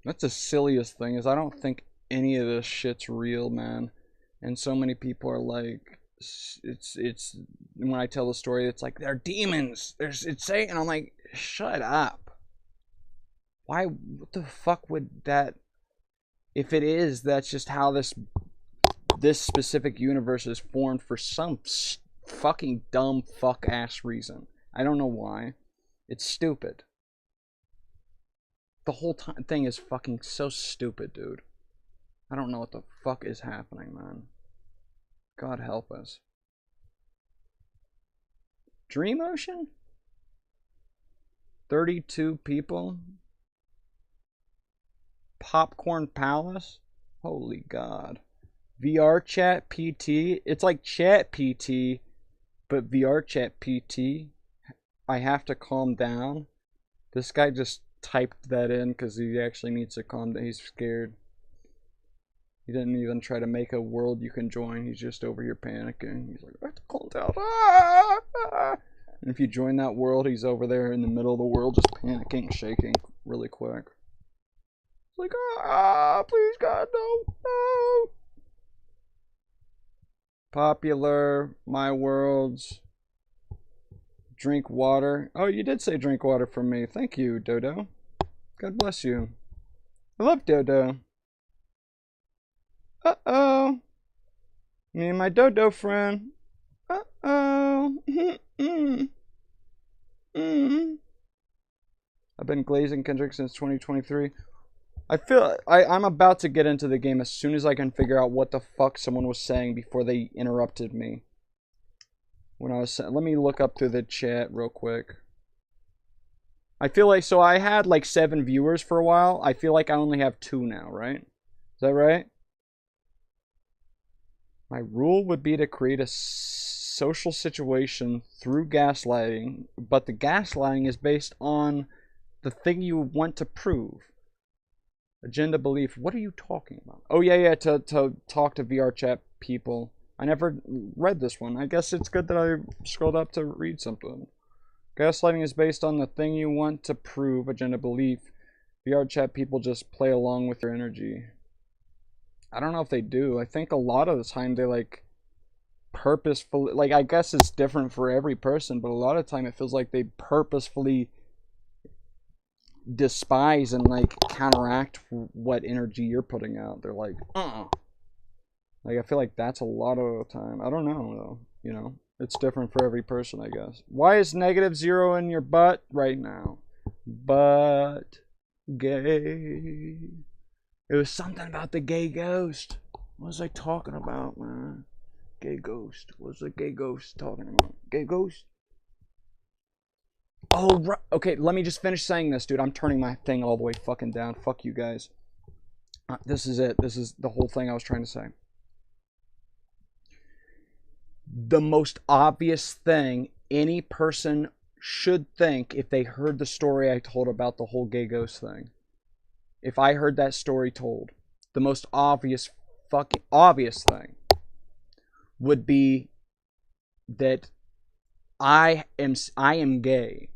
That's the silliest thing, is I don't think any of this shit's real, man. And so many people are like it's when I tell the story, it's like they're demons. It's Satan. I'm like, shut up. Why? What the fuck would that? If it is, that's just how this specific universe is formed for some fucking dumb fuck ass reason. I don't know why. It's stupid. The whole thing is fucking so stupid, dude. I don't know what the fuck is happening, man. God help us. Dream Ocean? 32 people? Popcorn Palace? Holy God. vrchat PT? It's like Chat PT, but vrchat PT. I have to calm down. This guy just typed that in because he actually needs to calm down. He's scared. He didn't even try to make a world you can join. He's just over here panicking. He's like, I have to calm down. And if you join that world, he's over there in the middle of the world just panicking, shaking really quick. It's like, please God, no. Popular, my worlds. Drink water. Oh, you did say drink water for me. Thank you, Dodo. God bless you. I love Dodo. Uh-oh. Me and my Dodo friend. Uh-oh. I've been glazing Kendrick since 2023. I feel I'm about to get into the game as soon as I can figure out what the fuck someone was saying before they interrupted me. When I was, let me look up through the chat real quick. I feel like, so I had like 7 viewers for a while. I feel like I only have 2 now, right? Is that right? My rule would be to create a social situation through gaslighting, but the gaslighting is based on the thing you want to prove. Agenda belief. What are you talking about? Oh, yeah, to talk to vrchat people. I never read this one. I guess it's good that I scrolled up to read something. Gaslighting is based on the thing you want to prove, agenda belief. vrchat people just play along with your energy. I don't know if they do. I think a lot of the time they like purposefully, like I guess it's different for every person, but a lot of the time it feels like they purposefully despise and like counteract what energy you're putting out. They're like, Like, I feel like that's a lot of the time. I don't know, though. You know, it's different for every person, I guess. Why is -0 in your butt right now? But gay. It was something about the gay ghost. What was I talking about, man? Gay ghost. What was the gay ghost talking about? Gay ghost? Oh, right. Okay, let me just finish saying this, dude. I'm turning my thing all the way fucking down. Fuck you guys. This is it. This is the whole thing I was trying to say. The most obvious thing any person should think if they heard the story I told about the whole gay ghost thing. If I heard that story told, the most fucking obvious thing would be that I am gay,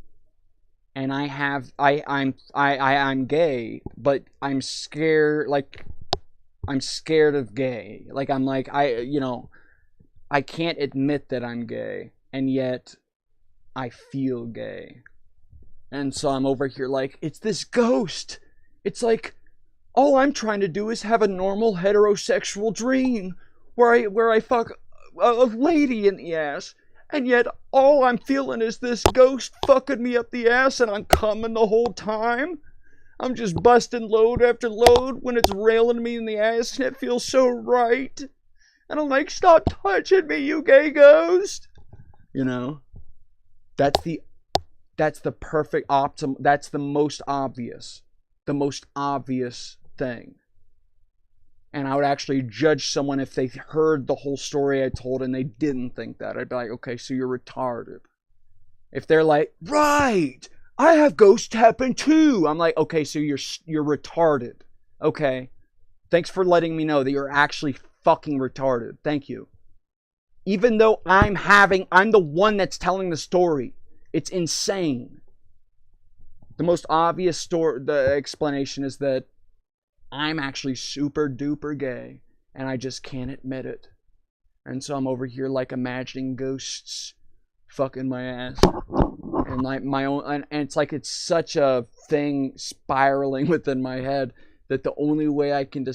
and I'm gay, but I'm scared. Like, I'm scared of gay. Like, I'm like, I can't admit that I'm gay, and yet I feel gay. And so I'm over here like, it's this ghost. It's like, all I'm trying to do is have a normal heterosexual dream where I fuck a lady in the ass, and yet all I'm feeling is this ghost fucking me up the ass, and I'm coming the whole time. I'm just busting load after load when it's railing me in the ass, and it feels so right. And I'm like, stop touching me, you gay ghost. You know, that's the perfect that's the most obvious thing. And I would actually judge someone if they heard the whole story I told and they didn't think that. I'd be like, okay, so you're retarded. If they're like, right, I have ghosts happen too. I'm like, okay, so you're retarded. Okay, thanks for letting me know that you're actually fucking retarded. Thank you. Even though I'm the one that's telling the story. It's insane. The most obvious the explanation is that I'm actually super duper gay and I just can't admit it. And so I'm over here like imagining ghosts fucking my ass. And like my own, and it's like it's such a thing spiraling within my head that the only way I can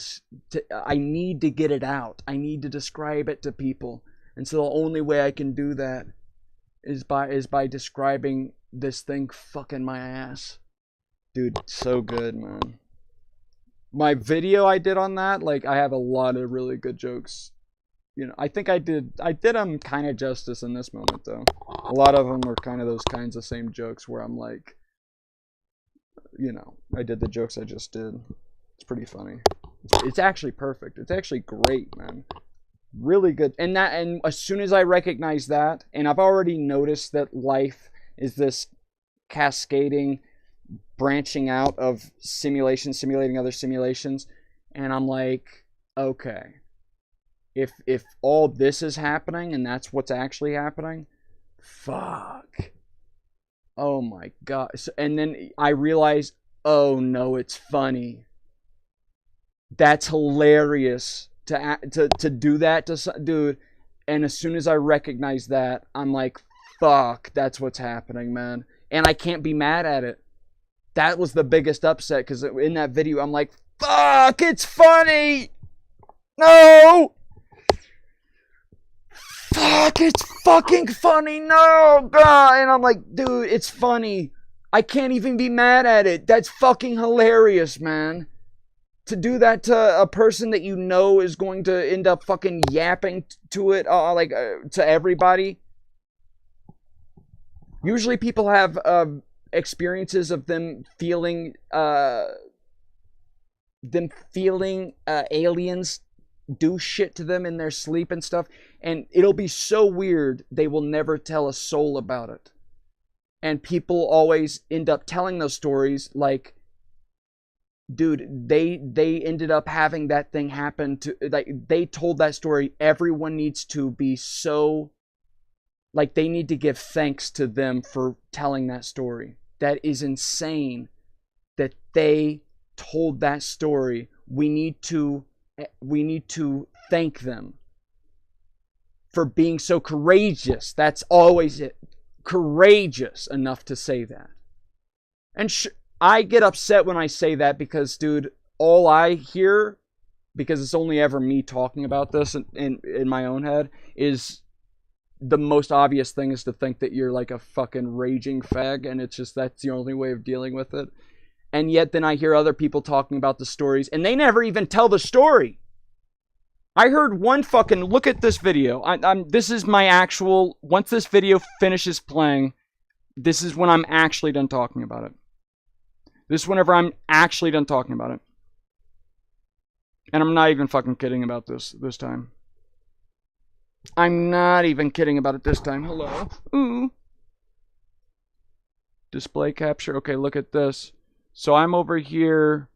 I need to get it out. I need to describe it to people. And so the only way I can do that is by describing this thing fucking my ass. Dude, so good, man. My video I did on that, like, I have a lot of really good jokes. You know, I think I did them kind of justice in this moment, though. A lot of them were kind of those kinds of same jokes where I'm like, you know, I did the jokes I just did. It's pretty funny. It's actually perfect. It's actually great, man. Really good. And as soon as I recognize that, and I've already noticed that life is this cascading, branching out of simulations, simulating other simulations, and I'm like, okay, if all this is happening and that's what's actually happening, fuck. Oh my god. So, and then I realize, oh no, it's funny. That's hilarious to do that to dude. And as soon as I recognize that, I'm like, fuck, that's what's happening, man. And I can't be mad at it. That was the biggest upset, because in that video, I'm like, fuck, it's funny. No. Fuck, it's fucking funny. No, God. And I'm like, dude, it's funny. I can't even be mad at it. That's fucking hilarious, man. To do that to a person that you know is going to end up fucking yapping to it, to everybody. Usually people have experiences of them feeling aliens do shit to them in their sleep and stuff, and it'll be so weird they will never tell a soul about it. And people always end up telling those stories like, dude, they ended up having that thing happen to, like, they told that story. Everyone needs to be so, like, they need to give thanks to them for telling that story. That is insane that they told that story. We need to thank them for being so courageous. That's always it. Courageous enough to say that. And I get upset when I say that because, dude, all I hear, because it's only ever me talking about this in my own head, is the most obvious thing is to think that you're like a fucking raging fag, and it's just, that's the only way of dealing with it. And yet then I hear other people talking about the stories, and they never even tell the story. I heard one fucking, look at this video. This is my actual, once this video finishes playing, this is when I'm actually done talking about it. This is whenever I'm actually done talking about it. And I'm not even fucking kidding about this time. I'm not even kidding about it this time. Hello. Ooh. Display capture. Okay, look at this. So I'm over here.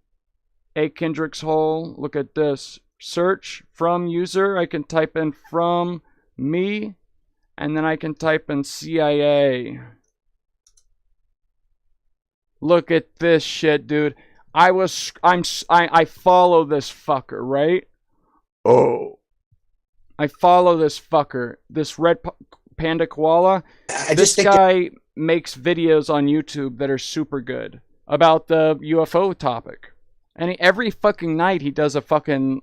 A Kendrick's hole. Look at this. Search from user. I can type in from me. And then I can type in CIA. Look at this shit, dude. I follow this fucker, right? Oh. I follow this fucker. This red panda koala. This guy makes videos on YouTube that are super good about the UFO topic. And every fucking night he does a fucking,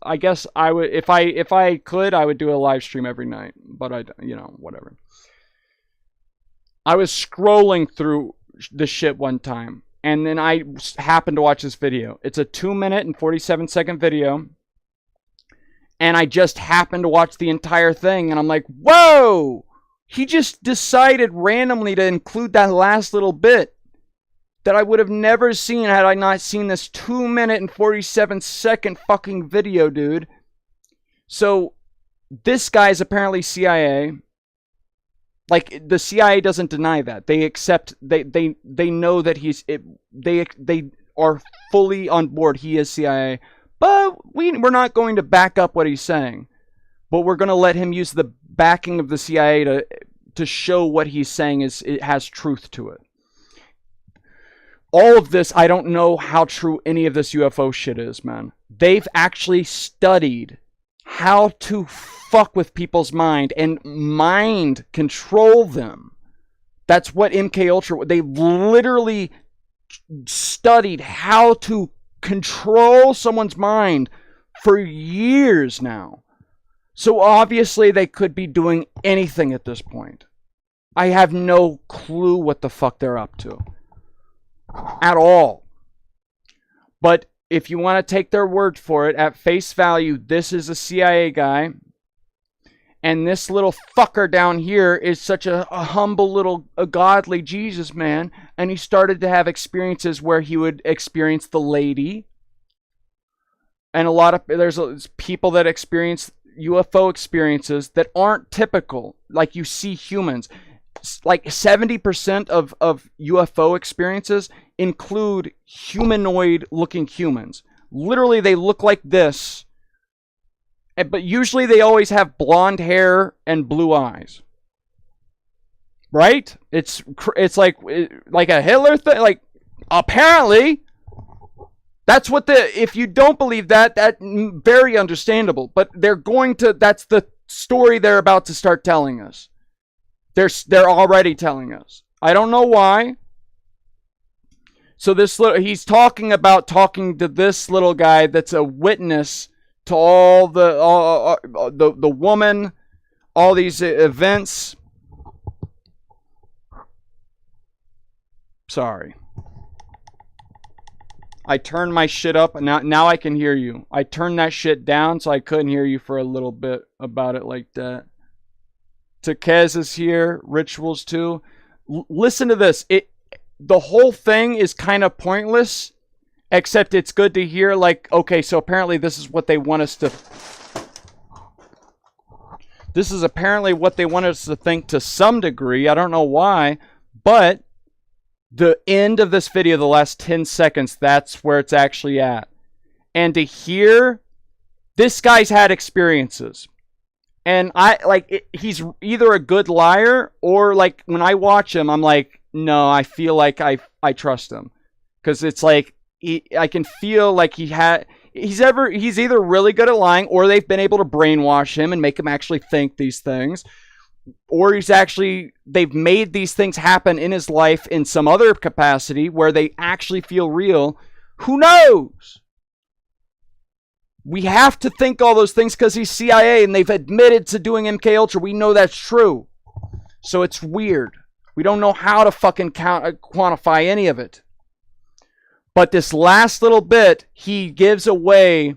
I guess I would, if I could, I would do a live stream every night, but I, you know, whatever. I was scrolling through the shit one time, and then I happened to watch this video. It's a 2-minute and 47-second video, and I just happened to watch the entire thing, and I'm like, whoa! He just decided randomly to include that last little bit that I would have never seen had I not seen this 2-minute and 47-second fucking video, dude. So, this guy's apparently CIA. Like, the CIA doesn't deny that. They accept, they know that they are fully on board. He is CIA. But we're not going to back up what he's saying. But we're going to let him use the backing of the CIA to show what he's saying it has truth to it. All of this, I don't know how true any of this UFO shit is, man. They've actually studied how to fuck with people's mind and mind control them. That's what MK Ultra, they literally studied how to control someone's mind for years now. So obviously they could be doing anything at this point. I have no clue what the fuck they're up to. At all. But if you want to take their word for it, at face value, this is a CIA guy. And this little fucker down here is such a humble little godly Jesus man. And he started to have experiences where he would experience the lady. And there's people that experience UFO experiences that aren't typical. Like you see humans. Like 70% of UFO experiences include humanoid looking humans. Literally, they look like this. But usually they always have blonde hair and blue eyes. Right? It's like a Hitler thing. Like, apparently, that's what if you don't believe that, very understandable. But that's the story they're about to start telling us. They're already telling us. I don't know why. So he's talking to this little guy that's a witness to all the woman, all these events. Sorry. I turned my shit up, and now I can hear you. I turned that shit down so I couldn't hear you for a little bit about it like that. Tekez is here. Rituals too. Listen to this. The whole thing is kind of pointless, except it's good to hear. Like, okay, so apparently this is what they want us to. This is apparently what they want us to think to some degree. I don't know why, but the end of this video, the last 10 seconds, that's where it's actually at. And to hear, this guy's had experiences. And he's either a good liar or like when I watch him, I'm like, no, I feel like I trust him. Because it's like, I can feel like he's either really good at lying or they've been able to brainwash him and make him actually think these things. Or they've made these things happen in his life in some other capacity where they actually feel real. Who knows? We have to think all those things because he's CIA and they've admitted to doing MK Ultra. We know that's true. So it's weird. We don't know how to fucking quantify any of it. But this last little bit, he gives away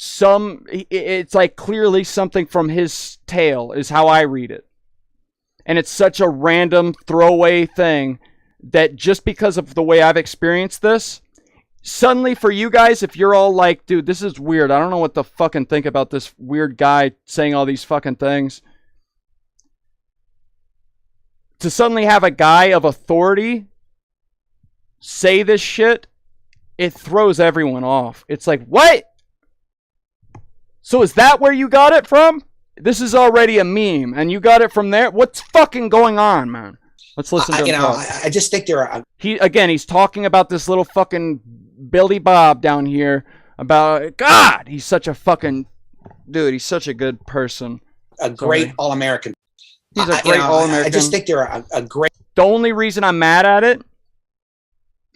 it's like clearly something from his tale is how I read it. And it's such a random throwaway thing that just because of the way I've experienced this, suddenly for you guys, if you're all like, dude, this is weird. I don't know what to fucking think about this weird guy saying all these fucking things. To suddenly have a guy of authority say this shit, it throws everyone off. It's like, what? So is that where you got it from? This is already a meme, and you got it from there? What's fucking going on, man? Let's listen to him talk. I just think there are... He's talking about this little fucking Billy Bob down here about... God, he's such a fucking... Dude, he's such a good person. A great All-American. He's a great All-American. I just think there are a great... The only reason I'm mad at it,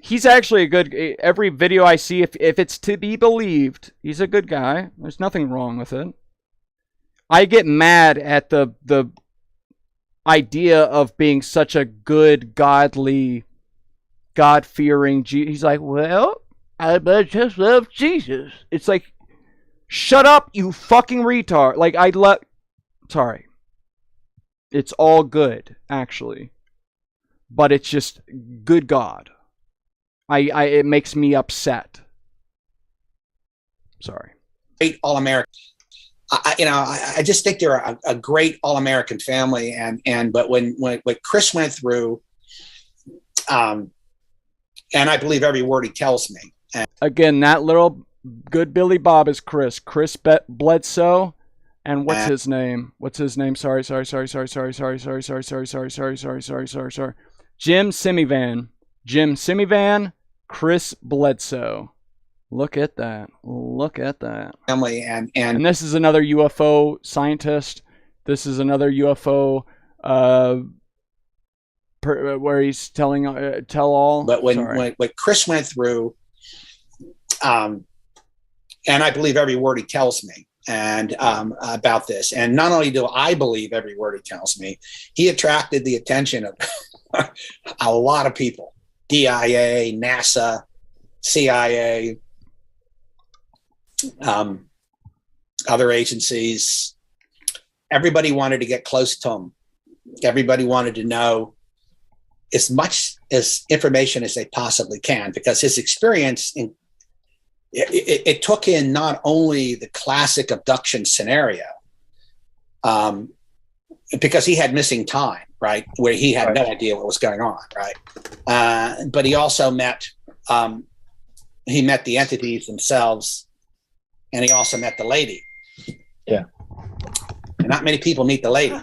he's actually a good... Every video I see, if it's to be believed, he's a good guy. There's nothing wrong with it. I get mad at the idea of being such a good, godly, God-fearing... He's like, well, I just love Jesus. It's like, shut up, you fucking retard. Like, sorry. It's all good, actually. But it's just, good God. It makes me upset. Sorry. Great All-American. I just think they're a great All-American family, but when what Chris went through, and I believe every word he tells me. Again, that little good Billy Bob is Chris. Chris Bledsoe, and what's his name? What's his name? Sorry. Jim Simivan. Chris Bledsoe. Look at that. Look at that. Family and this is another UFO scientist. This is another UFO where he's telling tell all. But when Chris went through, and I believe every word he tells me, and about this, and not only do I believe every word he tells me, he attracted the attention of a lot of people: DIA, NASA, CIA, other agencies. Everybody wanted to get close to him. Everybody wanted to know as much as information as they possibly can, because his experience it took in not only the classic abduction scenario, because he had missing time, right, where he had no idea what was going on, right, but he also met the entities themselves, and he also met the lady. Yeah. And not many people meet the lady.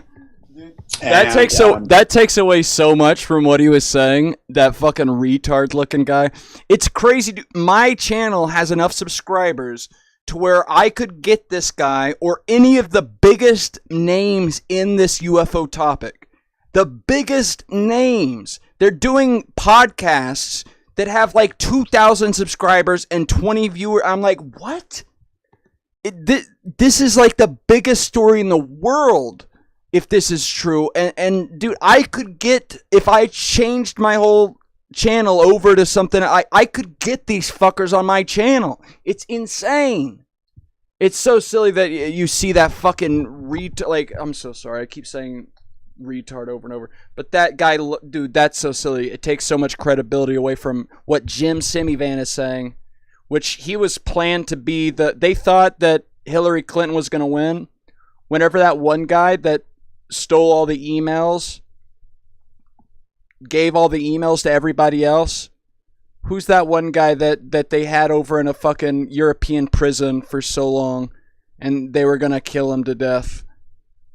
That takes away so much from what he was saying. That fucking retard looking guy. It's crazy. Dude. My channel has enough subscribers to where I could get this guy or any of the biggest names in this UFO topic. The biggest names. They're doing podcasts that have like 2,000 subscribers and 20 viewers. I'm like, what? This is like the biggest story in the world. If this is true, and dude, I could get, if I changed my whole channel over to something, I could get these fuckers on my channel. It's insane. It's so silly that you see that fucking like, I'm so sorry, I keep saying retard over and over, but that guy, dude, that's so silly. It takes so much credibility away from what Jim Semivan is saying, which he was planned to be they thought that Hillary Clinton was going to win. Whenever that one guy that stole all the emails, gave all the emails to everybody else. Who's that one guy that they had over in a fucking European prison for so long, and they were gonna kill him to death?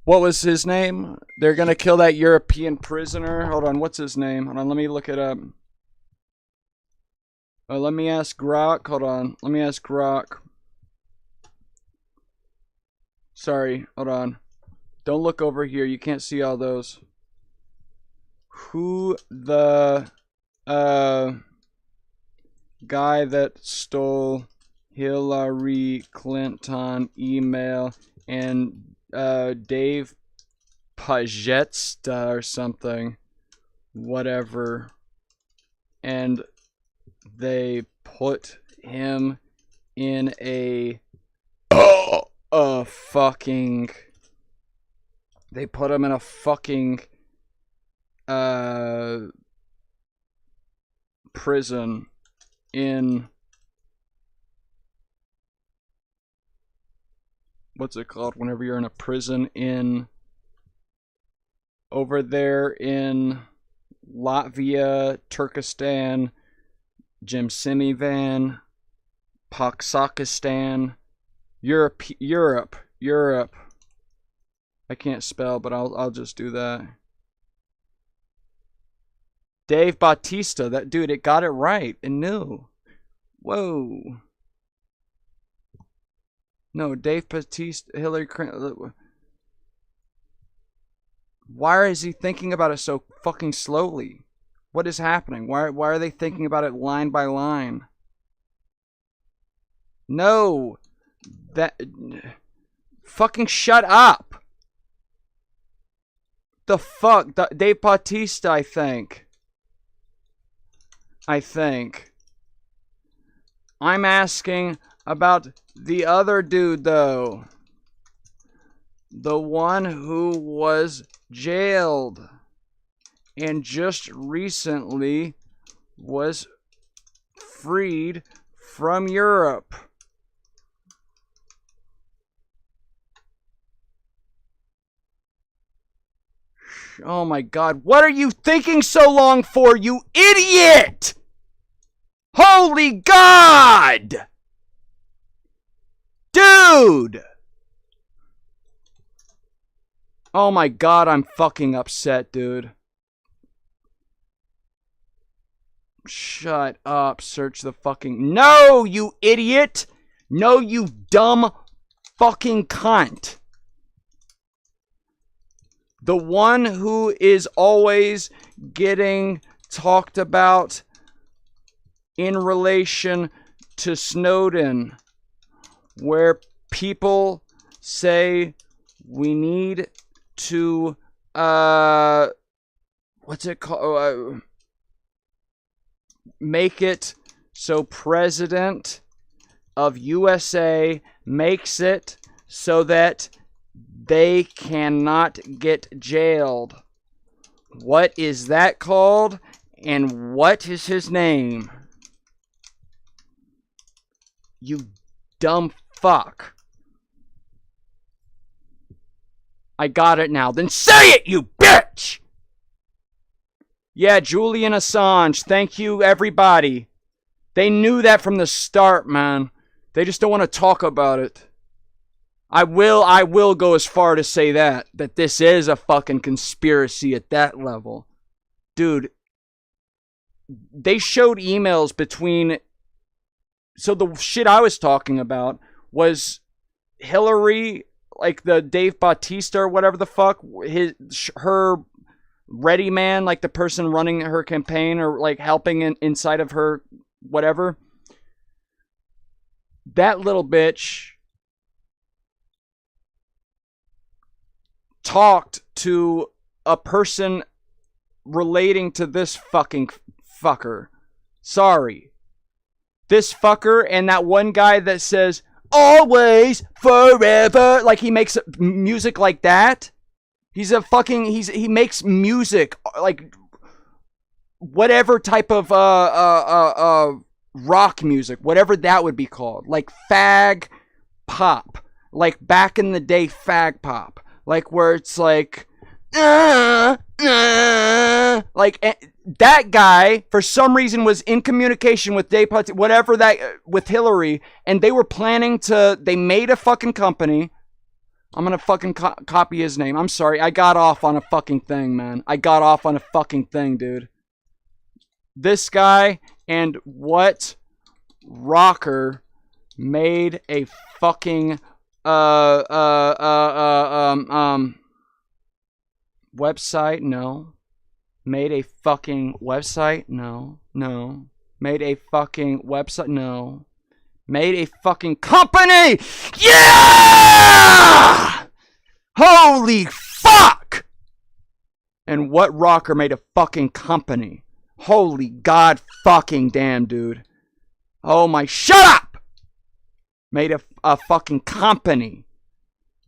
What was his name? They're gonna kill that European prisoner. Hold on, what's his name? Hold on, let me look it up. Let me ask Grok. Hold on, let me ask Grok. Sorry, hold on. Don't look over here. You can't see all those. Who the guy that stole Hillary Clinton email and Dave Pajetsta or something, whatever, and they put him in a fucking. They put him in a fucking prison in, what's it called whenever you're in a prison in, over there in Latvia, Turkestan, Jim Semivan, Pakistan, Europe. I can't spell, but I'll just do that. Dave Bautista, that dude, it got it right. It knew. Whoa. No, Dave Bautista, Hillary Clinton. Why is he thinking about it so fucking slowly? What is happening? Why are they thinking about it line by line? No. That. Fucking shut up. The fuck? Dave Bautista, I think. I'm asking about the other dude, though. The one who was jailed and just recently was freed from Europe. Oh my God, what are you thinking so long for, you idiot? Holy God! Dude! Oh my God, I'm fucking upset, dude. Shut up. Search the fucking... No, you idiot! No, you dumb fucking cunt. The one who is always getting talked about in relation to Snowden, where people say we need to, what's it called? Make it so President of USA makes it so that they cannot get jailed. What is that called? And what is his name? You dumb fuck. I got it now. Then say it, you bitch! Yeah, Julian Assange. Thank you, everybody. They knew that from the start, man. They just don't want to talk about it. I will go as far to say that this is a fucking conspiracy at that level. Dude, they showed emails between... So the shit I was talking about was Hillary, like the Dave Bautista or whatever the fuck, her ready man, like the person running her campaign or like helping inside of her whatever. That little bitch talked to a person relating to this fucking fucker. Sorry. This fucker and that one guy that says, always, forever, like he makes music like that. He's a fucking, he makes music, like, whatever type of, rock music, whatever that would be called. Like fag pop. Like back in the day, fag pop. Like where it's like, like, that guy, for some reason, was in communication with Dave Bautista, whatever that, with Hillary, and they were planning to, they made a fucking company. I'm gonna fucking copy his name. I'm sorry, I got off on a fucking thing, man. I got off on a fucking thing, dude. This guy and what rocker made a fucking, website? No. Made a fucking website? No. No. Made a fucking website? No. Made a fucking company! Yeah! Holy fuck! And what rocker made a fucking company? Holy god fucking damn, dude. Oh my, shut up! Made a fucking company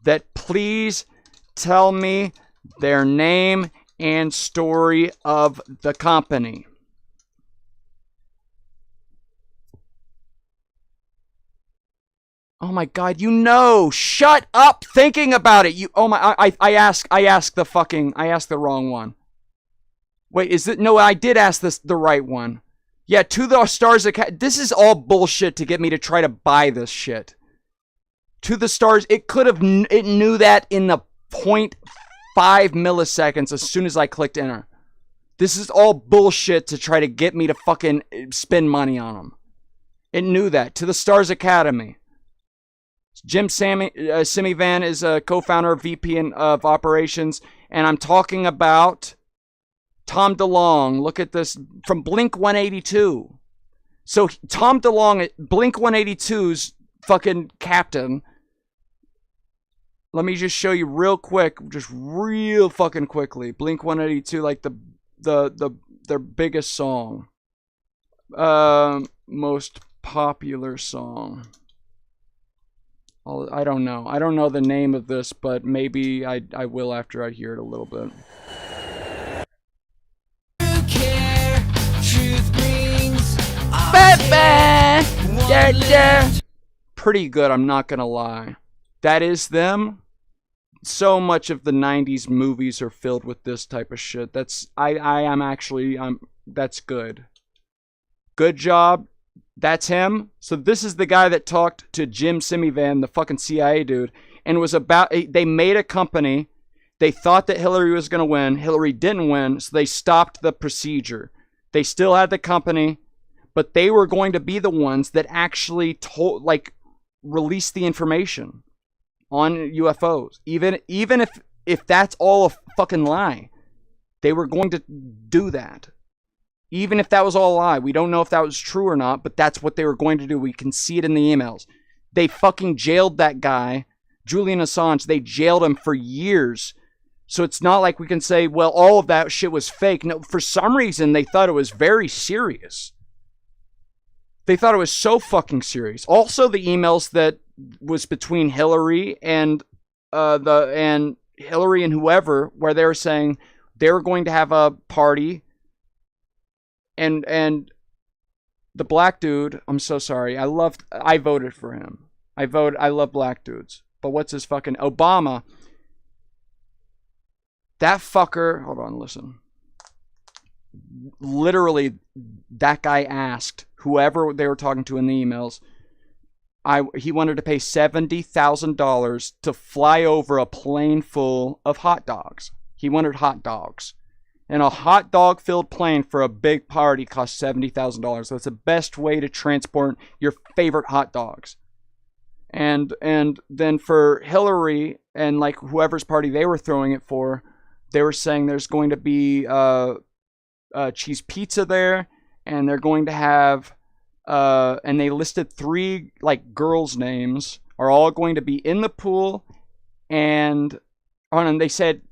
that, please tell me their name and story of the company. Oh my god, you know! Shut up thinking about it! You, oh my, I asked the wrong one. Wait, is it, no, I did ask the right one. Yeah, To the Stars Academy. This is all bullshit to get me to try to buy this shit. To the Stars, it knew that in the 0.5 milliseconds as soon as I clicked enter. This is all bullshit to try to get me to fucking spend money on them. It knew that. To the Stars Academy. Jim Simivan is a co-founder, VP of operations, and I'm talking about Tom DeLonge. Look at this, from Blink 182. So Tom DeLonge, Blink 182's fucking captain. Let me just show you real quick, just real fucking quickly. Blink 182, like their biggest song, most popular song. I don't know. I don't know the name of this, but maybe I will after I hear it a little bit. Pretty good, I'm not gonna lie. That is them. So much of the 90s movies are filled with this type of shit. That's that's good. Good job. That's him. So this is the guy that talked to Jim Simivan, the fucking CIA dude, and it was about, they made a company. They thought that Hillary was going to win. Hillary didn't win, so they stopped the procedure. They still had the company, but they were going to be the ones that actually released the information on UFOs. Even if that's all a fucking lie, they were going to do that. Even if that was all a lie, we don't know if that was true or not, but that's what they were going to do. We can see it in the emails. They fucking jailed that guy, Julian Assange. They jailed him for years. So it's not like we can say, well, all of that shit was fake. No, for some reason, they thought it was very serious. They thought it was so fucking serious. Also, the emails that was between Hillary and Hillary and whoever, where they were saying they were going to have a party. And the black dude, I'm so sorry. I voted for him. I love black dudes. But what's his fucking Obama? That fucker, hold on, listen. Literally, that guy asked whoever they were talking to in the emails, he wanted to pay $70,000 to fly over a plane full of hot dogs. He wanted hot dogs. And a hot dog filled plane for a big party costs $70,000. That's the best way to transport your favorite hot dogs. And then for Hillary and like whoever's party they were throwing it for, they were saying there's going to be cheese pizza there, and they're going to have and they listed 3 like girls' names are all going to be in the pool, and they said.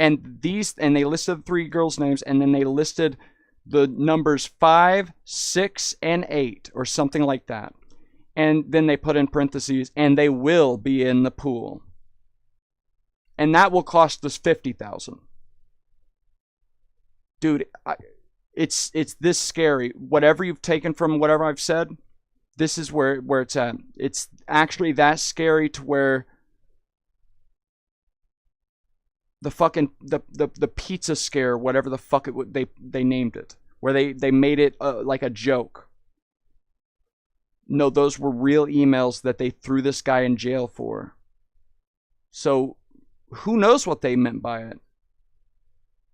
And they listed the 3 girls' names, and then they listed the numbers 5, 6, and 8, or something like that. And then they put in parentheses, and they will be in the pool. And that will cost us $50,000. Dude, it's this scary. Whatever you've taken from whatever I've said, this is where it's at. It's actually that scary to where the fucking the pizza scare, whatever the fuck they named it, where they made it like a joke. No, those were real emails that they threw this guy in jail for. So who knows what they meant by it?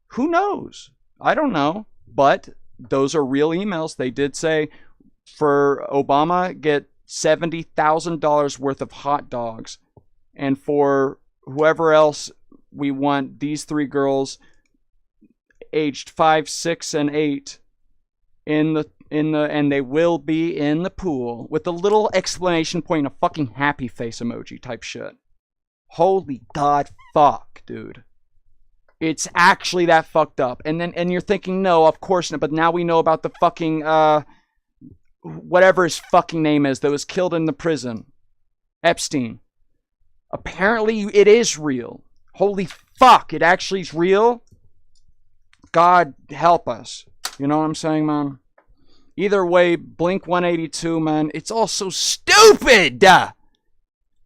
Who knows? I don't know. But those are real emails. They did say for Obama, get $70,000 worth of hot dogs, and for whoever else, we want these 3 girls aged 5, 6, and 8 and they will be in the pool with a little exclamation point and a fucking happy face emoji type shit. Holy god fuck, dude. It's actually that fucked up. And you're thinking, no, of course not, but now we know about the fucking whatever his fucking name is that was killed in the prison. Epstein. Apparently it is real. Holy fuck, it actually is real? God help us. You know what I'm saying, man? Either way, Blink 182, man, it's all so stupid! I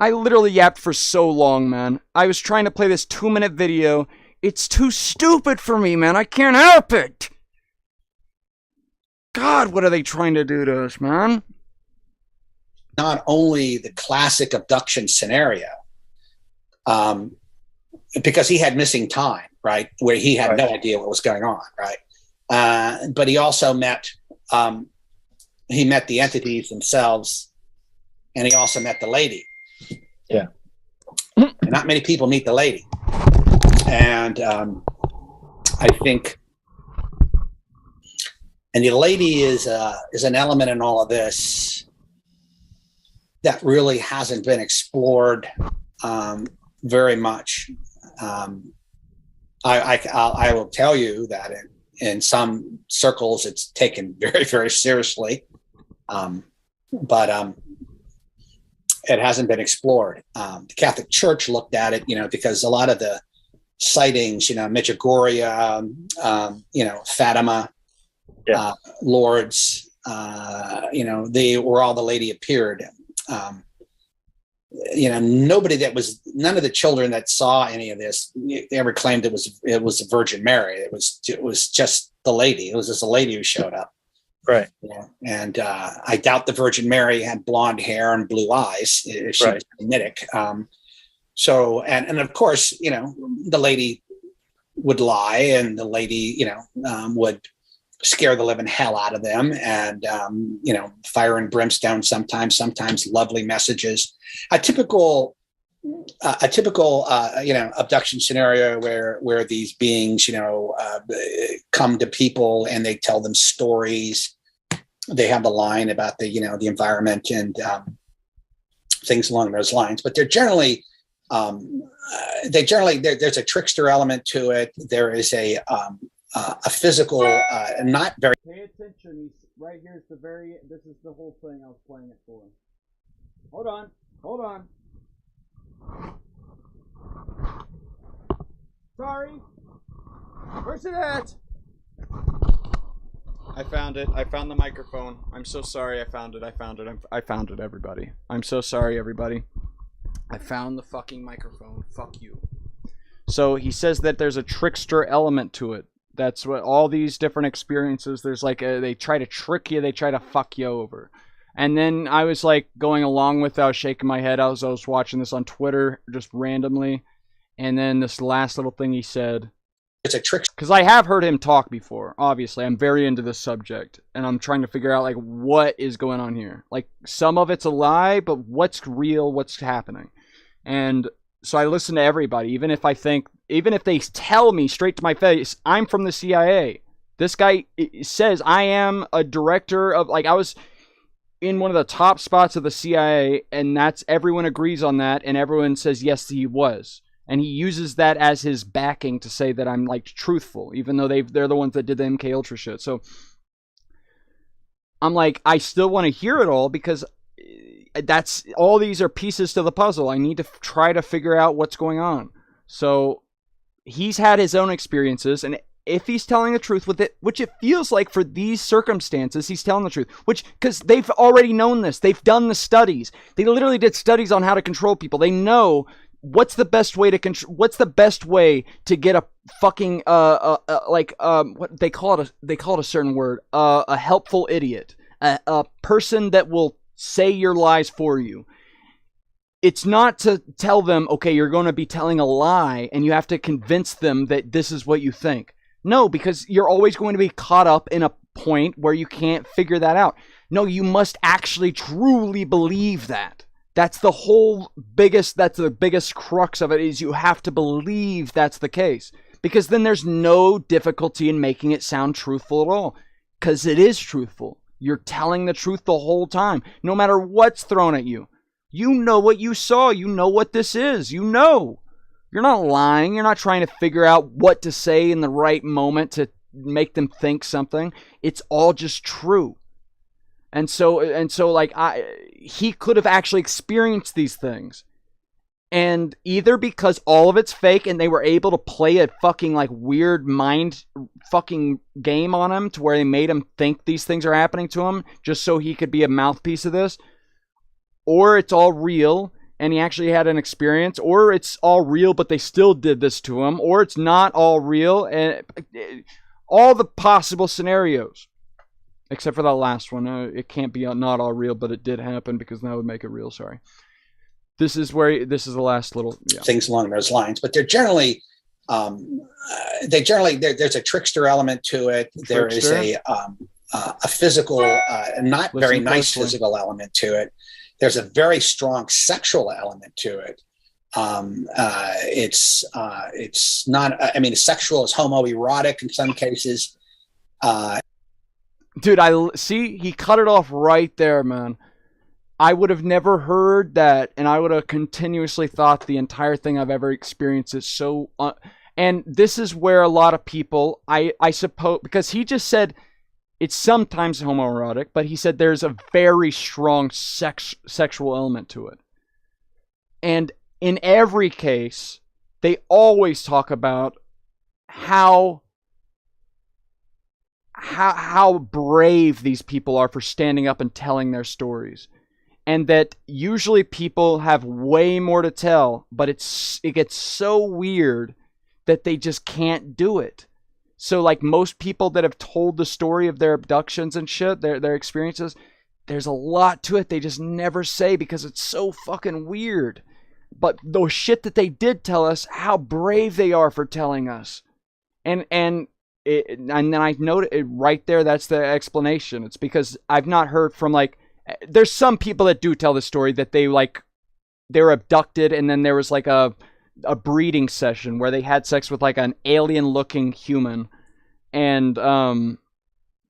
literally yapped for so long, man. I was trying to play this 2-minute video. It's too stupid for me, man. I can't help it! God, what are they trying to do to us, man? Not only the classic abduction scenario, because he had missing time, right? Where he had no idea what was going on, right? But he also met the entities themselves, and he also met the lady. Yeah. And not many people meet the lady. And I think, and the lady is an element in all of this that really hasn't been explored very much. I will tell you that in some circles it's taken very, very seriously, but it hasn't been explored. The Catholic Church looked at it, because a lot of the sightings, Medjugorje, Fatima, Lourdes, they were all the lady appeared. None of the children that saw any of this ever claimed it was the Virgin Mary. It was just the lady. It was just a lady who showed up. Right. And I doubt the Virgin Mary had blonde hair and blue eyes. She was Semitic. So, and of course, the lady would lie, and the lady, would scare the living hell out of them, and fire and brimstone sometimes lovely messages. A typical abduction scenario where these beings come to people and they tell them stories. They have the line about the environment and things along those lines, but they're generally there's a trickster element to it. There is a physical, not very. Pay attention. Right here's this is the whole thing I was playing it for. Hold on. Sorry. Where's it at? I found it. I found the microphone. I'm so sorry. I found it. I found it, everybody. I'm so sorry, everybody. I found the fucking microphone. Fuck you. So he says that there's a trickster element to it. That's what all these different experiences, there's like they try to trick you, they try to fuck you over. And then I was like going along with it, I was shaking my head. I was watching this on Twitter just randomly. And then this last little thing he said. It's a trick. Because I have heard him talk before, obviously. I'm very into this subject. And I'm trying to figure out like what is going on here. Like some of it's a lie, but what's real, what's happening. And so I listen to everybody, even if they tell me straight to my face, I'm from the CIA. This guy says I am a director of, like, I was in one of the top spots of the CIA, and everyone agrees on that, and everyone says yes, he was. And he uses that as his backing to say that I'm like truthful, even though they're the ones that did the MK Ultra shit. So I'm like, I still want to hear it all because that's all. These are pieces to the puzzle. I need to try to figure out what's going on. So he's had his own experiences, and if he's telling the truth with it, which it feels like for these circumstances, he's telling the truth, because they've already known this. They've done the studies. They literally did studies on how to control people. They know what's the best way to get a fucking what they call it a certain word, a helpful idiot, a person that will say your lies for you. It's not to tell them, okay, you're going to be telling a lie and you have to convince them that this is what you think. No, because you're always going to be caught up in a point where you can't figure that out. No, you must actually truly believe that. That's the biggest crux of it, is you have to believe that's the case. Because then there's no difficulty in making it sound truthful at all. Because it is truthful. You're telling the truth the whole time, no matter what's thrown at you. You know what you saw. You know what this is. You know. You're not lying. You're not trying to figure out what to say in the right moment to make them think something. It's all just true. And so like he could have actually experienced these things. And either because all of it's fake and they were able to play a fucking like weird mind fucking game on him to where they made him think these things are happening to him just so he could be a mouthpiece of this, or it's all real and he actually had an experience, or it's all real but they still did this to him, or it's not all real, and all the possible scenarios. Except for that last one. It can't be not all real, but it did happen because that would make it real. Sorry. This is the last little things along those lines, but they're generally, there's a trickster element to it. There is a physical, not very nice physical element to it. There's a very strong sexual element to it. It's not. I mean, sexual is homoerotic in some cases. Dude, he cut it off right there, man. I would have never heard that, and I would have continuously thought the entire thing I've ever experienced is so... and this is where a lot of people, I suppose... Because he just said it's sometimes homoerotic, but he said there's a very strong sexual element to it. And in every case, they always talk about how brave these people are for standing up and telling their stories. And that usually people have way more to tell, but it gets so weird that they just can't do it. So like most people that have told the story of their abductions and shit, their experiences, there's a lot to it they just never say because it's so fucking weird. But the shit that they did tell us, how brave they are for telling us. And and then I noted it right there. That's the explanation. It's because I've not heard from like. There's some people that do tell the story that they were abducted, and then there was like a breeding session where they had sex with like an alien-looking human, and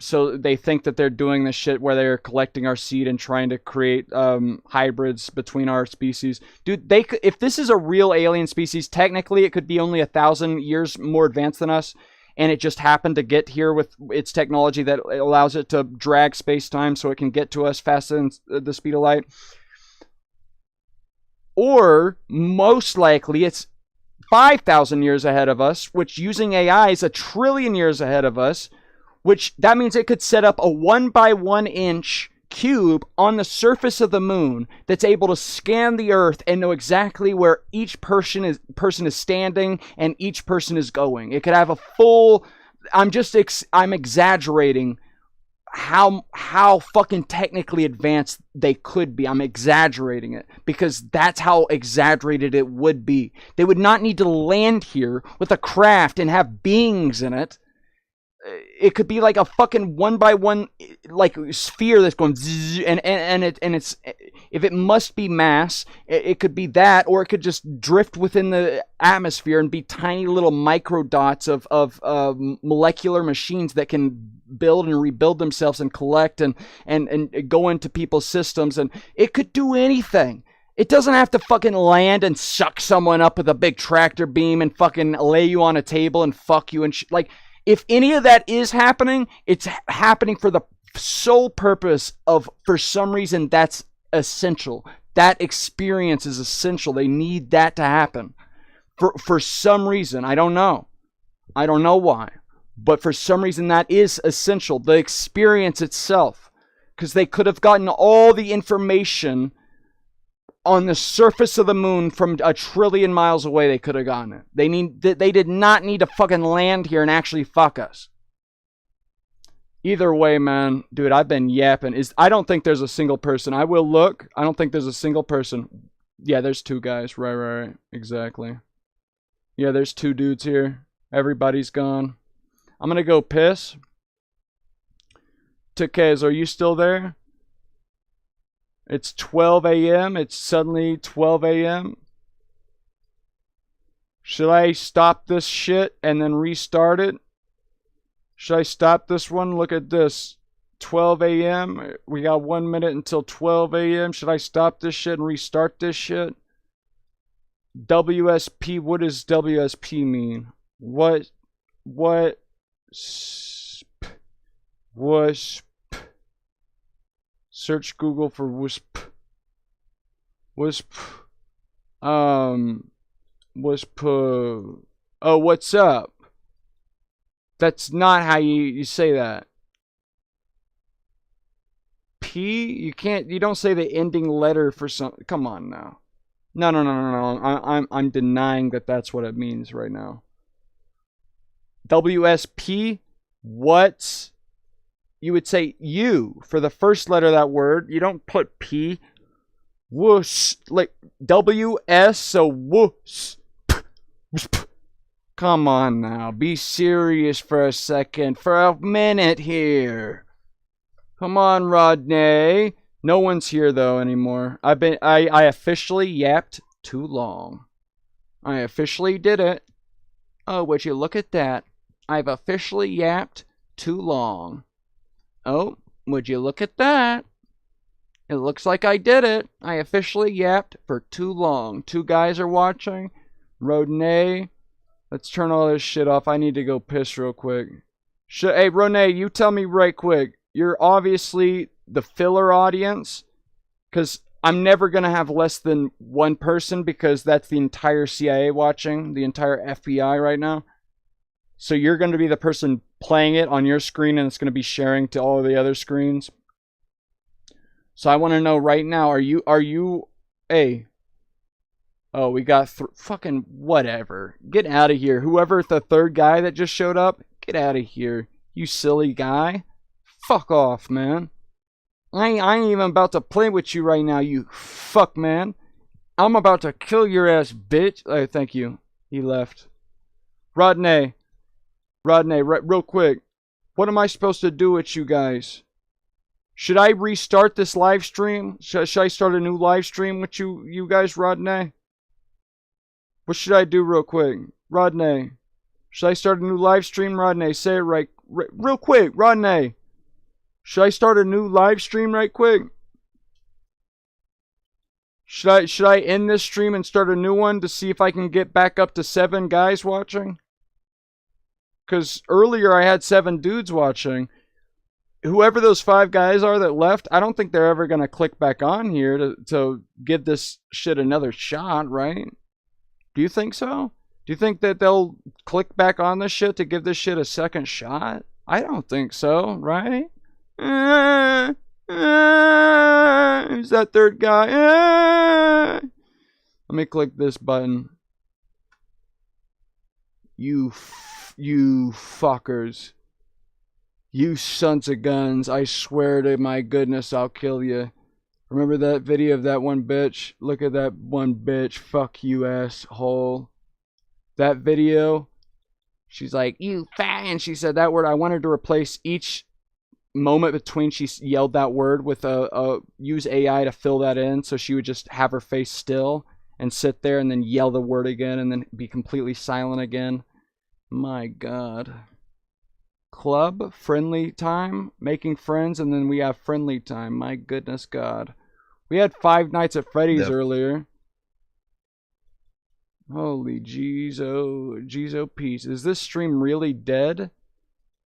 so they think that they're doing this shit where they're collecting our seed and trying to create hybrids between our species. Dude, if this is a real alien species, technically it could be only 1,000 years more advanced than us, and it just happened to get here with its technology that allows it to drag space-time so it can get to us faster than the speed of light. Or, most likely, it's 5,000 years ahead of us, which using AI is 1 trillion years ahead of us, which that means it could set up a 1 by 1 inch cube on the surface of the moon that's able to scan the Earth and know exactly where each person is standing and each person is going. It could have a full. I'm exaggerating how fucking technically advanced they could be. I'm exaggerating it because that's how exaggerated it would be. They would not need to land here with a craft and have beings in it. It could be like a fucking 1 by 1 like sphere that's going zzz, and it's if it must be mass, it could be that, or it could just drift within the atmosphere and be tiny little micro dots of molecular machines that can build and rebuild themselves and collect and go into people's systems, and it could do anything. It doesn't have to fucking land and suck someone up with a big tractor beam and fucking lay you on a table and fuck you and like. If any of that is happening, it's happening for the sole purpose of, for some reason, that's essential. That experience is essential. They need that to happen. For some reason, I don't know. I don't know why. But for some reason, that is essential. The experience itself. Because they could have gotten all the information on the surface of the moon from 1 trillion miles away. They could have gotten it. They did not need to fucking land here and actually fuck us. Either way, man, dude, I've been yapping. I don't think there's a single person. I will look. I don't think there's a single person. Yeah, there's 2 guys. Right. Exactly. Yeah, there's 2 dudes here. Everybody's gone. I'm gonna go piss. Takez, are you still there? It's 12 a.m. It's suddenly 12 a.m. Should I stop this shit and then restart it? Should I stop this one? Look at this. 12 a.m. We got 1 minute until 12 a.m. Should I stop this shit and restart this shit? WSP. What does WSP mean? What? WSP. Search Google for WSP. WSP. WSP. Oh, what's up? That's not how you say that. P? You don't say the ending letter for some. Come on now. No. I'm denying that that's what it means right now. WSP? What? You would say U for the first letter of that word. You don't put P. Whoosh. Like WS, so whoosh. Come on now. Be serious for a second. For a minute here. Come on, Rodney. No one's here though anymore. I officially yapped too long. I officially did it. Oh, would you look at that? I've officially yapped too long. Oh, would you look at that? It looks like I did it. I officially yapped for too long. 2 guys are watching. Rodney. Let's turn all this shit off. I need to go piss real quick. Hey, Rodney, you tell me right quick. You're obviously the filler audience. Because I'm never going to have less than 1 person because that's the entire CIA watching. The entire FBI right now. So you're going to be the person playing it on your screen and it's going to be sharing to all of the other screens. So I want to know right now, are you, hey, oh, we got, fucking whatever. Get out of here. Whoever the 3rd guy that just showed up, get out of here. You silly guy. Fuck off, man. I ain't even about to play with you right now, you fuck, man. I'm about to kill your ass, bitch. Oh, thank you. He left. Rodney, Rodney, real quick. What am I supposed to do with you guys? Should I restart this live stream? Should I start a new live stream with you guys, Rodney? What should I do real quick? Rodney. Should I start a new live stream, Rodney? Say it right real quick, Rodney. Should I start a new live stream right quick? Should I end this stream and start a new one to see if I can get back up to 7 guys watching? Because earlier I had 7 dudes watching. Whoever those 5 guys are that left, I don't think they're ever going to click back on here to give this shit another shot, right? Do you think so? Do you think that they'll click back on this shit to give this shit a second shot? I don't think so, right? Who's that third guy? Let me click this button. You fuckers. You sons of guns. I swear to my goodness, I'll kill you. Remember that video of that one bitch? Look at that one bitch. Fuck you, asshole. That video, she's like, you fat, and she said that word. I wanted to replace each moment between she yelled that word with use AI to fill that in, so she would just have her face still and sit there and then yell the word again and then be completely silent again. My God. Club, friendly time, making friends, and then we have friendly time. My goodness God. We had 5 Nights at Freddy's earlier. Holy jeez, peace. Is this stream really dead?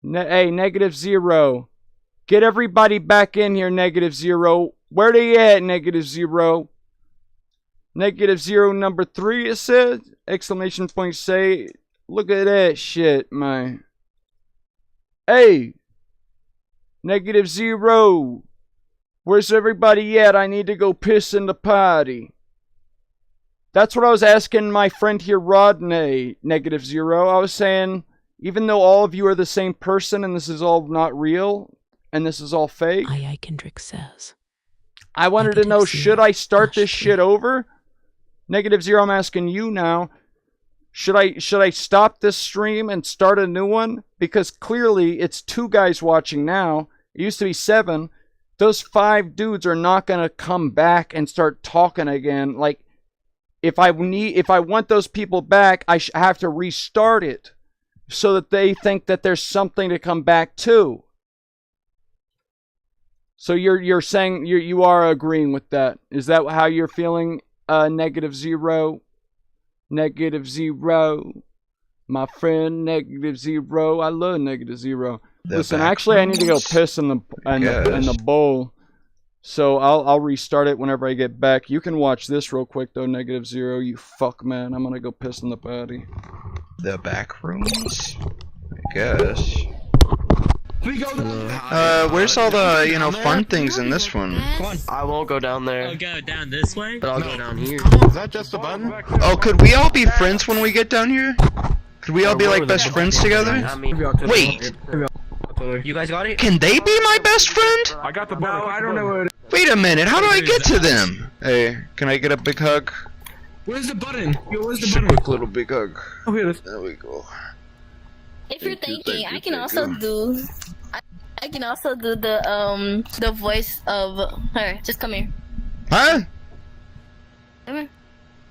Hey, -0. Get everybody back in here, -0. Where they at, -0? -0 number 3, it said. Exclamation point say. Look at that shit, man. Hey, -0. Where's everybody at? I need to go piss in the potty. That's what I was asking my friend here, Rodney, -0. I was saying, even though all of you are the same person and this is all not real and this is all fake, I Kendrick says. I wanted to know, should I start this shit over? -0, I'm asking you now. Should I stop this stream and start a new one? Because clearly it's 2 guys watching now. It used to be 7. Those 5 dudes are not going to come back and start talking again. Like, if I want those people back, I have to restart it so that they think that there's something to come back to. So you're saying you are agreeing with that? Is that how you're feeling, -0? -0, my friend, -0. I love -0. Listen, actually, I need to go piss in the bowl. So I'll restart it whenever I get back. You can watch this real quick though, -0. You fuck man. I'm gonna go piss in the potty. The back rooms? I guess. Where's all the, fun things in this one? Come on. I won't go down there. I'll go down this way, but I'll go down here. Is that just a button? Oh, could we all be friends when we get down here? Could we all be like best friends together? Wait. You guys got it? Can they be my best friend? I got the button. No, I don't know what it is. Wait a minute, how do I get to them? Hey, can I get a big hug? Where's the button? Yo, where's the Just a button? quick little big hug. Oh, here it is. There we go. If you're thinking, I can also do the voice of her. Just come here. Huh? Come here.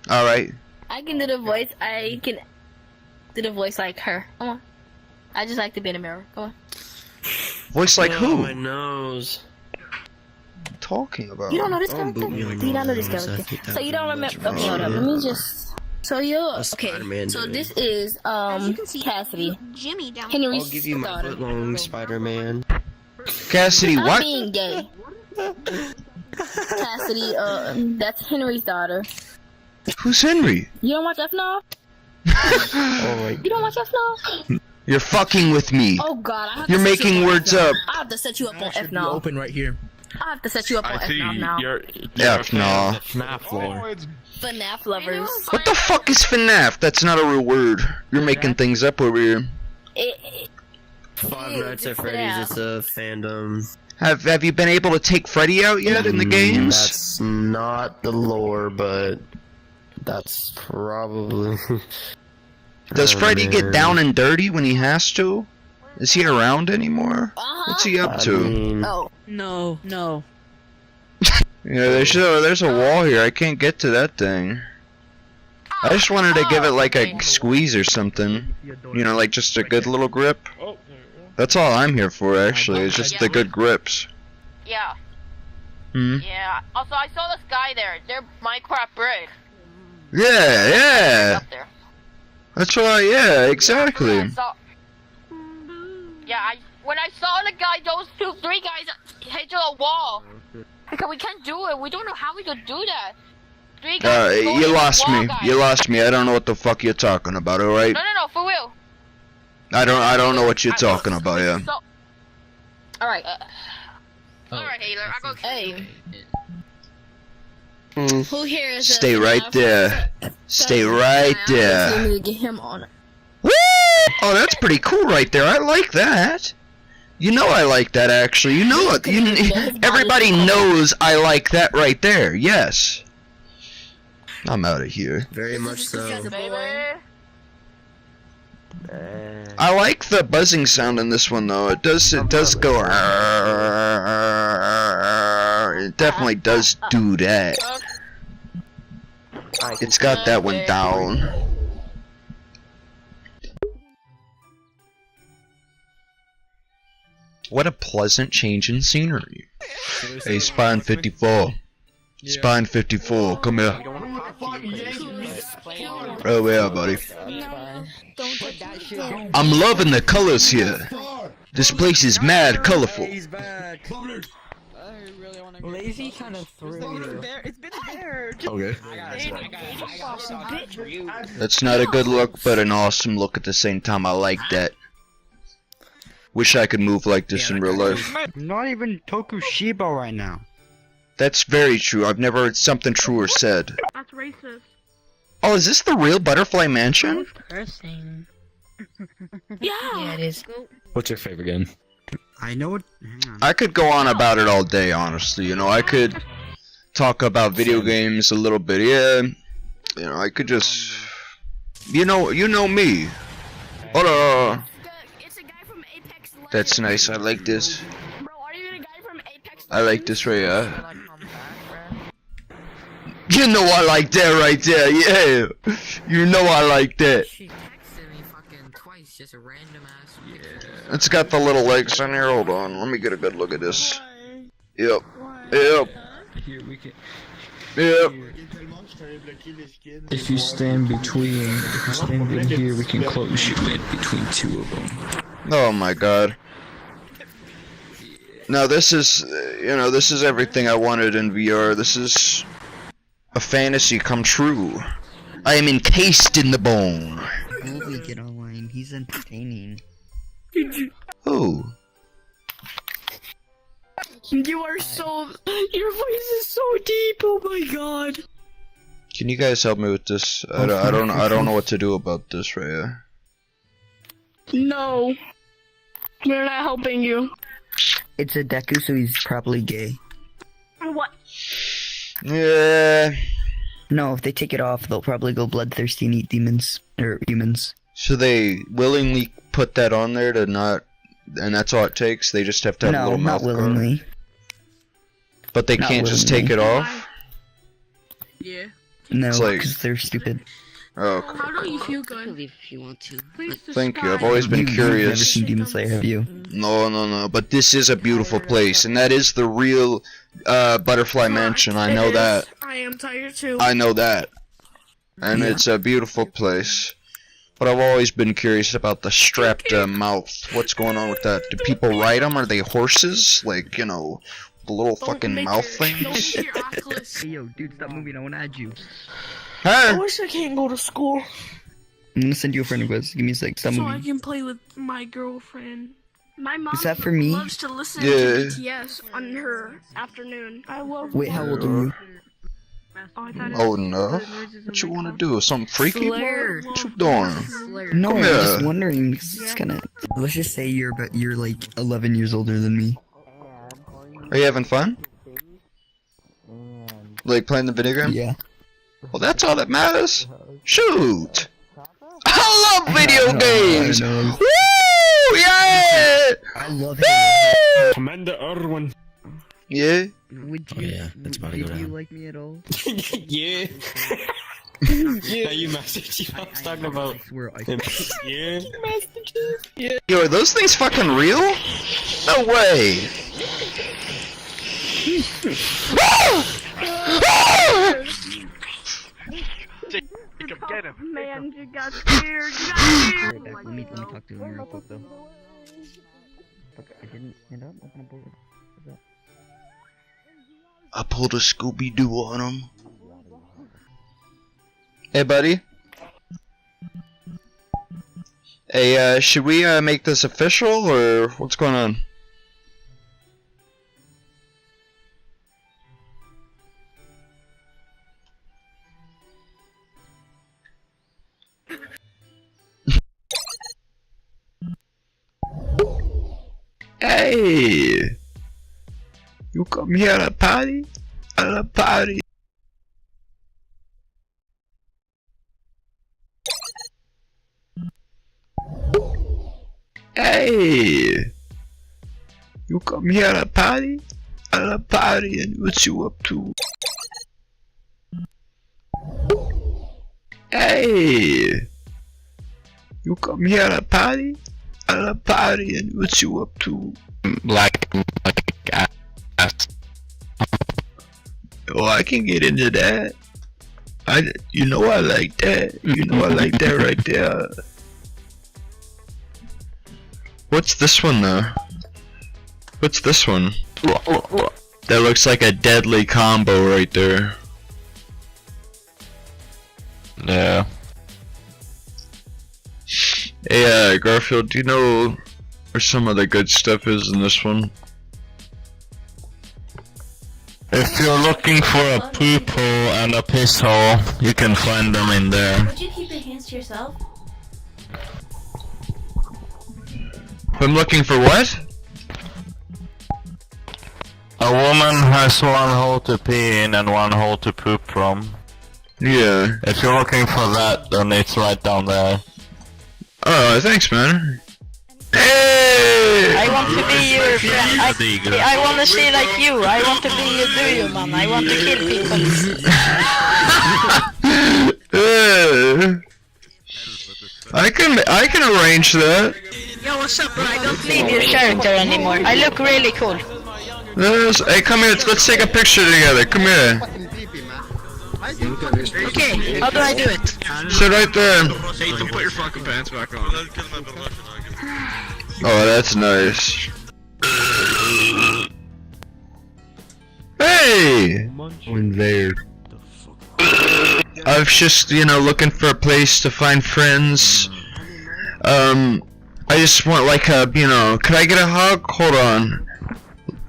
Alright. I can do the voice. I can do the voice like her. Come on. I just like to be in the mirror. Come on. Voice like who? My nose. Talking about? You don't know this character? Do you not know this character? So you don't remember? Okay, hold up. Let me just. So you're okay. So this is Cassidy, Henry's I'll give you my daughter. foot-long Spider-Man. Cassidy, I'm what? being gay. Cassidy, that's Henry's daughter. Who's Henry? You don't watch FNAF? You don't watch FNAF? You're fucking with me. Oh God, I have You're to set you making up on words FNAF. up. I have to set you up on FNAF. Open right here. I have to set you up on FNAF now. You're FNAF. FNAF lore. FNAF lovers. What the fuck is FNAF? That's not a real word. You're making things up over here. Five Nights at Freddy's, it's a fandom. Have you been able to take Freddy out yet in the games? That's not the lore, but that's probably... Does Freddy get down and dirty when he has to? Is he around anymore? What's he up to? Oh. No, no. Yeah, there's a wall here. I can't get to that thing. I just wanted to give it like a squeeze or something. You know, like just a good little grip. That's all I'm here for, actually. It's just the good grips. Yeah. Hmm? Yeah. Also, I saw this guy there. They're Minecraft brick. Yeah, yeah. Up there. That's right, yeah, exactly. Yeah, when I saw the guy, those three guys hit a wall. Because we can't do it. We don't know how we could do that. Three guys You lost me. You lost me. I don't know what the fuck you're talking about, alright? No, for real. I don't know what you're talking about, yeah. Alright. Alright, Taylor, I'll go. Hey. Who here is Stay right there. Stay right there. Let me get him on. Woo! Oh, that's pretty cool right there. I like that. You know I like that, actually. You know it. Everybody knows I like that right there. Yes. I'm out of here. Very much so. I like the buzzing sound in this one, though. It does go. It definitely does do that. It's got that one down. What a pleasant change in scenery. Hey, Spine 54. Spine 54, come here. Oh yeah, buddy. I'm loving the colors here. This place is mad colorful. Lazy kind of threw you. It's been there. Okay. That's not a good look, but an awesome look at the same time. I like that. Wish I could move like this in real life. Not even Tokushiba right now. That's very true. I've never heard something truer said. That's racist. Oh, is this the real Butterfly Mansion? Cursing. Yeah, it is. What's your favorite game? I know it. I could go on about it all day, honestly. You know, I could talk about video games a little bit. Yeah, you know, I could just, you know me. Hold on. That's nice. I like this. I like this right here. You know I like that right there. Yeah, you know I like that. It's got the little legs on here. Hold on, let me get a good look at this. Yep. Yep. Yep. If you stand in here, we can close you in between two of them. Oh my god. No, this is, you know, this is everything I wanted in VR. This is a fantasy come true. I am encased in the bone. Holy, get online. He's entertaining. Who? You are so. Your voice is so deep. Oh my god. Can you guys help me with this? I don't know what to do about this right here. No. We're not helping you. It's a Deku, so he's probably gay. What? Yeah. No, if they take it off, they'll probably go bloodthirsty and eat demons or humans. So they willingly put that on there to not, and that's all it takes. They just have to have a little mouth. No, not willingly. But they can't just take it off. Yeah. No, It's like- because they're stupid. Oh, okay. How don't you feel good? Leave if you want to. Thank you. I've always been You've never curious. seen Demon Slayer, have you? No. But this is a beautiful place, and that is the real Butterfly Mansion. I know that. I am tired too. I know that. And it's a beautiful place. But I've always been curious about the strapped mouth. What's going on with that? Do people ride them? Are they horses? Like, you know, the little fucking mouth things? Hey, yo, dude, stop moving. I want to add you. I Huh? wish I can't go to school I'm gonna send you a friend request. Give me a sec. Stop so I moving. can play with my girlfriend. My mom Is that for me? loves to listen Yeah. to BTS on her afternoon. I love. Wait, how old are you? Oh no. What you want to do? Something freaky? Slayer. What you doing? No, Come I'm here. just wondering because it's kind of. Let's just say you're like 11 years older than me. Are you having fun? Like playing the video game? Yeah. Well, that's all that matters. Shoot! I love video games! Woo! Yeah! I love it. Commander Irwin. Yeah? Would Oh, you, yeah, that's about to go would you down. like me at all? Yeah. Yeah, you messaged you. I was talking about. I swear, Yeah. Yo, are those things fucking real? No way! Get him. Man, you got scared. You got scared. Let me talk to him real quick though. Fuck, I didn't stand up. I'm gonna pull it. I pulled a Scooby-Doo on him. Hey, buddy. Hey, should we, make this official, or what's going on? Hey! You come here at a party? At a party? Hey! You come here at a party? At a party, and what you up to? Hey! You come here at a party? At a party, and what you up to? Like oh, I can get into that. You know I like that. You know I like that right there. What's this one though? What's this one? That looks like a deadly combo right there. Yeah. Hey, Garfield, do you know where some of the good stuff is in this one? If you're looking for a poop hole and a piss hole, you can find them in there. Would you keep your hands to yourself? I'm looking for what? A woman has one hole to pee in and one hole to poop from. Yeah. If you're looking for that, then it's right down there. Oh, thanks, man. Hey! I want to be your friend. I want to see like you. I want to be your do-you, man. I want to kill people. I can arrange that. Yo, what's up, bro? I don't need your character anymore. I look really cool. Yes. Hey, come here. Let's take a picture together. Come here. Okay, how do I do it? Sit right there. Nathan, put your fucking pants back on. Oh, that's nice. Hey! In there. I was just, looking for a place to find friends. I just want like a, could I get a hug? Hold on.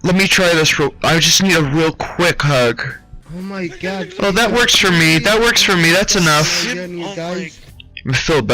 Let me try this I just need a real quick hug. Oh my god. Oh, that works for me. That works for me. That's enough. I feel better.